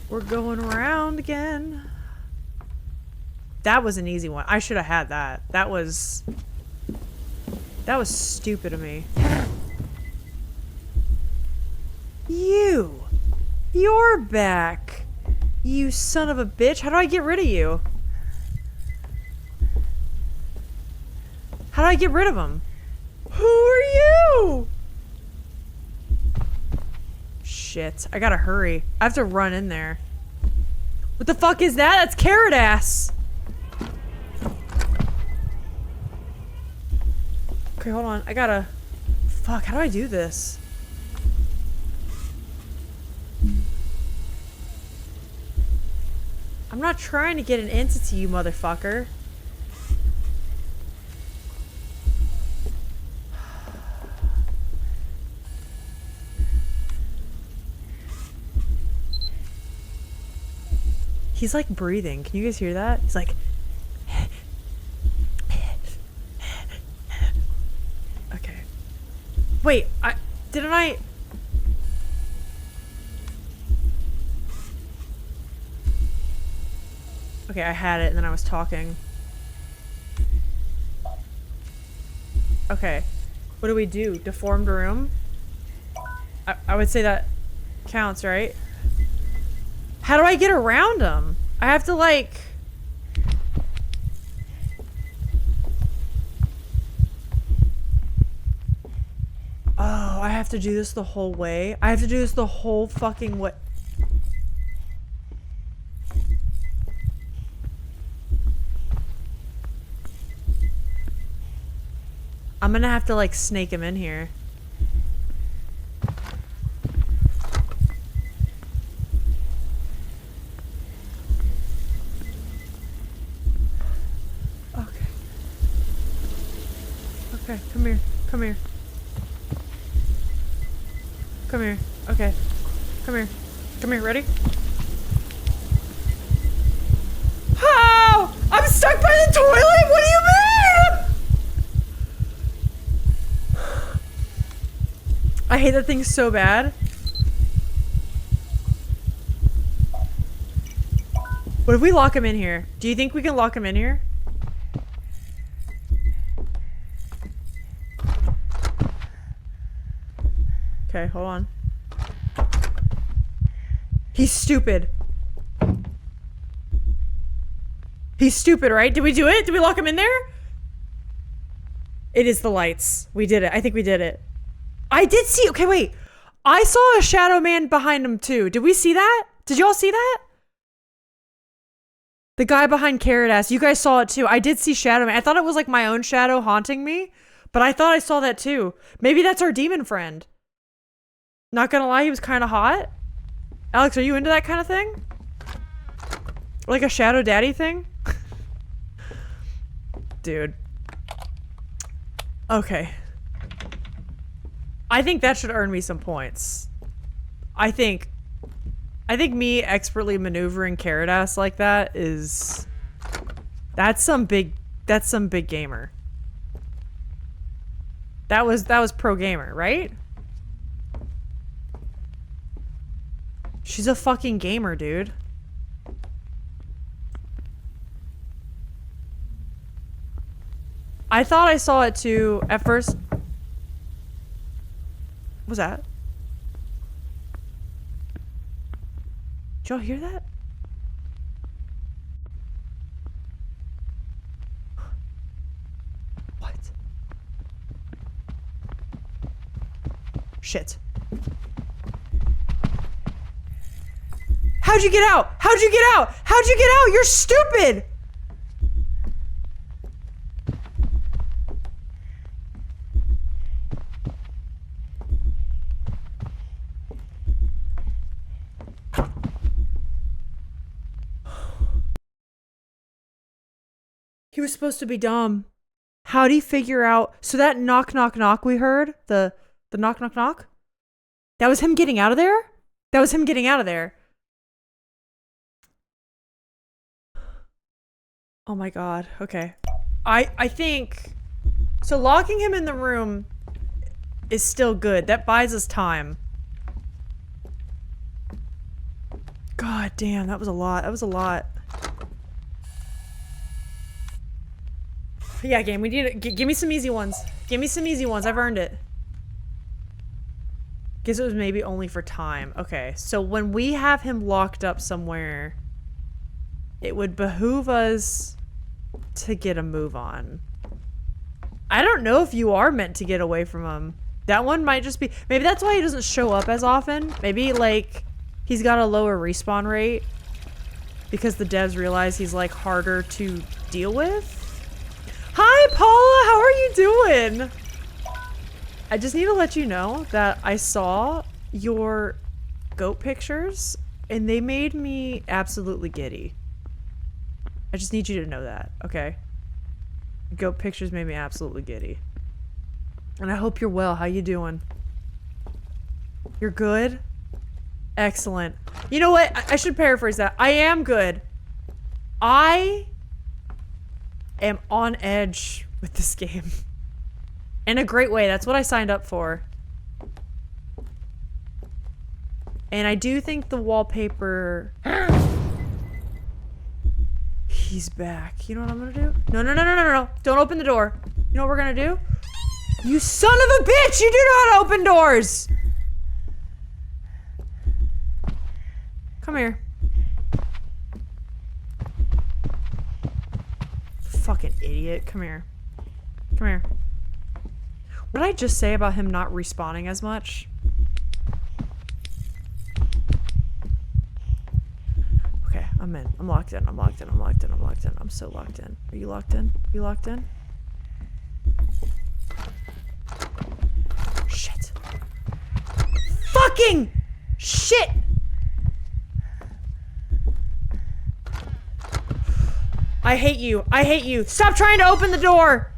We're going around again. That was an easy one. I should have had that. That was stupid of me. You're back. You son of a bitch. How do I get rid of you? How do I get rid of him? Who are you? Shit. I gotta hurry. I have to run in there. What the fuck is that? That's carrot ass. Okay, hold on. I gotta... Fuck, how do I do this? I'm not trying to get an entity, you motherfucker. He's like breathing. Can you guys hear that? He's like... Okay. Wait, didn't I... Okay, I had it and then I was talking. Okay. What do we do? Deformed room? I would say that counts, right? How do I get around him? I have to like... Oh, I have to do this the whole way? I have to do this the whole fucking way. I'm gonna have to like snake him in here. Okay. Okay, come here. Come here. Come here. Okay. Come here. Come here, ready? How? I'm stuck by the toilet? What do you mean? I hate that thing so bad. What if we lock him in here? Do you think we can lock him in here? Okay, hold on. He's stupid. He's stupid, right? Did we do it? Did we lock him in there? It is the lights. We did it. I think we did it. I did see. Okay, wait. I saw a shadow man behind him too. Did we see that? Did y'all see that? The guy behind Carrot Ass. You guys saw it too. I did see Shadow Man. I thought it was like my own shadow haunting me, but I thought I saw that too. Maybe that's our demon friend. Not gonna lie, he was kind of hot. Alex, are you into that kind of thing? Like a shadow daddy thing? Dude. Okay. I think that should earn me some points. I think me expertly maneuvering Carrot Ass like that is... That's some big gamer. That was pro gamer, right? She's a fucking gamer, dude. I thought I saw it too at first. What was that? Did y'all hear that? What? Shit. How'd you get out? How'd you get out? How'd you get out? You're stupid! He was supposed to be dumb. How'd he figure out? So that knock, knock, knock we heard, the knock, knock, knock, that was him getting out of there? That was him getting out of there. Oh my god. Okay. I think... So locking him in the room is still good. That buys us time. God damn, that was a lot. That was a lot. Yeah, game, we need to give me some easy ones. Give me some easy ones. I've earned it. Guess it was maybe only for time. Okay, so when we have him locked up somewhere, it would behoove us to get a move on. I don't know if you are meant to get away from him. That one might just be... Maybe that's why he doesn't show up as often. Maybe, like, he's got a lower respawn rate because the devs realize he's, like, harder to deal with. Hi, Paula! How are you doing? I just need to let you know that I saw your goat pictures and they made me absolutely giddy. I just need you to know that, okay? Goat pictures made me absolutely giddy. And I hope you're well. How you doing? You're good? Excellent. You know what? I should paraphrase that. I am good. I am on edge with this game. In a great way. That's what I signed up for. And I do think the wallpaper... He's back. You know what I'm gonna do? No, no, no, no, no, no. Don't open the door. You know what we're gonna do? You son of a bitch! You do know how to open doors! Come here. Fucking idiot. Come here. Come here. What did I just say about him not respawning as much? Okay, I'm in. I'm locked in. I'm locked in. I'm locked in. I'm locked in. I'm so locked in. Are you locked in? Are you locked in? Shit. Fucking shit! I hate you. I hate you. Stop trying to open the door!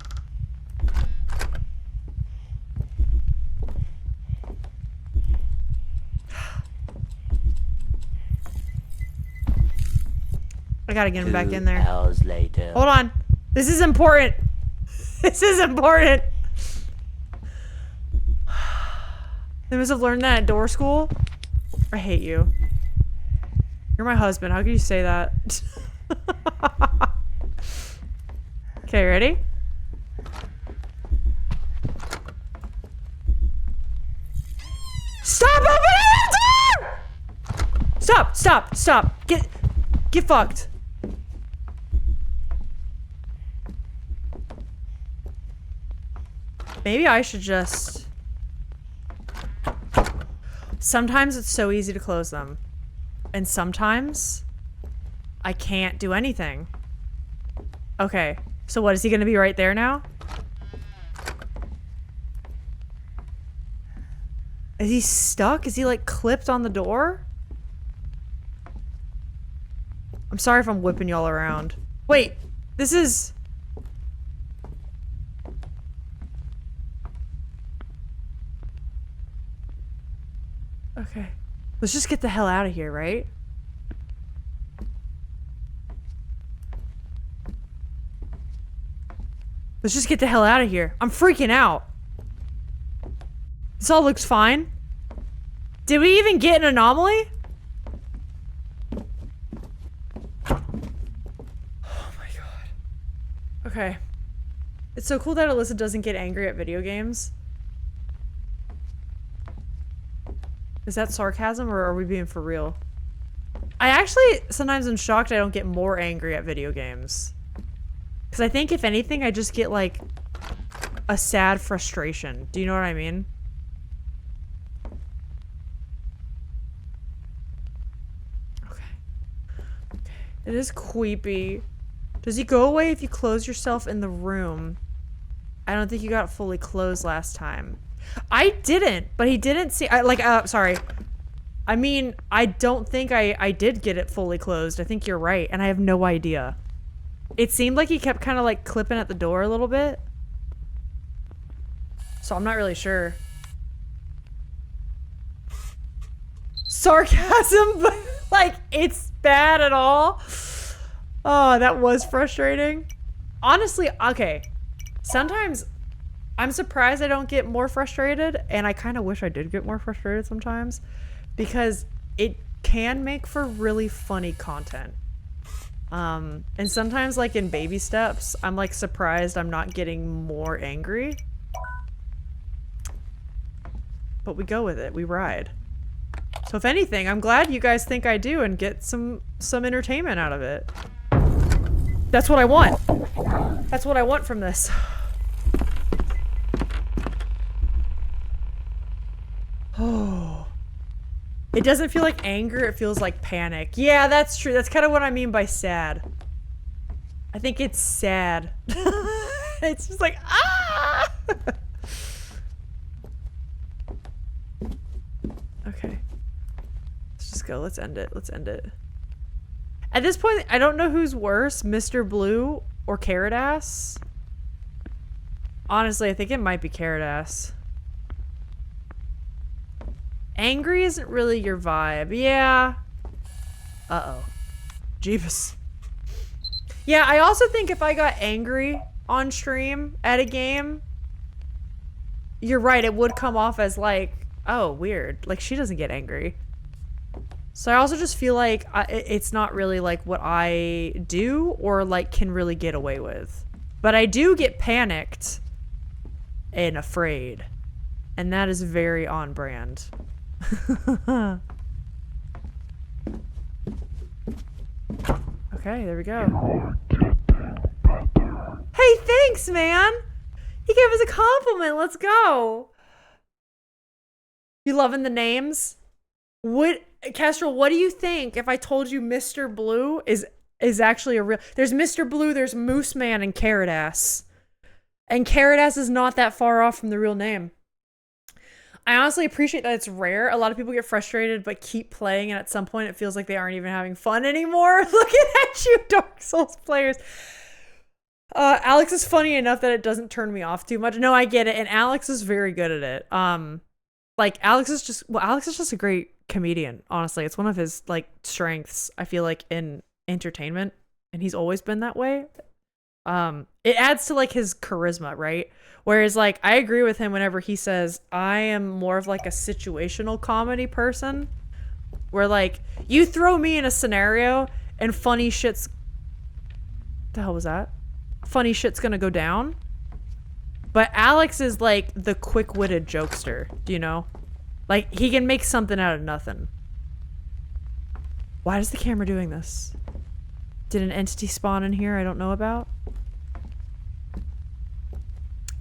I gotta get him back in there. 2 hours later. Hold on. This is important. This is important. They must have learned that at door school. I hate you. You're my husband. How can you say that? Okay, ready? Stop opening the door! Stop, stop, stop. Get fucked. Maybe I should just... Sometimes it's so easy to close them. And sometimes I can't do anything. Okay. So what, is he gonna be right there now? Is he stuck? Is he like clipped on the door? I'm sorry if I'm whipping y'all around. Wait, this is... Okay. Let's just get the hell out of here, right? Let's just get the hell out of here. I'm freaking out. This all looks fine. Did we even get an anomaly? Oh my god. Okay. It's so cool that Alyssa doesn't get angry at video games. Is that sarcasm or are we being for real? I actually sometimes am shocked I don't get more angry at video games. Because I think if anything, I just get like a sad frustration. Do you know what I mean? Okay. Okay. It is creepy. Does he go away if you close yourself in the room? I don't think you got fully closed last time. I didn't, but he didn't see, sorry. I mean, I don't think I did get it fully closed. I think you're right, and I have no idea. It seemed like he kept kind of like clipping at the door a little bit. So I'm not really sure. Sarcasm, but like, it's bad at all. Oh, that was frustrating. Honestly, okay. Sometimes I'm surprised I don't get more frustrated, and I kind of wish I did get more frustrated sometimes, because it can make for really funny content. And sometimes, like in baby steps, I'm like surprised I'm not getting more angry. But we go with it, we ride. So if anything, I'm glad you guys think I do and get some entertainment out of it. That's what I want. That's what I want from this. Oh. It doesn't feel like anger, it feels like panic. Yeah, that's true. That's kind of what I mean by sad. I think it's sad. It's just like, ah! Okay. Let's just go. Let's end it. Let's end it. At this point, I don't know who's worse, Mr. Blue or Carrot Ass. Honestly, I think it might be Carrot Ass. Angry isn't really your vibe. Yeah. Uh-oh. Jeebus. Yeah, I also think if I got angry on stream at a game, you're right, it would come off as like, oh, weird. Like, she doesn't get angry. So I also just feel like it's not really like what I do or like can really get away with. But I do get panicked and afraid. And that is very on brand. Okay, there we go. Hey, thanks, man! He gave us a compliment, let's go! You loving the names? Kestrel, what do you think if I told you Mr. Blue is actually a real... There's Mr. Blue, there's Moose Man, and Carrot Ass. And Carrot Ass is not that far off from the real name. I honestly appreciate that it's rare. A lot of people get frustrated but keep playing, and at some point it feels like they aren't even having fun anymore. Looking at you, Dark Souls players. Alex is funny enough that it doesn't turn me off too much. No, I get it, and Alex is very good at it. Like, Alex is just a great comedian, honestly. It's one of his, like, strengths, I feel like, in entertainment, and he's always been that way. It adds to, like, his charisma, right? Whereas, like, I agree with him whenever he says, I am more of, like, a situational comedy person, where, like, you throw me in a scenario, and funny shit's... The hell was that? Funny shit's gonna go down. But Alex is, like, the quick-witted jokester, do you know? Like, he can make something out of nothing. Why is the camera doing this? Did an entity spawn in here I don't know about?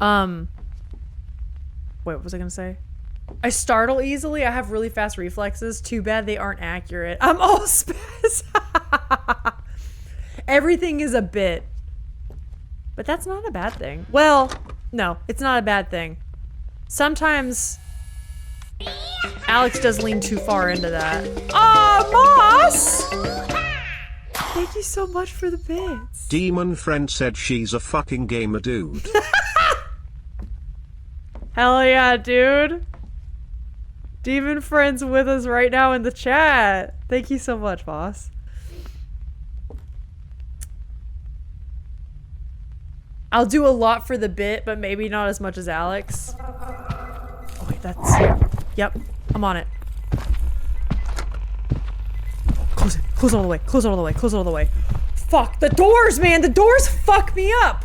Wait, what was I gonna say? I startle easily. I have really fast reflexes. Too bad they aren't accurate. I'm all spaz. Everything is a bit. But that's not a bad thing. Well, no, it's not a bad thing. Sometimes Alex does lean too far into that. Ah, Moss! Thank you so much for the bits. Demon friend said she's a fucking gamer dude. Hell yeah, dude. Demon friend's with us right now in the chat. Thank you so much, boss. I'll do a lot for the bit, but maybe not as much as Alex. Oh wait, that's... Yep, I'm on it. Close it. Close it all the way. Close it all the way. Close it all the way. Fuck, the doors, man! The doors fuck me up!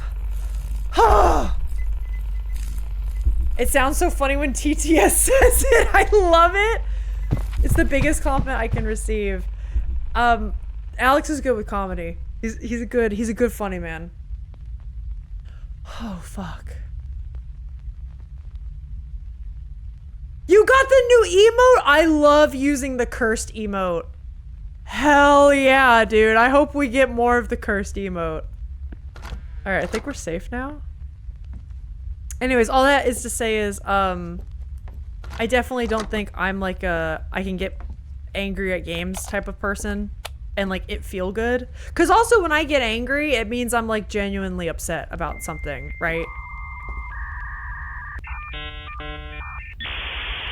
It sounds so funny when TTS says it. I love it. It's the biggest compliment I can receive. Alex is good with comedy. He's a good funny man. Oh fuck. You got the new emote? I love using the cursed emote. Hell yeah, dude. I hope we get more of the cursed emote. Alright, I think we're safe now. Anyways, all that is to say is, I definitely don't think I'm like a I can get angry at games type of person and like it feel good. Cause also when I get angry, it means I'm like genuinely upset about something, right?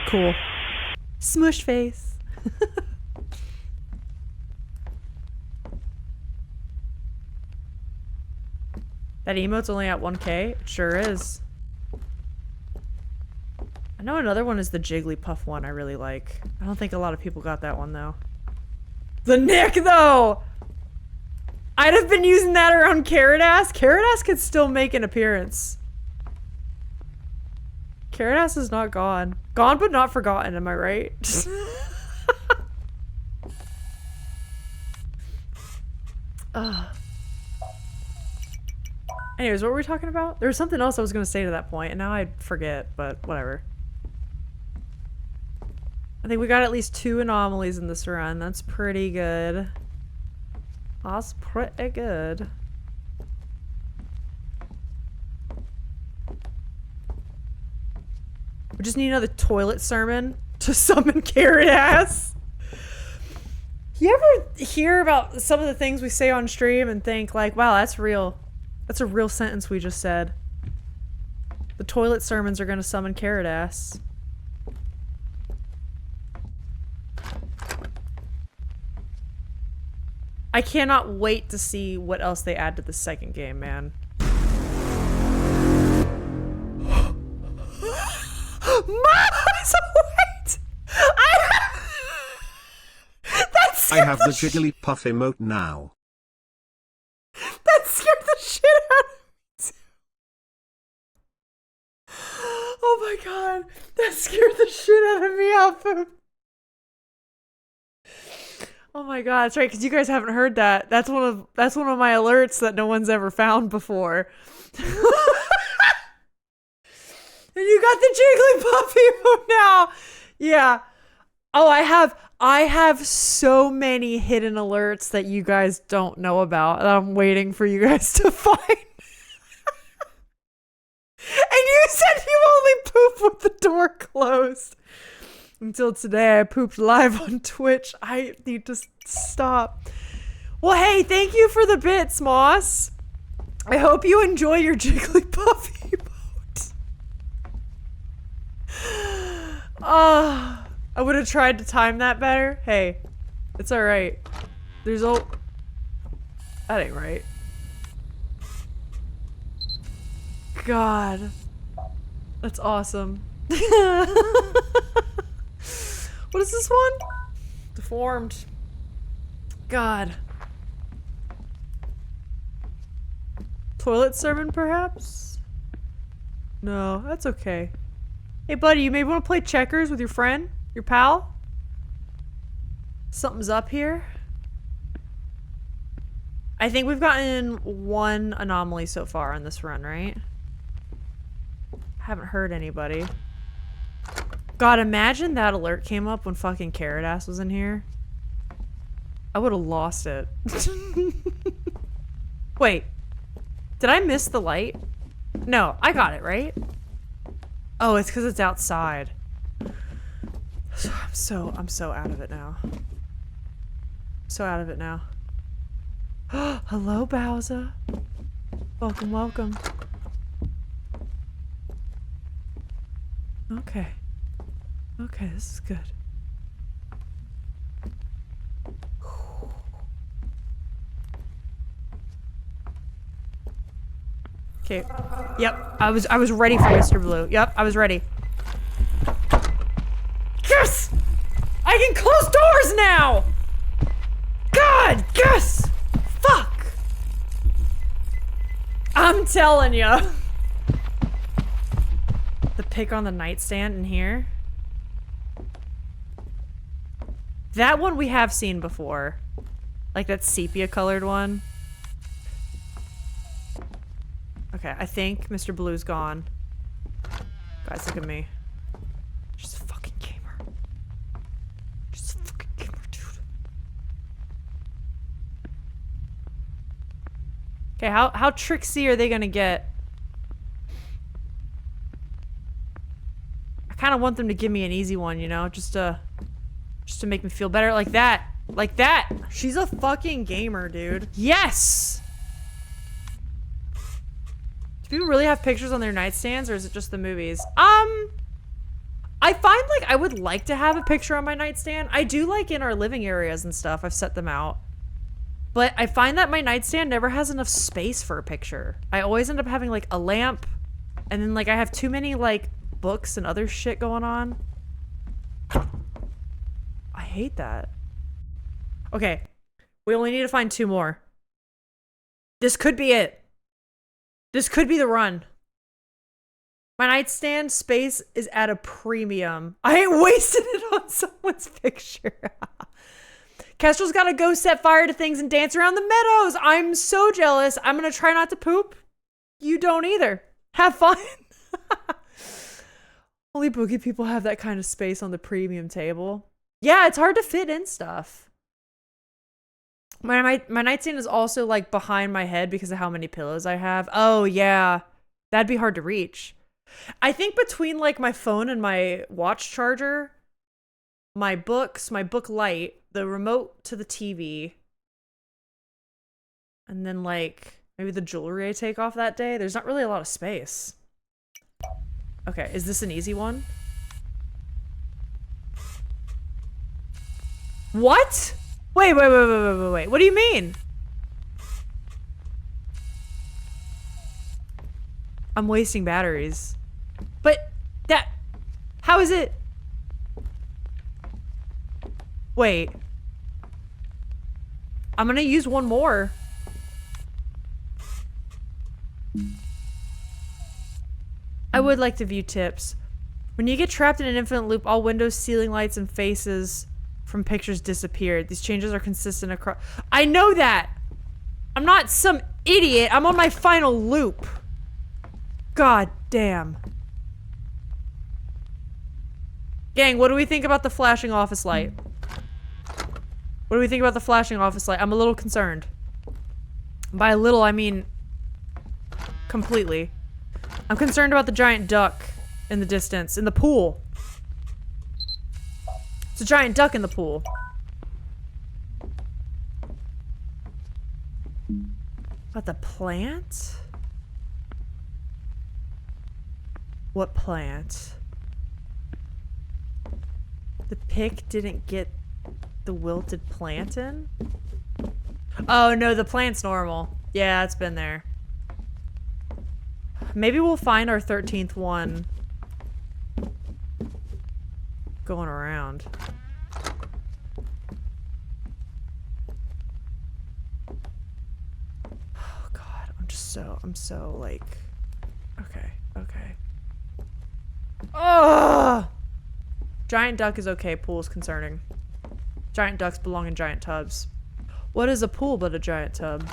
Cool. Smush face. That emote's only at 1K? It sure is. I know another one is the Jigglypuff one I really like. I don't think a lot of people got that one though. The Nick though! I'd have been using that around Carrot Ass. Carrot Ass could still make an appearance. Carrot Ass is not gone. Gone but not forgotten, am I right? Anyways, what were we talking about? There was something else I was gonna say to that point, and now I forget, but whatever. I think we got at least 2 anomalies in this run. That's pretty good. That's pretty good. We just need another toilet sermon to summon Carrot Ass. You ever hear about some of the things we say on stream and think like, wow, that's real. That's a real sentence we just said. The toilet sermons are gonna summon Carrot Ass. I cannot wait to see what else they add to the second game, man. Mars, wait! I have the Jigglypuff emote now. That scared the shit out of me. Oh my god, that scared the shit out of me, Alpha. Oh my god, that's right, because you guys haven't heard that. That's one of my alerts that no one's ever found before. And you got the Jigglypuff emote now. Yeah. Oh, I have so many hidden alerts that you guys don't know about that I'm waiting for you guys to find. And you said you only poop with the door closed. Until today, I pooped live on Twitch. I need to stop. Well, hey, thank you for the bits, Moss. I hope you enjoy your Jigglypuff emote. I would have tried to time that better. Hey, it's alright. There's that ain't right. God. That's awesome. What is this one? Deformed. God. Toilet sermon, perhaps? No, that's okay. Hey, buddy, you may want to play checkers with your friend? Your pal? Something's up here. I think we've gotten 1 anomaly so far on this run, right? Haven't heard anybody. God, imagine that alert came up when fucking Carrot Ass was in here. I would have lost it. Wait. Did I miss the light? No, I got it, right? Oh, it's because it's outside. I'm so out of it now. So out of it now. Hello, Bowser. Welcome, welcome. Okay. Okay, this is good. Okay. Yep. I was ready for Mr. Blue. Yep, I was ready. Yes! I can close doors now! God, yes! Fuck! I'm telling ya. The pic on the nightstand in here. That one we have seen before. Like that sepia colored one. Okay, I think Mr. Blue's gone. Guys, look at me. She's a fucking gamer. She's a fucking gamer, dude. Okay, how tricksy are they gonna get? I kind of want them to give me an easy one, you know, just to make me feel better, like that, like that. She's a fucking gamer, dude. Yes. Do people really have pictures on their nightstands, or is it just the movies? I find like I would like to have a picture on my nightstand. I do, like in our living areas and stuff. I've set them out. But I find that my nightstand never has enough space for a picture. I always end up having like a lamp, and then like I have too many like books and other shit going on. I hate that. Okay. We only need to find 2 more. This could be it. This could be the run. My nightstand space is at a premium. I ain't wasted it on someone's picture. Kestrel's gotta go set fire to things and dance around the meadows. I'm so jealous. I'm gonna try not to poop. You don't either. Have fun. Only boogie people have that kind of space on the premium table. Yeah, it's hard to fit in stuff. My nightstand is also like behind my head because of how many pillows I have. Oh yeah, that'd be hard to reach. I think between like my phone and my watch charger, my books, my book light, the remote to the TV, and then like maybe the jewelry I take off that day, there's not really a lot of space. Okay, is this an easy one? What? Wait. What do you mean? I'm wasting batteries. But that... How is it... Wait. I'm gonna use one more. I would like to view tips. When you get trapped in an infinite loop, all windows, ceiling lights, and faces from pictures disappeared. These changes are consistent across... I know that! I'm not some idiot. I'm on my final loop. God damn. Gang, what do we think about the flashing office light? What do we think about the flashing office light? I'm a little concerned. By a little, I mean... completely. I'm concerned about the giant duck in the distance, in the pool. It's a giant duck in the pool. About the plant? What plant? The pic didn't get the wilted plant in? Oh no, the plant's normal. Yeah, it's been there. Maybe we'll find our 13th one going around. Oh god, I'm so like, okay. Oh! Giant duck is okay, pool is concerning. Giant ducks belong in giant tubs. What is a pool but a giant tub?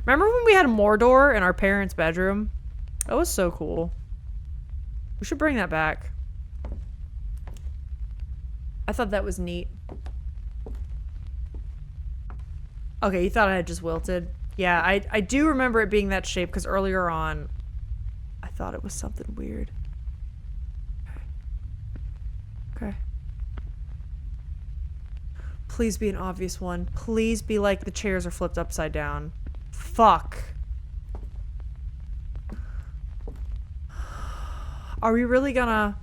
Remember when we had Mordor in our parents' bedroom? That was so cool. We should bring that back. I thought that was neat. Okay, you thought I had just wilted? Yeah, I do remember it being that shape because earlier on, I thought it was something weird. Okay. Please be an obvious one. Please be like the chairs are flipped upside down. Fuck. Are we really gonna...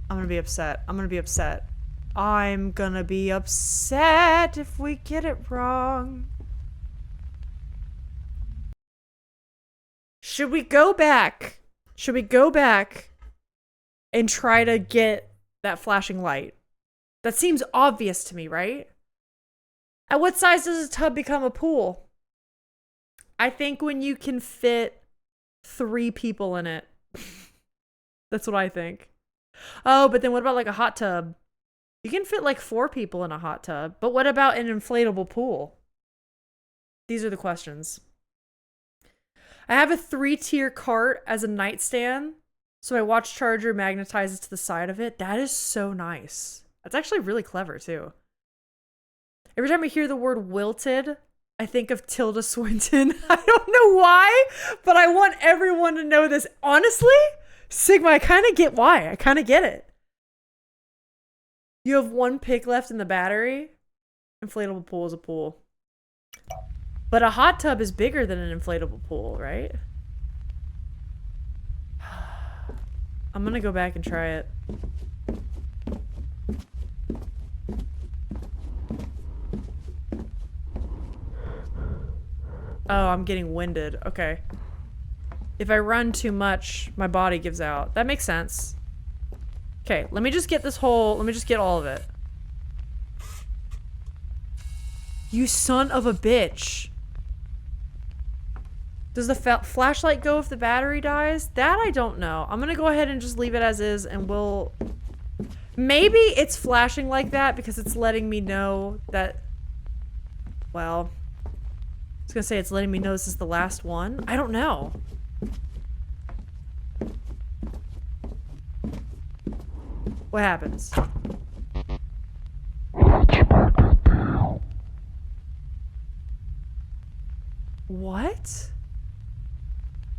I'm gonna be upset. I'm gonna be upset. I'm gonna be upset if we get it wrong. Should we go back? Should we go back and try to get that flashing light? That seems obvious to me, right? At what size does a tub become a pool? I think when you can fit 3 people in it. That's what I think. Oh, but then what about like a hot tub? You can fit like 4 people in a hot tub. But what about an inflatable pool? These are the questions. I have a 3-tier cart as a nightstand. So my watch charger magnetizes to the side of it. That is so nice. That's actually really clever too. Every time I hear the word wilted, I think of Tilda Swinton. I don't know why, but I want everyone to know this. Honestly, Sigma, I kind of get why. I kind of get it. You have 1 pick left in the battery. Inflatable pool is a pool. But a hot tub is bigger than an inflatable pool, right? I'm gonna go back and try it. Oh, I'm getting winded. Okay. If I run too much, my body gives out. That makes sense. Okay, let me just get this whole... Let me just get all of it. You son of a bitch. Does the flashlight go if the battery dies? That I don't know. I'm gonna go ahead and just leave it as is and we'll... Maybe it's flashing like that because it's letting me know that... Well... I was gonna say it's letting me know this is the last one. I don't know. What happens? What?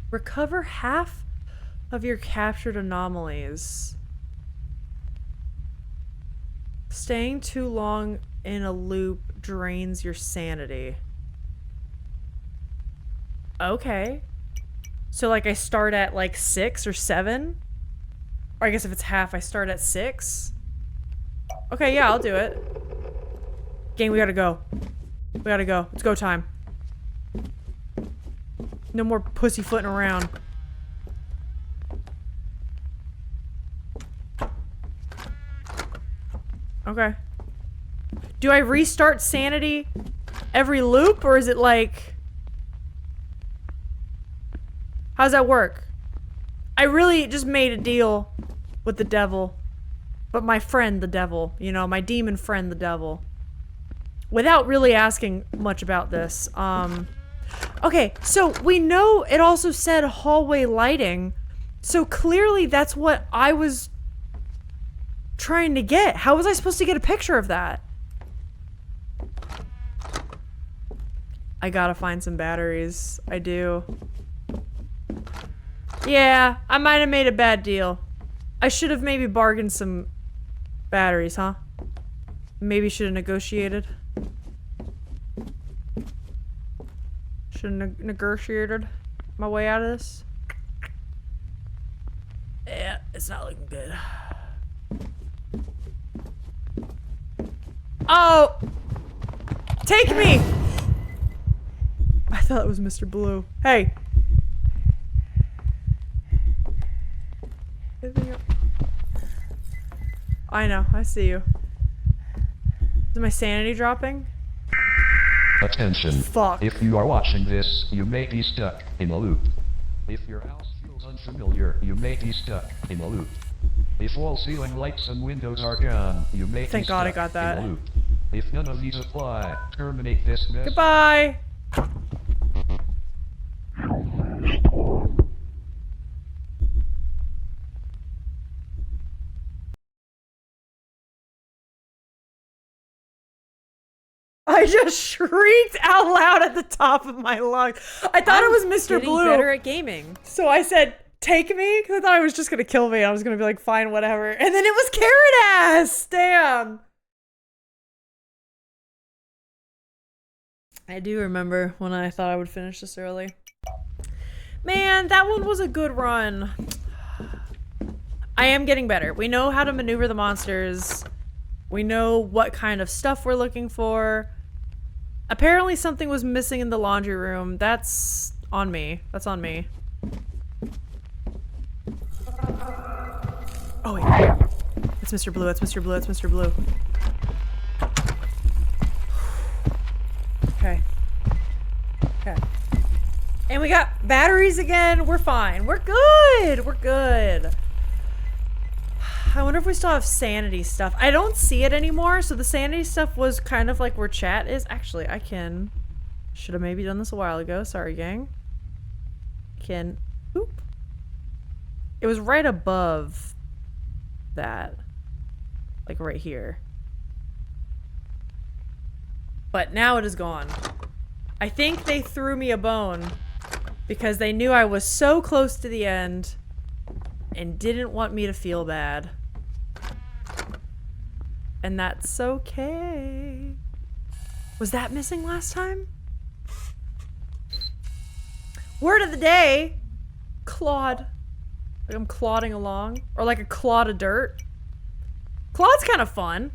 Recover half of your captured anomalies. Staying too long in a loop drains your sanity. Okay. So like I start at like 6 or 7? Or I guess if it's half, I start at 6? Okay, yeah, I'll do it. Gang, we gotta go. We gotta go. It's go time. No more pussyfooting around. Okay. Do I restart sanity every loop, or is it like... How's that work? I really just made a deal with the devil. But my friend, the devil. You know, my demon friend, the devil. Without really asking much about this. Okay, so we know it also said hallway lighting. So clearly that's what I was trying to get. How was I supposed to get a picture of that? I gotta find some batteries. I do. Yeah, I might have made a bad deal. I should have maybe bargained some batteries, huh? Maybe should have negotiated. Should have negotiated my way out of this. Yeah, it's not looking good. Oh! Take me! I thought it was Mr. Blue. Hey! I know, I see you. Is my sanity dropping? Attention. Fuck. If you are watching this, you may be stuck in a loop. If your house feels unfamiliar, you may be stuck in a loop. If wall, ceiling, lights, and windows are gone, you may be Thank God I stuck got that. in a loop. If none of these apply, terminate this mess. Goodbye! I just shrieked out loud at the top of my lungs. I thought it was Mr. Getting Blue. better at gaming. So I said, take me? Because I thought I was just going to kill me. I was going to be like, fine, whatever. And then it was Carrot Ass. Damn. I do remember when I thought I would finish this early. Man, that one was a good run. I am getting better. We know how to maneuver the monsters. We know what kind of stuff we're looking for. Apparently something was missing in the laundry room. That's on me. That's on me. Oh wait. It's Mr. Blue. It's Mr. Blue. It's Mr. Blue. Okay. Okay. And we got batteries again. We're fine. We're good. We're good. I wonder if we still have sanity stuff. I don't see it anymore. So the sanity stuff was kind of like where chat is. Actually, I can. Should have maybe done this a while ago. Sorry, gang. Can. Oop. It was right above that. Like right here. But now it is gone. I think they threw me a bone because they knew I was so close to the end and didn't want me to feel bad. And that's okay. Was that missing last time? Word of the day. Clod. Like I'm clodding along. Or like a clod of dirt. Clod's kind of fun.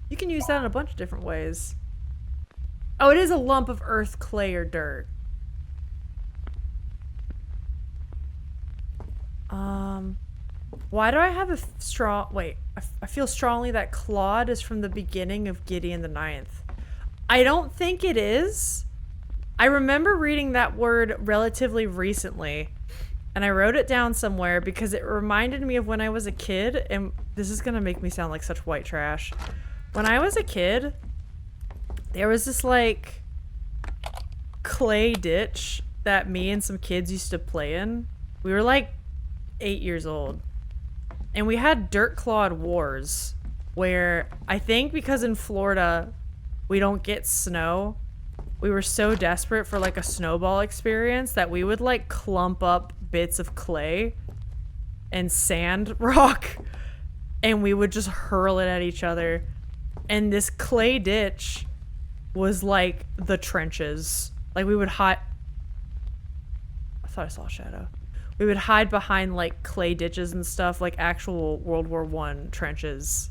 You can use that in a bunch of different ways. Oh, it is a lump of earth, clay, or dirt. Why do I have a strong... Wait, I feel strongly that Claude is from the beginning of Gideon the Ninth. I don't think it is. I remember reading that word relatively recently, and I wrote it down somewhere because it reminded me of when I was a kid, and this is gonna make me sound like such white trash. When I was a kid, there was this, like, clay ditch that me and some kids used to play in. We were, like, 8 years old. And we had dirt clod wars where I think because in Florida we don't get snow, we were so desperate for like a snowball experience that we would like clump up bits of clay and sand rock and we would just hurl it at each other. And this clay ditch was like the trenches. Like we would hide... I thought I saw a shadow. We would hide behind like clay ditches and stuff, like actual World War I trenches,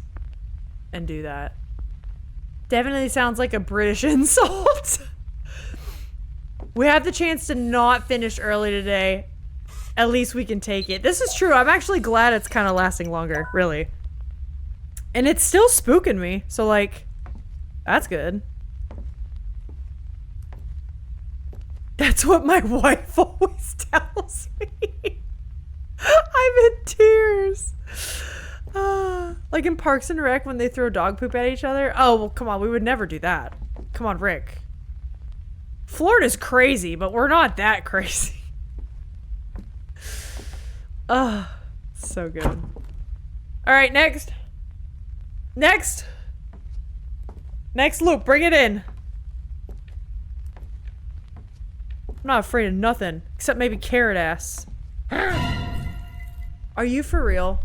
and do that. Definitely sounds like a British insult. We have the chance to not finish early today. At least we can take it. This is true. I'm actually glad it's kind of lasting longer, really. And it's still spooking me, so like, that's good. That's what my wife always tells me. I'm in tears. Like in Parks and Rec when they throw dog poop at each other. Oh, well, come on. We would never do that. Come on, Rick. Florida's crazy, but we're not that crazy. So good. All right, next. Next. Next loop. Bring it in. I'm not afraid of nothing, except maybe Carrot Ass. Are you for real?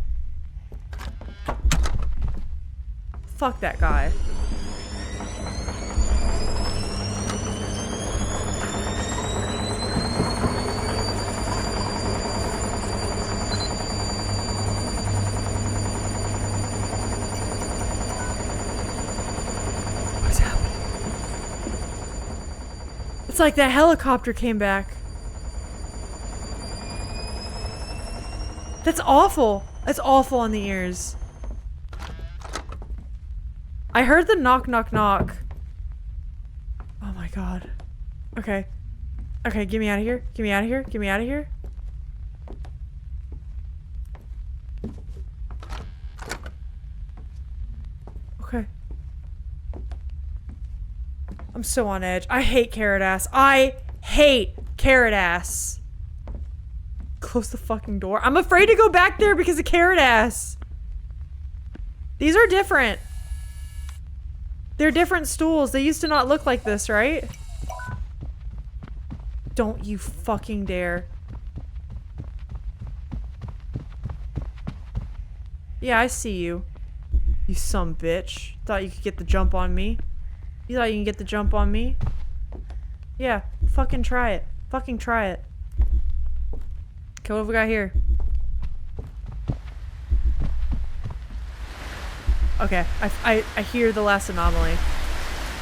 Fuck that guy. What's happening? It's like that helicopter came back. That's awful. That's awful on the ears. I heard the knock, knock, knock. Oh my god. Okay. Okay, get me out of here. Get me out of here. Get me out of here. Okay. I'm so on edge. I hate Carrot Ass. I hate Carrot Ass. Close the fucking door. I'm afraid to go back there because of Carrot Ass. These are different. They're different stools. They used to not look like this, right? Don't you fucking dare. Yeah, I see you. You some bitch. Thought you could get the jump on me? You thought you can get the jump on me? Yeah, fucking try it. Fucking try it. Okay, what have we got here? Okay, I hear the last anomaly.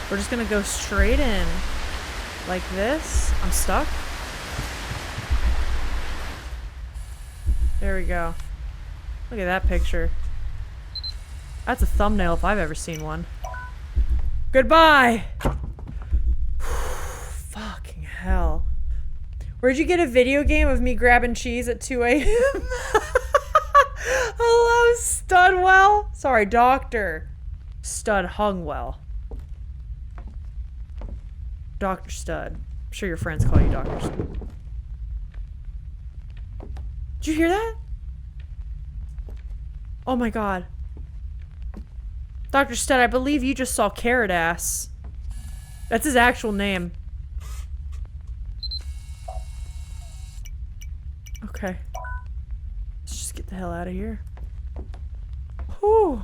We're just gonna go straight in. Like this. I'm stuck. There we go. Look at that picture. That's a thumbnail if I've ever seen one. Goodbye! Fucking hell. Where'd you get a video game of me grabbing cheese at 2 a.m.? Hello, Studwell? Sorry, Dr. Stud Hungwell. Dr. Stud. I'm sure your friends call you Dr. Stud. Did you hear that? Oh my god. Dr. Stud, I believe you just saw Carrot Ass. That's his actual name. Okay. Let's just get the hell out of here. Whew.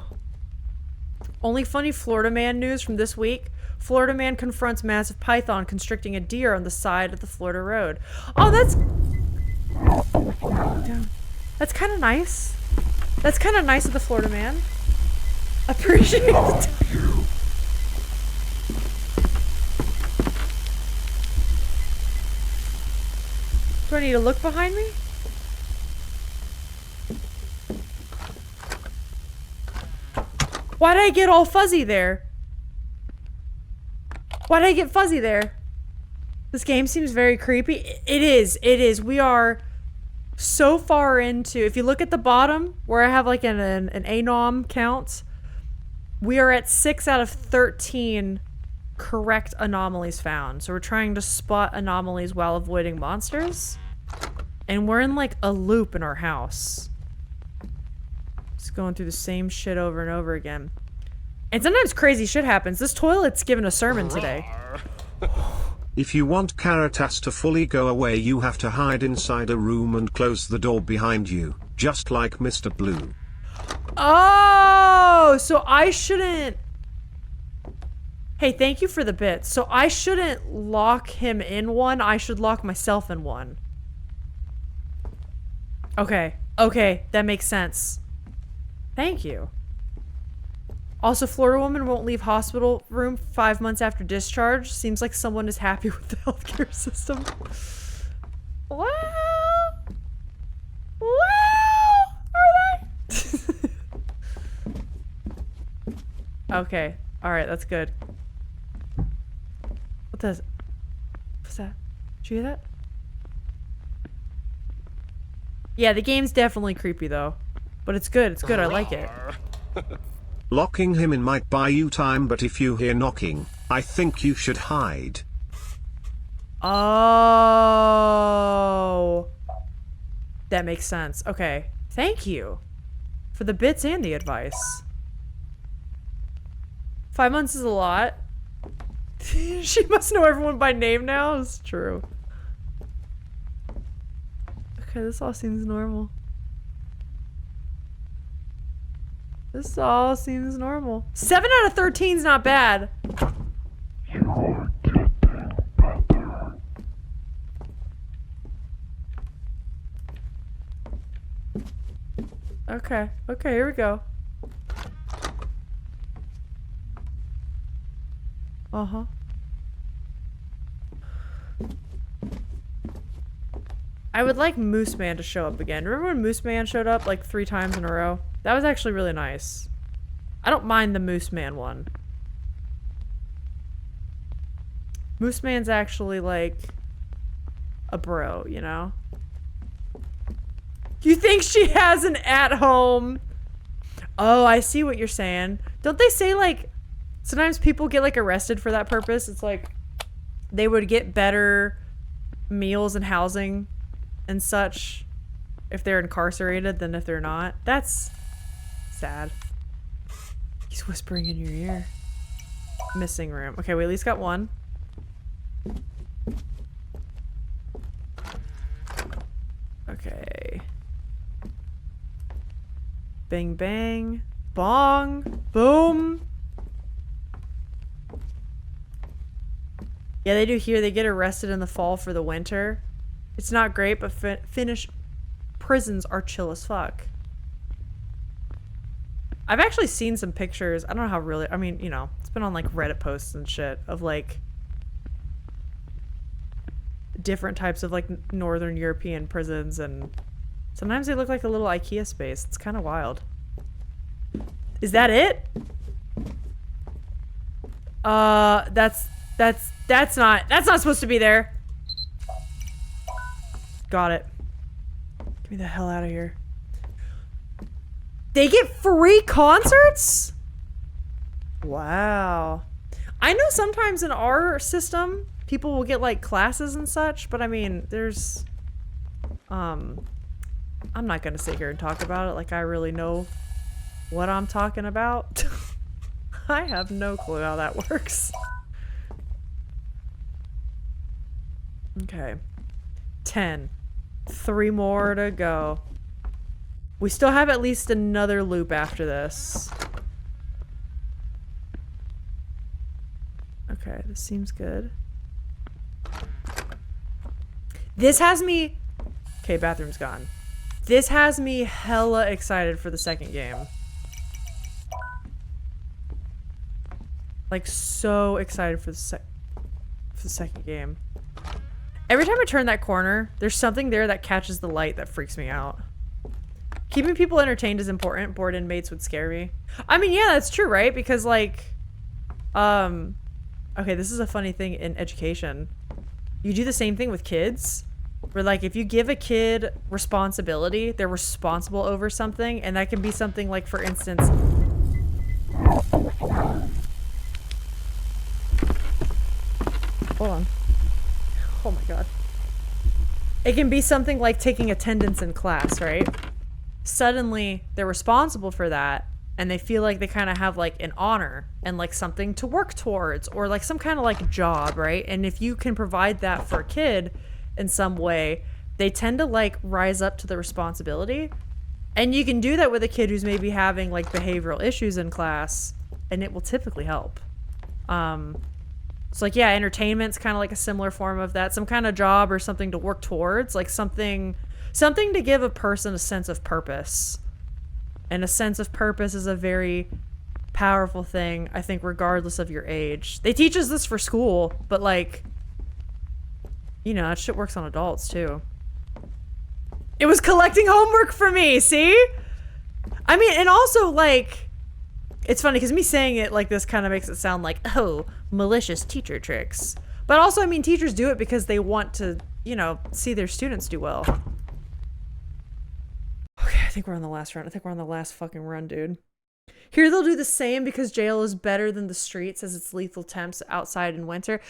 Only funny Florida man news from this week. Florida man confronts massive python constricting a deer on the side of the Florida road. Oh, that's... That's kind of nice. That's kind of nice of the Florida man. Appreciate it. Do I need to look behind me? Why did I get all fuzzy there? Why did I get fuzzy there? This game seems very creepy. It is. It is. We are so far into... If you look at the bottom, where I have like an anom count, we are at 6 out of 13 correct anomalies found. So we're trying to spot anomalies while avoiding monsters. And we're in like a loop in our house. Just going through the same shit over and over again. And sometimes crazy shit happens. This toilet's giving a sermon today. If you want Caritas to fully go away, you have to hide inside a room and close the door behind you, just like Mr. Blue. Oh, so I shouldn't... Hey, thank you for the bit. So I shouldn't lock him in one. I should lock myself in one. Okay. Okay, that makes sense. Thank you. Also, Florida woman won't leave hospital room 5 months after discharge. Seems like someone is happy with the healthcare system. Well, are they? Okay. All right, that's good. What does? What's that? Did you hear that? Yeah, the game's definitely creepy though, but it's good. It's good. I like it. Locking him in might buy you time, but if you hear knocking, I think you should hide. Oh, that makes sense. Okay, thank you for the bits and the advice. 5 months is a lot. She must know everyone by name now. It's true. Okay, this all seems normal. This all seems normal. 7 out of 13 is not bad. Okay, okay, here we go. Uh-huh. I would like Moose Man to show up again. Remember when Moose Man showed up like 3 times in a row? That was actually really nice. I don't mind the Moose Man one. Moose Man's actually like a bro, you know? You think she has an at-home? Oh, I see what you're saying. Don't they say like sometimes people get like arrested for that purpose? It's like they would get better meals and housing and such if they're incarcerated than if they're not. That's sad. He's whispering in your ear. Missing room. Okay, we at least got one. Okay. Bang, bang. Bong. Boom. Yeah, they do here. They get arrested in the fall for the winter. It's not great, but Finnish prisons are chill as fuck. I've actually seen some pictures. I don't know how really, I mean, you know, it's been on like Reddit posts and shit of like different types of like Northern European prisons, and sometimes they look like a little IKEA space. It's kind of wild. Is that it? That's not supposed to be there. Got it. Get me the hell out of here. They get free concerts? Wow. I know sometimes in our system, people will get like classes and such, but I mean, there's, I'm not gonna sit here and talk about it like I really know what I'm talking about. I have no clue how that works. Okay. 10. 3 more to go. We still have at least another loop after this. Okay, this seems good. This has me... Okay, bathroom's gone. This has me hella excited for the second game. Like, so excited for the second game. Every time I turn that corner, there's something there that catches the light that freaks me out. Keeping people entertained is important. Bored inmates would scare me. I mean, yeah, that's true, right? Because, like, okay, this is a funny thing in education. You do the same thing with kids, where, like, if you give a kid responsibility, they're responsible over something, and that can be something like, for instance... Hold on. Oh my god. It can be something like taking attendance in class, right? Suddenly, they're responsible for that, and they feel like they kind of have, like, an honor and, like, something to work towards, or, like, some kind of, like, job, right? And if you can provide that for a kid in some way, they tend to, like, rise up to the responsibility. And you can do that with a kid who's maybe having, like, behavioral issues in class, and it will typically help. So, like, yeah, entertainment's kind of like a similar form of that. Some kind of job or something to work towards. Like, something to give a person a sense of purpose. And a sense of purpose is a very powerful thing, I think, regardless of your age. They teach us this for school, but, like, you know, that shit works on adults, too. It was collecting homework for me, see? I mean, and also, like... It's funny, because me saying it like this kind of makes it sound like, oh, malicious teacher tricks. But also, I mean, teachers do it because they want to, you know, see their students do well. Okay, I think we're on the last run. I think we're on the last fucking run, dude. Here they'll do the same because jail is better than the streets as it's lethal temps outside in winter.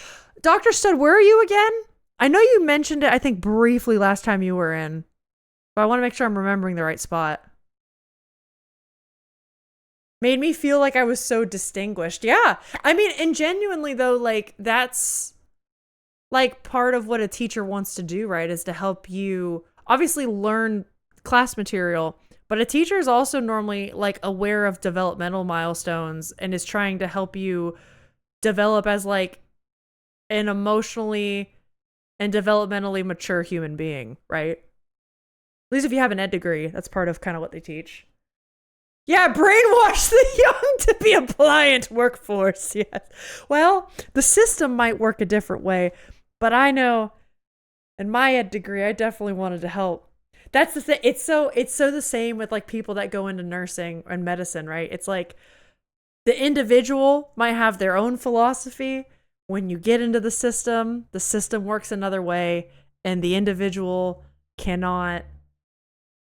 Dr. Stud, where are you again? I know you mentioned it, I think, briefly last time you were in. But I want to make sure I'm remembering the right spot. Made me feel like I was so distinguished. Yeah. I mean, and genuinely though, like, that's like part of what a teacher wants to do, right? Is to help you obviously learn class material, but a teacher is also normally like aware of developmental milestones and is trying to help you develop as like an emotionally and developmentally mature human being, right? At least if you have an ed degree, that's part of kind of what they teach. Yeah, brainwash the young to be a pliant workforce. Yes. Well, the system might work a different way, but I know in my ed degree, I definitely wanted to help. That's the thing. It's so the same with like people that go into nursing and medicine, right? It's like the individual might have their own philosophy. When you get into the system works another way, and the individual cannot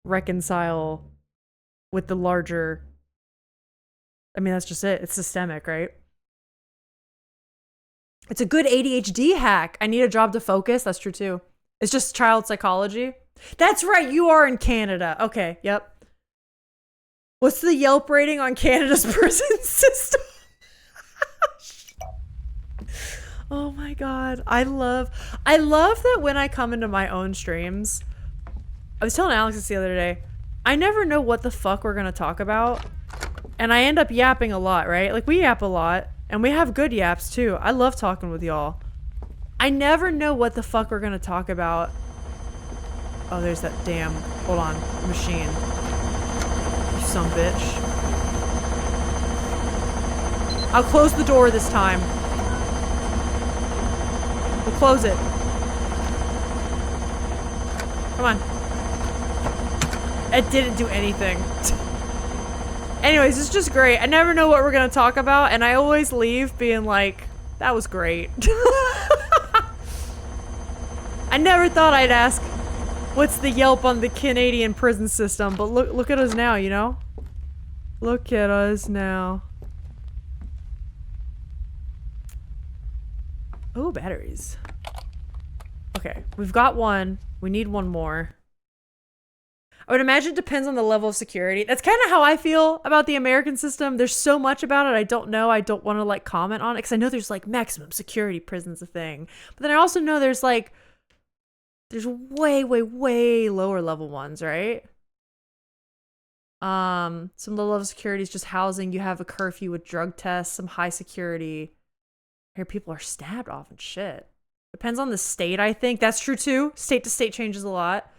reconcile with the larger, I mean, that's just it. It's systemic, right? It's a good ADHD hack. I need a job to focus. That's true too. It's just child psychology. That's right. You are in Canada. Okay. Yep. What's the Yelp rating on Canada's prison system? Oh my god. I love that when I come into my own streams. I was telling Alex this the other day. I never know what the fuck we're gonna talk about. And I end up yapping a lot, right? Like, we yap a lot. And we have good yaps, too. I love talking with y'all. I never know what the fuck we're gonna talk about. Oh, there's that damn... Hold on. Machine. You son bitch. I'll close the door this time. We'll close it. Come on. It didn't do anything. Anyways, it's just great. I never know what we're gonna talk about, and I always leave being like, that was great. I never thought I'd ask, what's the Yelp on the Canadian prison system? But look at us now, you know? Look at us now. Oh, batteries. Okay, we've got one. We need one more. I would imagine it depends on the level of security. That's kind of how I feel about the American system. There's so much about it I don't know. I don't want to like comment on it because I know there's like maximum security prison's a thing. But then I also know there's like, there's way, way, way lower level ones, right? Some low level security is just housing. You have a curfew with drug tests, some high security. Here people are stabbed off and shit. Depends on the state, I think. That's true too. State to state changes a lot.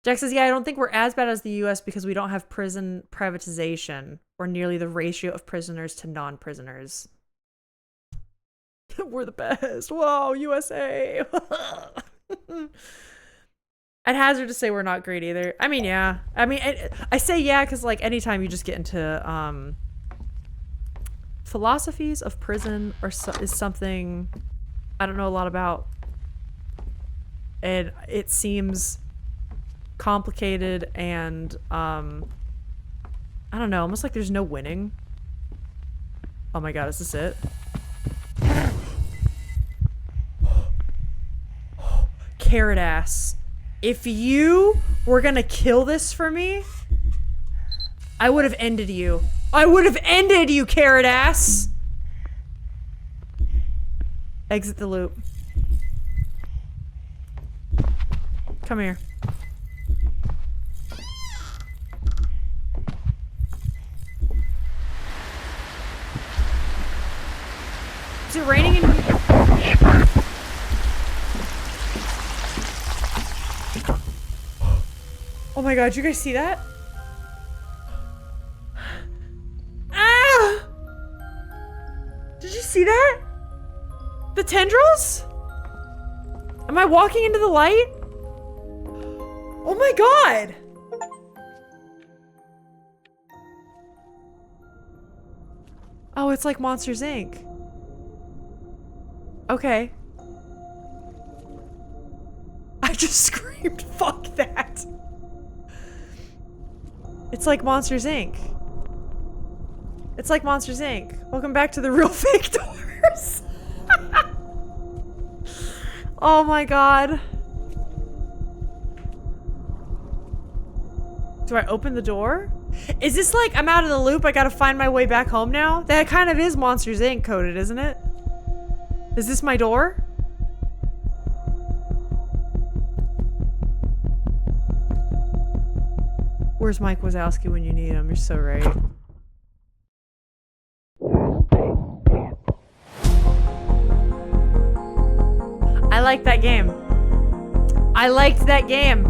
Jack says, yeah, I don't think we're as bad as the US because we don't have prison privatization or nearly the ratio of prisoners to non-prisoners. We're the best. Whoa, USA. I'd hazard to say we're not great either. I mean, yeah. I mean, I say yeah because like anytime you just get into philosophies of prison or is something I don't know a lot about. And it seems complicated and I don't know, almost like there's no winning. Oh my god, is this it? Carrot ass. If you were gonna kill this for me, I would have ended you. I would have ended you, carrot ass! Exit the loop. Come here. Is it raining in here? Oh my god, you guys see that? Ah! Did you see that? The tendrils? Am I walking into the light? Oh my god! Oh, it's like Monsters, Inc. Okay. I just screamed, fuck that. It's like Monsters, Inc. It's like Monsters, Inc. Welcome back to the real fake doors. Oh my god. Do I open the door? Is this like, I'm out of the loop, I gotta find my way back home now? That kind of is Monsters, Inc. coded, isn't it? Is this my door? Where's Mike Wazowski when you need him? You're so right. I like that game. I liked that game.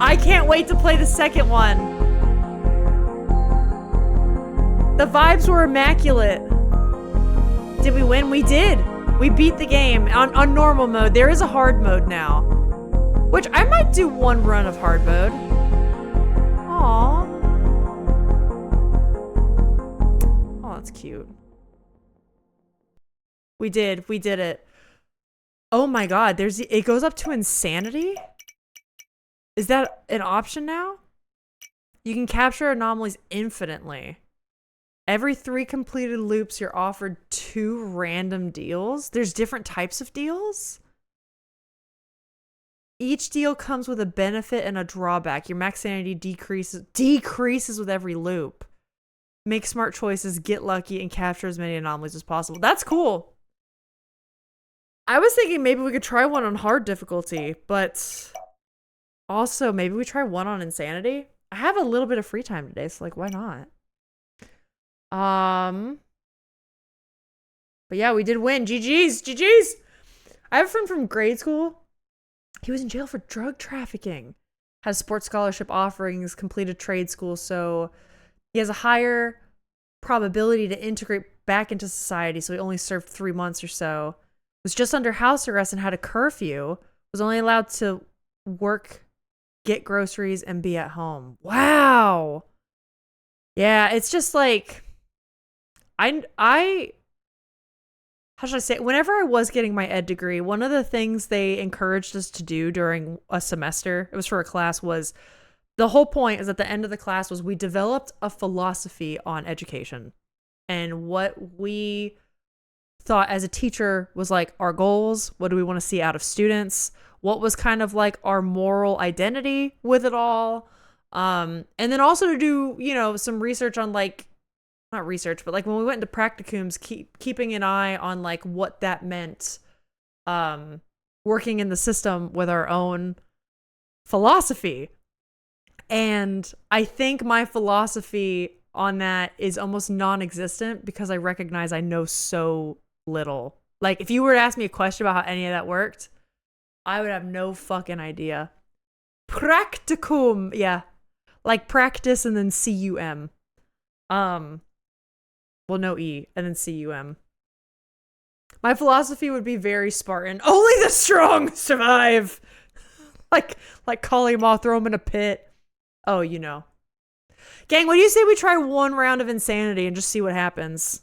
I can't wait to play the second one. The vibes were immaculate. Did we win? We did. We beat the game on normal mode. There is a hard mode now. Which I might do one run of hard mode. Aww. Oh, that's cute. We did it. Oh my god, it goes up to insanity? Is that an option now? You can capture anomalies infinitely. Every 3 completed loops, you're offered 2 random deals. There's different types of deals? Each deal comes with a benefit and a drawback. Your max sanity decreases with every loop. Make smart choices, get lucky, and capture as many anomalies as possible. That's cool. I was thinking maybe we could try one on hard difficulty, but also maybe we try one on insanity. I have a little bit of free time today, so like, why not? But yeah, we did win. GG's, GG's. I have a friend from grade school. He was in jail for drug trafficking. Has sports scholarship offerings, completed trade school, so he has a higher probability to integrate back into society. So he only served 3 months or so. Was just under house arrest and had a curfew. Was only allowed to work, get groceries, and be at home. Wow. Yeah, it's just like I how should I say it? Whenever I was getting my ed degree, one of the things they encouraged us to do during a semester, it was for a class, was the whole point is at the end of the class was we developed a philosophy on education and what we thought as a teacher was like our goals. What do we want to see out of students? What was kind of like our moral identity with it all? And then also to do, you know, some research on like, not research, but like when we went into practicums, keeping an eye on like what that meant, working in the system with our own philosophy. And I think my philosophy on that is almost non-existent because I recognize I know so little. Like if you were to ask me a question about how any of that worked, I would have no fucking idea. Practicum, yeah. Like practice and then C-U-M. Well, no E, and then C-U-M. My philosophy would be very Spartan. Only the strong survive! like Kalima, throw him in a pit. Oh, you know. Gang, what do you say we try one round of insanity and just see what happens?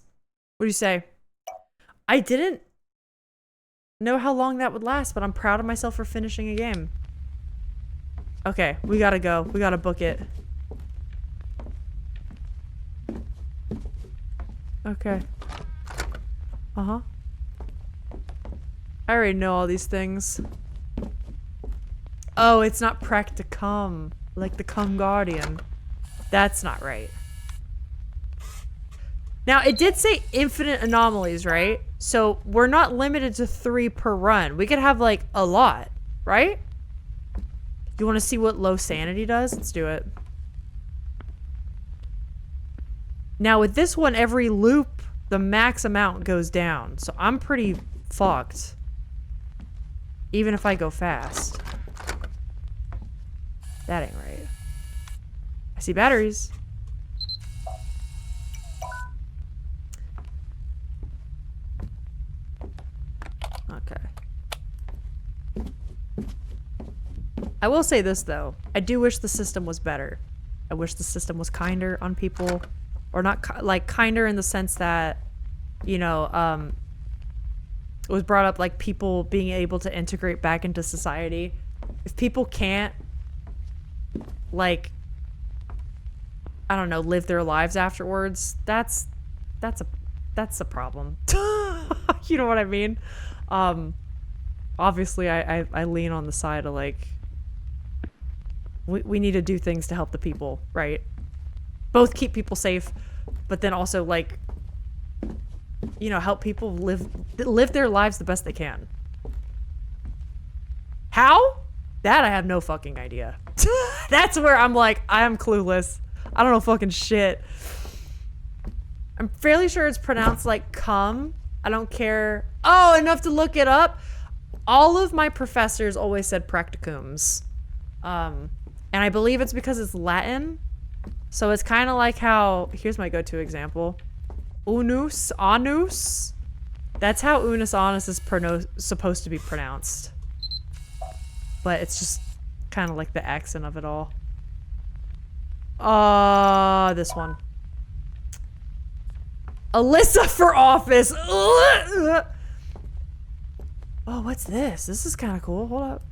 What do you say? I didn't know how long that would last, but I'm proud of myself for finishing a game. Okay, we gotta go. We gotta book it. Okay. Uh-huh. I already know all these things. Oh, it's not practicum. Like the cum guardian. That's not right. Now, it did say infinite anomalies, right? So we're not limited to 3 per run. We could have like a lot, right? You want to see what low sanity does? Let's do it. Now with this one, every loop, the max amount goes down. So I'm pretty fucked. Even if I go fast. That ain't right. I see batteries. Okay. I will say this though. I do wish the system was better. I wish the system was kinder on people. Or not, like, kinder in the sense that, you know, it was brought up, like, people being able to integrate back into society. If people can't, like, I don't know, live their lives afterwards, that's a problem. You know what I mean? Obviously, I lean on the side of, like, we need to do things to help the people, right? Both keep people safe, but then also like, you know, help people live their lives the best they can. How? That I have no fucking idea. That's where I'm like, I am clueless. I don't know fucking shit. I'm fairly sure it's pronounced like cum. I don't care. Oh, enough to look it up. All of my professors always said practicums. And I believe it's because it's Latin. So it's kind of like how, here's my go-to example. Unus, anus. That's how unus annus is supposed to be pronounced. But it's just kind of like the accent of it all. This one. Alyssa for office. Oh, what's this? This is kind of cool. Hold up.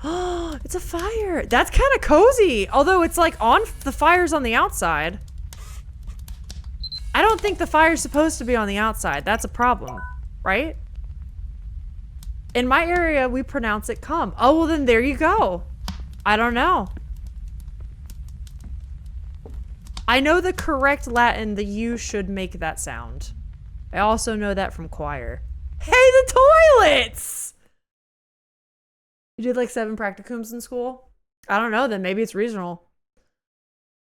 Oh, it's a fire. That's kind of cozy. Although it's like the fire's on the outside. I don't think the fire's supposed to be on the outside. That's a problem, right? In my area, we pronounce it cum. Oh, well then there you go. I don't know. I know the correct Latin, the U should make that sound. I also know that from choir. Hey, the toilets! You did like 7 practicums in school? I don't know, then maybe it's regional.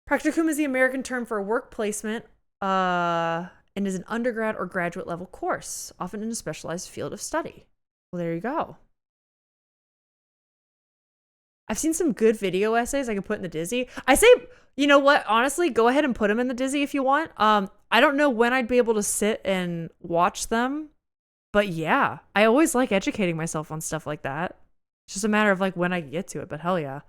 Practicum is the American term for a work placement, and is an undergrad or graduate level course, often in a specialized field of study. Well, there you go. I've seen some good video essays I could put in the Dizzy. I say, you know what? Honestly, go ahead and put them in the Dizzy if you want. I don't know when I'd be able to sit and watch them, but yeah, I always like educating myself on stuff like that. It's just a matter of like when I get to it, but hell yeah.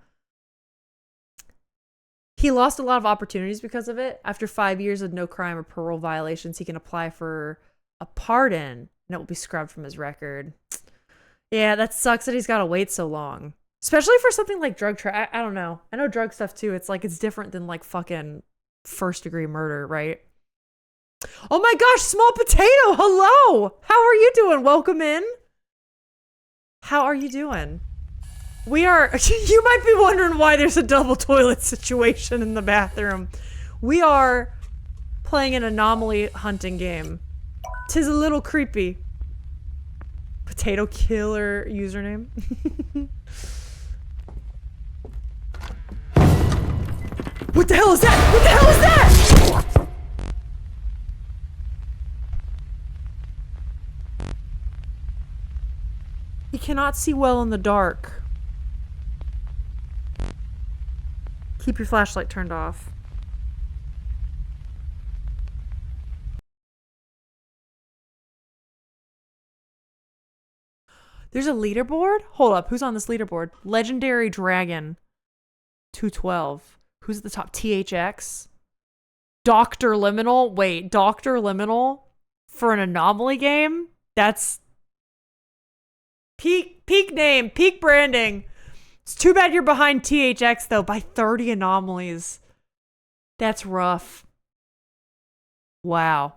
He lost a lot of opportunities because of it. After 5 years of no crime or parole violations, he can apply for a pardon and it will be scrubbed from his record. Yeah, that sucks that he's got to wait so long. Especially for something like drug I don't know. I know drug stuff too. It's like it's different than like fucking first-degree murder, right? Oh my gosh, Small Potato, hello! How are you doing? Welcome in. How are you doing? We are, you might be wondering why there's a double toilet situation in the bathroom. We are playing an anomaly hunting game. 'Tis a little creepy. Potato killer username. What the hell is that? What the hell is that? He cannot see well in the dark. Keep your flashlight turned off. There's a leaderboard? Hold up, who's on this leaderboard? Legendary Dragon 212. Who's at the top? THX? Dr. Liminal? Wait, Dr. Liminal for an anomaly game? That's peak name, peak branding. It's too bad you're behind THX though by 30 anomalies. That's rough. Wow.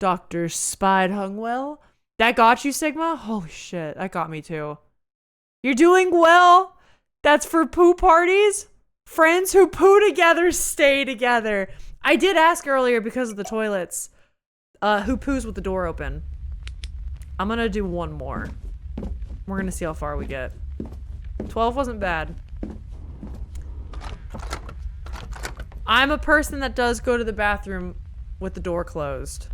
Dr. Spide Hungwell? That got you, Sigma? Holy shit, that got me too. You're doing well. That's for poo parties? Friends who poo together stay together. I did ask earlier because of the toilets. Who poos with the door open? I'm gonna do one more. We're gonna see how far we get. 12 wasn't bad. I'm a person that does go to the bathroom with the door closed.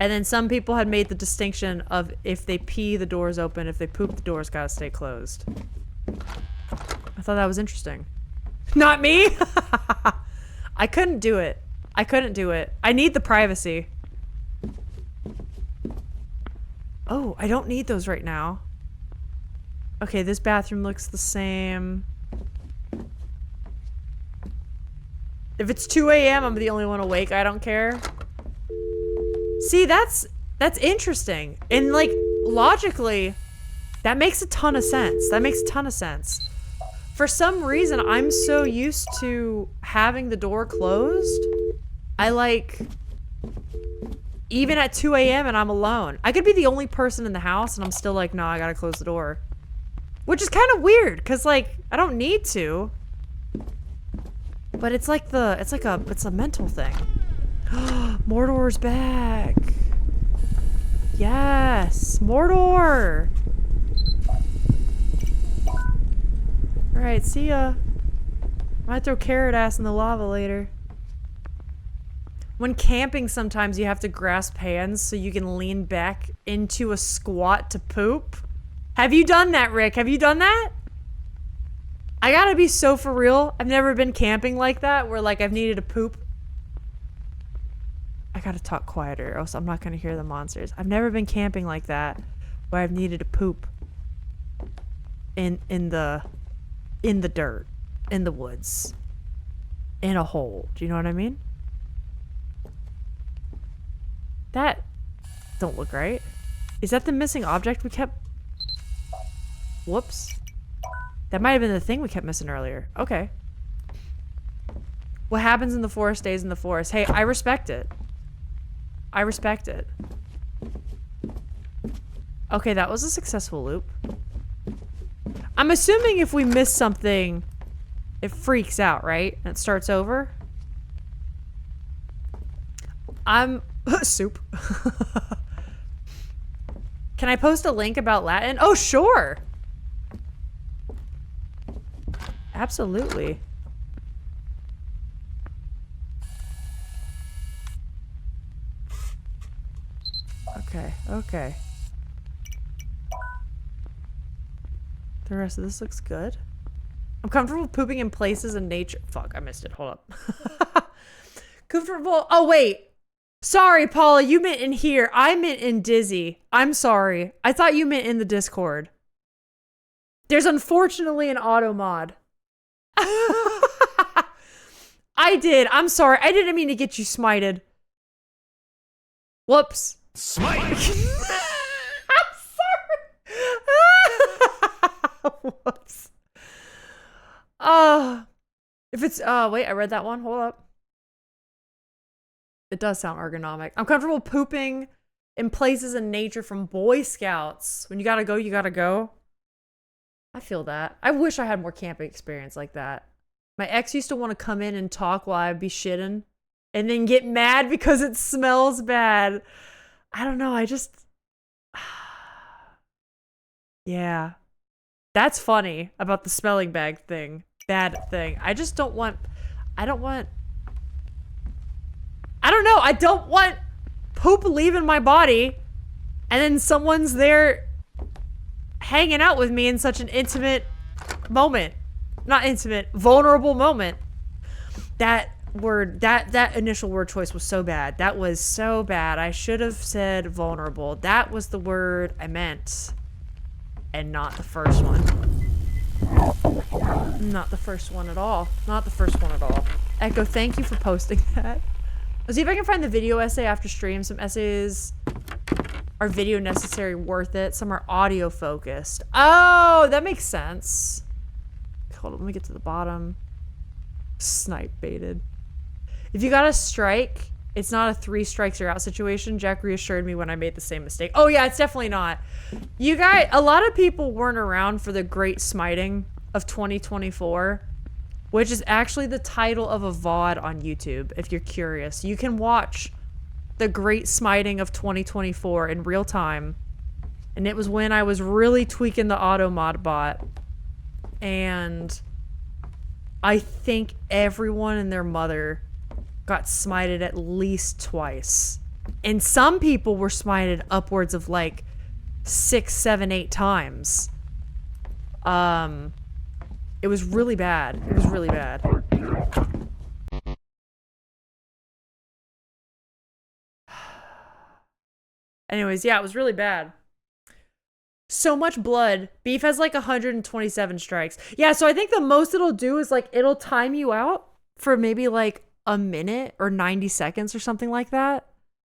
And then some people had made the distinction of if they pee, the door's open. If they poop, the door's gotta stay closed. I thought that was interesting. Not me! I couldn't do it. I couldn't do it. I need the privacy. Oh, I don't need those right now. Okay, this bathroom looks the same. If it's 2 a.m., I'm the only one awake. I don't care. See, that's interesting. And like, logically, that makes a ton of sense. That makes a ton of sense. For some reason, I'm so used to having the door closed. I like, even at 2 a.m. and I'm alone. I could be the only person in the house and I'm still like, no, I gotta close the door. Which is kind of weird, because like, I don't need to. But it's like it's a mental thing. Mordor's back. Yes, Mordor. Alright, see ya. Might throw carrot ass in the lava later. When camping, sometimes you have to grasp hands so you can lean back into a squat to poop. Have you done that, Rick? Have you done that? I gotta be so for real. I've never been camping like that where like I've needed to poop. I gotta talk quieter or else I'm not gonna hear the monsters. I've never been camping like that where I've needed to poop in the dirt, in the woods, in a hole. Do you know what I mean? That don't look right. Is that the missing object we kept? Whoops. That might have been the thing we kept missing earlier. Okay. What happens in the forest stays in the forest. Hey, I respect it. I respect it. Okay, that was a successful loop. I'm assuming if we miss something, it freaks out, right? And it starts over. I'm Soup. Can I post a link about Latin? Oh, sure. Absolutely. Okay, okay. The rest of this looks good. I'm comfortable pooping in places in nature. Fuck, I missed it. Hold up. Comfortable. Oh, wait. Sorry, Paula. You meant in here. I meant in Dizzy. I'm sorry. I thought you meant in the Discord. There's unfortunately an auto mod. I did. I'm sorry. I didn't mean to get you smited. Whoops. Smite! I'm sorry. Whoops. If it's, wait, I read that one. Hold up. It does sound ergonomic. I'm comfortable pooping in places in nature from Boy Scouts. When you gotta go, you gotta go. I feel that. I wish I had more camping experience like that. My ex used to want to come in and talk while I'd be shitting and then get mad because it smells bad. I don't know. I just... Yeah. That's funny about the smelling bag thing. Bad thing. I just don't want... I don't know. I don't want poop leaving my body and then someone's there hanging out with me in such an intimate moment. Not intimate, vulnerable moment. That word, that initial word choice was so bad. That was so bad. I should have said vulnerable. That was the word I meant. And not the first one. Not the first one at all. Not the first one at all. Echo, thank you for posting that. Let's see if I can find the video essay after stream. Some essays are video necessary, worth it. Some are audio focused. Oh, that makes sense. Hold on, let me get to the bottom. Snipe baited. If you got a strike, it's not a 3 strikes you're out situation. Jack reassured me when I made the same mistake. Oh yeah, it's definitely not. You guys, a lot of people weren't around for the great smiting of 2024. Which is actually the title of a VOD on YouTube, if you're curious. You can watch the Great Smiting of 2024 in real time. And it was when I was really tweaking the auto mod bot. And I think everyone and their mother got smited at least twice. And some people were smited upwards of like 6, 7, 8 times. It was really bad. It was really bad. Anyways, yeah, it was really bad. So much blood. Beef has like 127 strikes. Yeah, so I think the most it'll do is like, it'll time you out for maybe like a minute or 90 seconds or something like that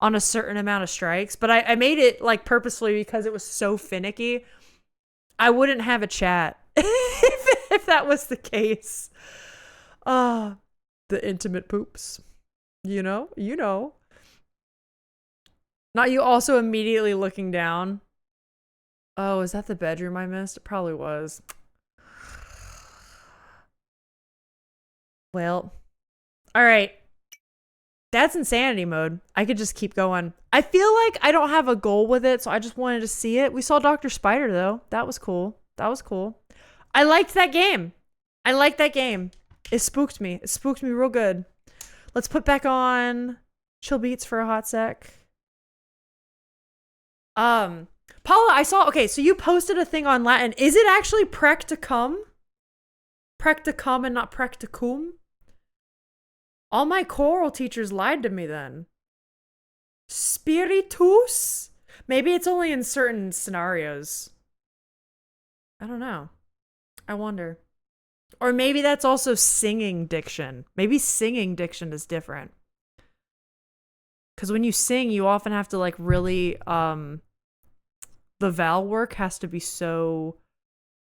on a certain amount of strikes. But I made it like purposefully because it was so finicky. I wouldn't have a chat if that was the case. The intimate poops. You know? You know. Not you also immediately looking down. Oh, is that the bedroom I missed? It probably was. Well. Alright. That's insanity mode. I could just keep going. I feel like I don't have a goal with it, so I just wanted to see it. We saw Dr. Spider, though. That was cool. That was cool. I liked that game. I liked that game. It spooked me. It spooked me real good. Let's put back on chill beats for a hot sec. Paula, I saw, okay, so you posted a thing on Latin. Is it actually practicum? Practicum and not practicum? All my choral teachers lied to me then. Spiritus? Maybe it's only in certain scenarios. I don't know. I wonder. Or maybe that's also singing diction. Maybe singing diction is different. Because when you sing, you often have to like really, the vowel work has to be so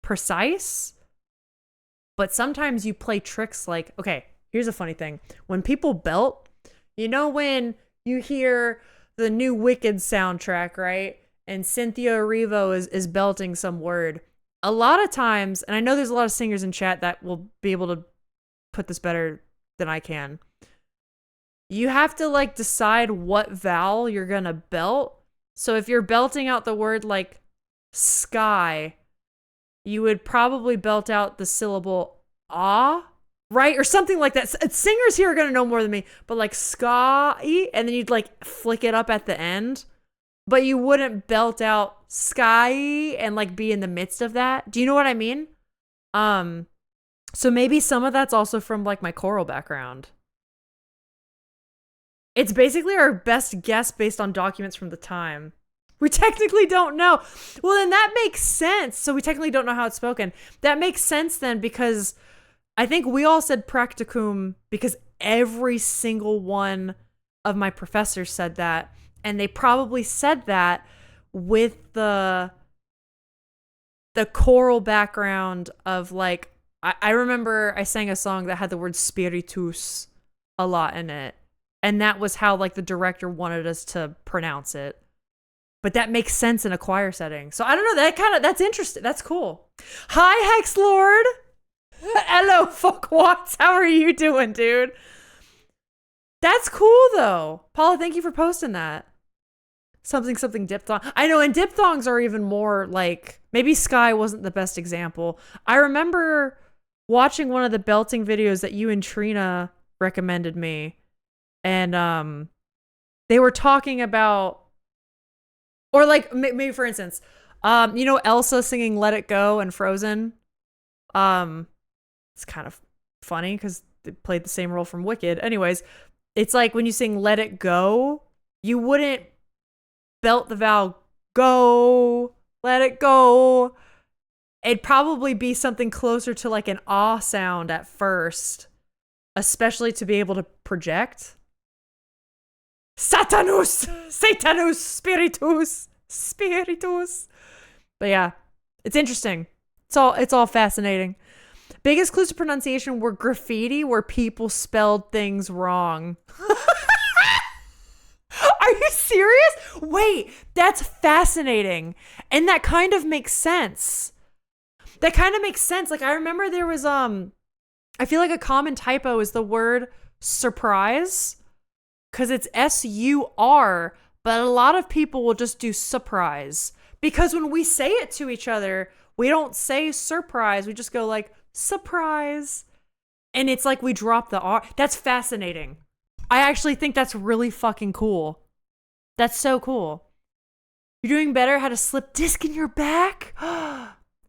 precise. But sometimes you play tricks like, okay, here's a funny thing. When people belt, you know when you hear the new Wicked soundtrack, right? And Cynthia Erivo is belting some word. A lot of times, and I know there's a lot of singers in chat that will be able to put this better than I can. you have to like decide what vowel you're gonna belt. So if you're belting out the word like sky, you would probably belt out the syllable ah, right? Or something like that. Singers here are gonna know more than me, but like sky, and then you'd like flick it up at the end. But you wouldn't belt out sky and like be in the midst of that. Do you know what I mean? So maybe some of that's also from like my choral background. It's basically our best guess based on documents from the time. We technically don't know. Well, then that makes sense. So we technically don't know how it's spoken. That makes sense then, because I think we all said practicum because every single one of my professors said that. And they probably said that with the choral background of like, I remember I sang a song that had the word spiritus a lot in it. And that was how like the director wanted us to pronounce it. But that makes sense in a choir setting. So I don't know, that's interesting. That's cool. Hi, Hex Lord. Hello, fuckwats. How are you doing, dude? That's cool though. Paula, thank you for posting that. Something diphthong. I know, and diphthongs are even more like, maybe Sky wasn't the best example. I remember watching one of the belting videos that you and Trina recommended me. And they were talking about, or like maybe for instance, you know Elsa singing Let It Go and Frozen? It's kind of funny because they played the same role from Wicked. Anyways, it's like when you sing Let It Go, you wouldn't belt the vowel go, let it go. It'd probably be something closer to like an ah sound at first, especially to be able to project. Satanus, Satanus, Spiritus, Spiritus. But yeah, it's interesting. It's all fascinating. Biggest clues to pronunciation were graffiti where people spelled things wrong. Are you serious? Wait, that's fascinating. And that kind of makes sense. Like I remember there was I feel like a common typo is the word surprise, cuz it's S-U-R, but a lot of people will just do surprise because when we say it to each other, we don't say surprise, we just go like surprise. And it's like we drop the R. That's fascinating. I actually think that's really fucking cool. That's so cool. You're doing better. Had a slip disc in your back?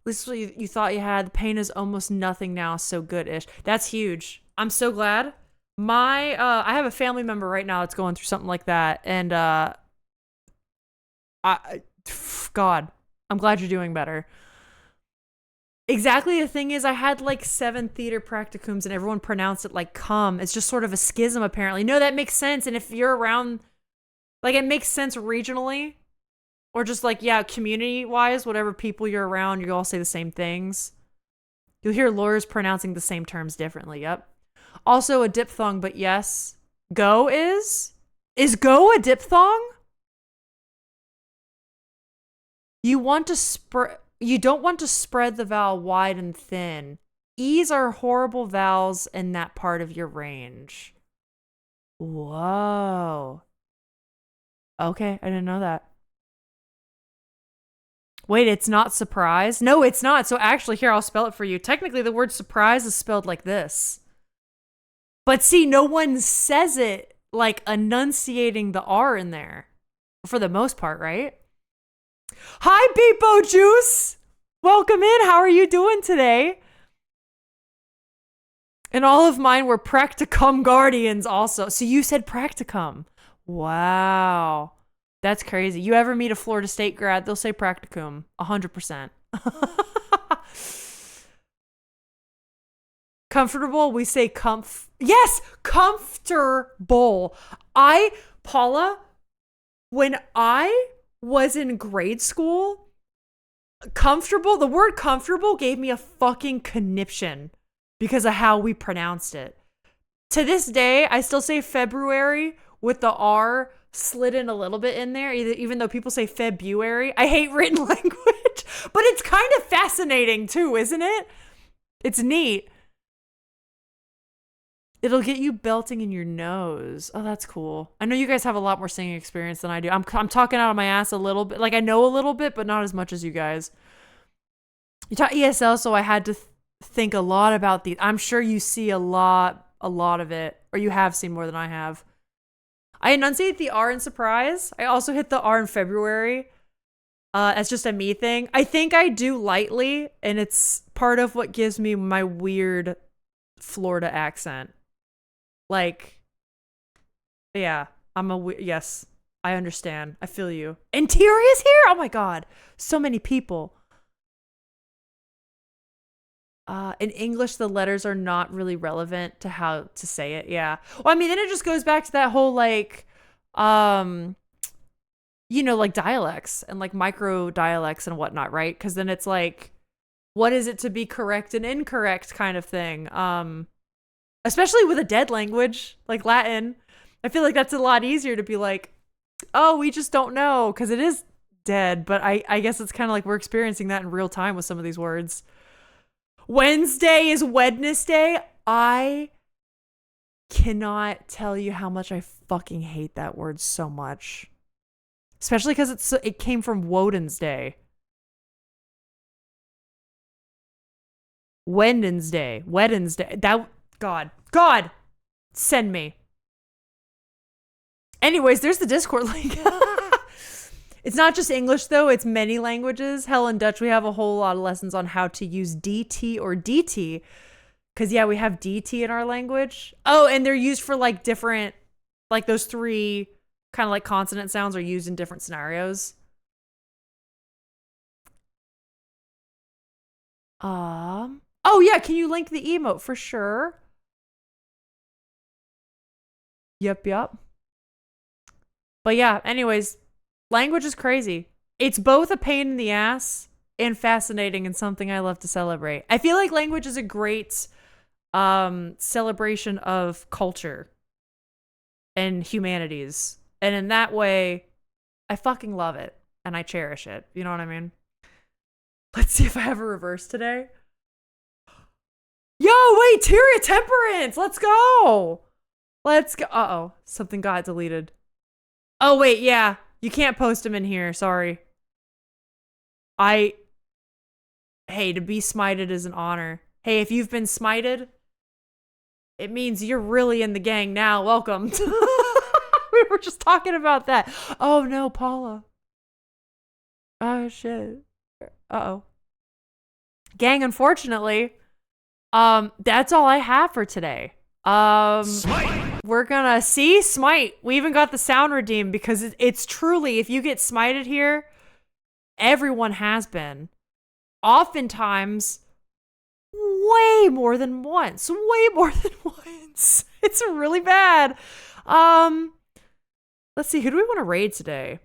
This is what you thought you had. The pain is almost nothing now. So good-ish. That's huge. I'm so glad. I have a family member right now that's going through something like that. And God, I'm glad you're doing better. Exactly. The thing is, I had like 7 theater practicums and everyone pronounced it like come. It's just sort of a schism, apparently. No, that makes sense. And if you're around, like, it makes sense regionally or just like, yeah, community wise, whatever people you're around, you all say the same things. You'll hear lawyers pronouncing the same terms differently. Yep. Also a diphthong, but yes. Go is go a diphthong? You don't want to spread the vowel wide and thin. E's are horrible vowels in that part of your range. Whoa. Okay, I didn't know that. Wait, it's not surprise? No, it's not. So actually, here, I'll spell it for you. Technically, the word surprise is spelled like this. But see, no one says it like enunciating the R in there. For the most part, right? Hi, Beepo Juice! Welcome in. How are you doing today? And all of mine were practicum guardians also. So you said practicum. Wow. That's crazy. You ever meet a Florida State grad, they'll say practicum. 100%. Comfortable, we say yes, comfortable. Paula, when I was in grade school, the word comfortable gave me a fucking conniption because of how we pronounced it. To this day, I still say February with the R slid in a little bit in there, even though people say February. I hate written language, but it's kind of fascinating too, isn't it? It's neat. It'll get you belting in your nose. Oh, that's cool. I know you guys have a lot more singing experience than I do. I'm talking out of my ass a little bit. Like, I know a little bit, but not as much as you guys. You taught ESL, so I had to think a lot about these. I'm sure you see a lot of it, or you have seen more than I have. I enunciate the R in surprise. I also hit the R in February. That's just a me thing. I think I do lightly, and it's part of what gives me my weird Florida accent. Like, yeah, yes, I understand. I feel you. And Terry is here? Oh my god. So many people. In English, the letters are not really relevant to how to say it. Yeah. Well, I mean, then it just goes back to that whole, like, you know, like dialects and like micro dialects and whatnot, right? Because then it's like, what is it to be correct and incorrect kind of thing? Especially with a dead language like Latin. I feel like that's a lot easier to be like, oh, we just don't know, because it is dead. But I guess it's kind of like we're experiencing that in real time with some of these words. Wednesday is Wednesday. I cannot tell you how much I fucking hate that word so much. Especially because it came from Woden's Day. Wednesday. That, God, send me. Anyways, there's the Discord link. It's not just English, though. It's many languages. Hell, in Dutch, we have a whole lot of lessons on how to use DT or DT. Because, yeah, we have DT in our language. Oh, and they're used for, like, different... Like, those three kind of, like, consonant sounds are used in different scenarios. Oh, yeah, can you link the emote? For sure. Yep. But, yeah, anyways... Language is crazy. It's both a pain in the ass and fascinating and something I love to celebrate. I feel like language is a great celebration of culture and humanities. And in that way, I fucking love it and I cherish it. You know what I mean? Let's see if I have a reverse today. Yo, wait, Tyria Temperance! Let's go! Uh-oh, something got deleted. Oh, wait, yeah. You can't post them in here, sorry. Hey, to be smited is an honor. Hey, if you've been smited, it means you're really in the gang now. Welcome. We were just talking about that. Oh no, Paula. Oh shit. Uh-oh. Gang, unfortunately, that's all I have for today. Smite! We're gonna see smite. We even got the sound redeemed because it's truly, if you get smited here, everyone has been. Oftentimes, way more than once. It's really bad. Let's see. Who do we want to raid today?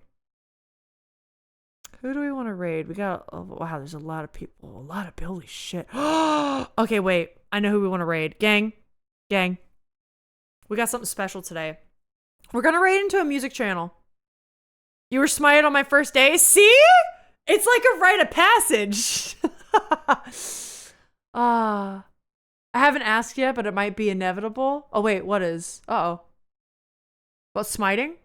Who do we want to raid? We got, oh, wow, there's a lot of people. A lot of holy shit. Okay, wait. I know who we want to raid. Gang. We got something special today. We're gonna raid into a music channel. You were smited on my first day? See? It's like a rite of passage. I haven't asked yet, but it might be inevitable. Oh, wait, what is? Uh-oh. About smiting?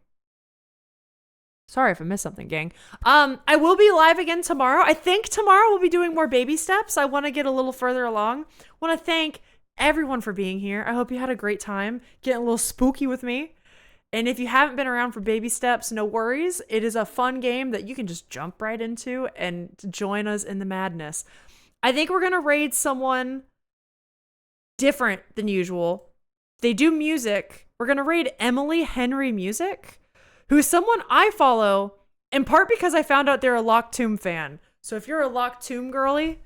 Sorry if I missed something, gang. I will be live again tomorrow. I think tomorrow we'll be doing more baby steps. I want to get a little further along. Want to thank everyone for being here. I hope you had a great time getting a little spooky with me. And if you haven't been around for baby steps, no worries. It is a fun game that you can just jump right into and join us in the madness. I think we're going to raid someone different than usual. They do music. We're going to raid Emily Henry Music, who is someone I follow in part because I found out they're a Locked Tomb fan. So if you're a Locked Tomb girly,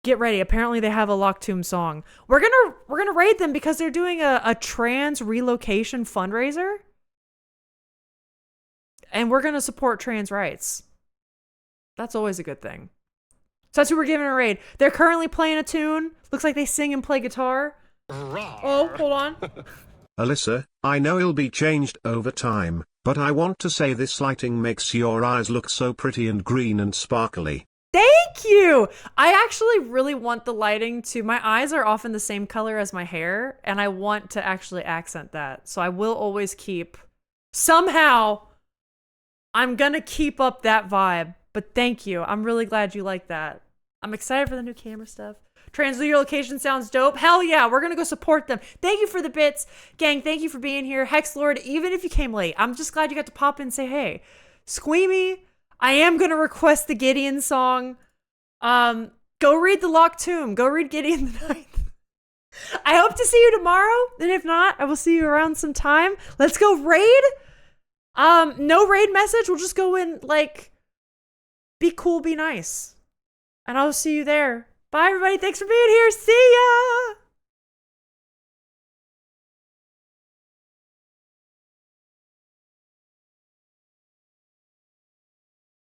get ready. Apparently they have a Locked Tomb song. We're gonna raid them because they're doing a trans relocation fundraiser. And we're gonna support trans rights. That's always a good thing. So that's who we're giving a raid. They're currently playing a tune. Looks like they sing and play guitar. Oh, hold on. Alyssa, I know it'll be changed over time, but I want to say this lighting makes your eyes look so pretty and green and sparkly. Thank you. I actually really want the lighting to, my eyes are often the same color as my hair, and I want to actually accent that. So I will always keep, somehow, I'm gonna keep up that vibe. But thank you. I'm really glad you like that. I'm excited for the new camera stuff. Translate your location sounds dope. Hell yeah, we're gonna go support them. Thank you for the bits. Gang, thank you for being here. Hexlord, even if you came late, I'm just glad you got to pop in and say hey. Squeamy, I am gonna request the Gideon song. Go read the Locked Tomb. Go read Gideon the Ninth. I hope to see you tomorrow. And if not, I will see you around some time. Let's go raid. No raid message. We'll just go in like, be cool, be nice. And I'll see you there. Bye, everybody. Thanks for being here. See ya!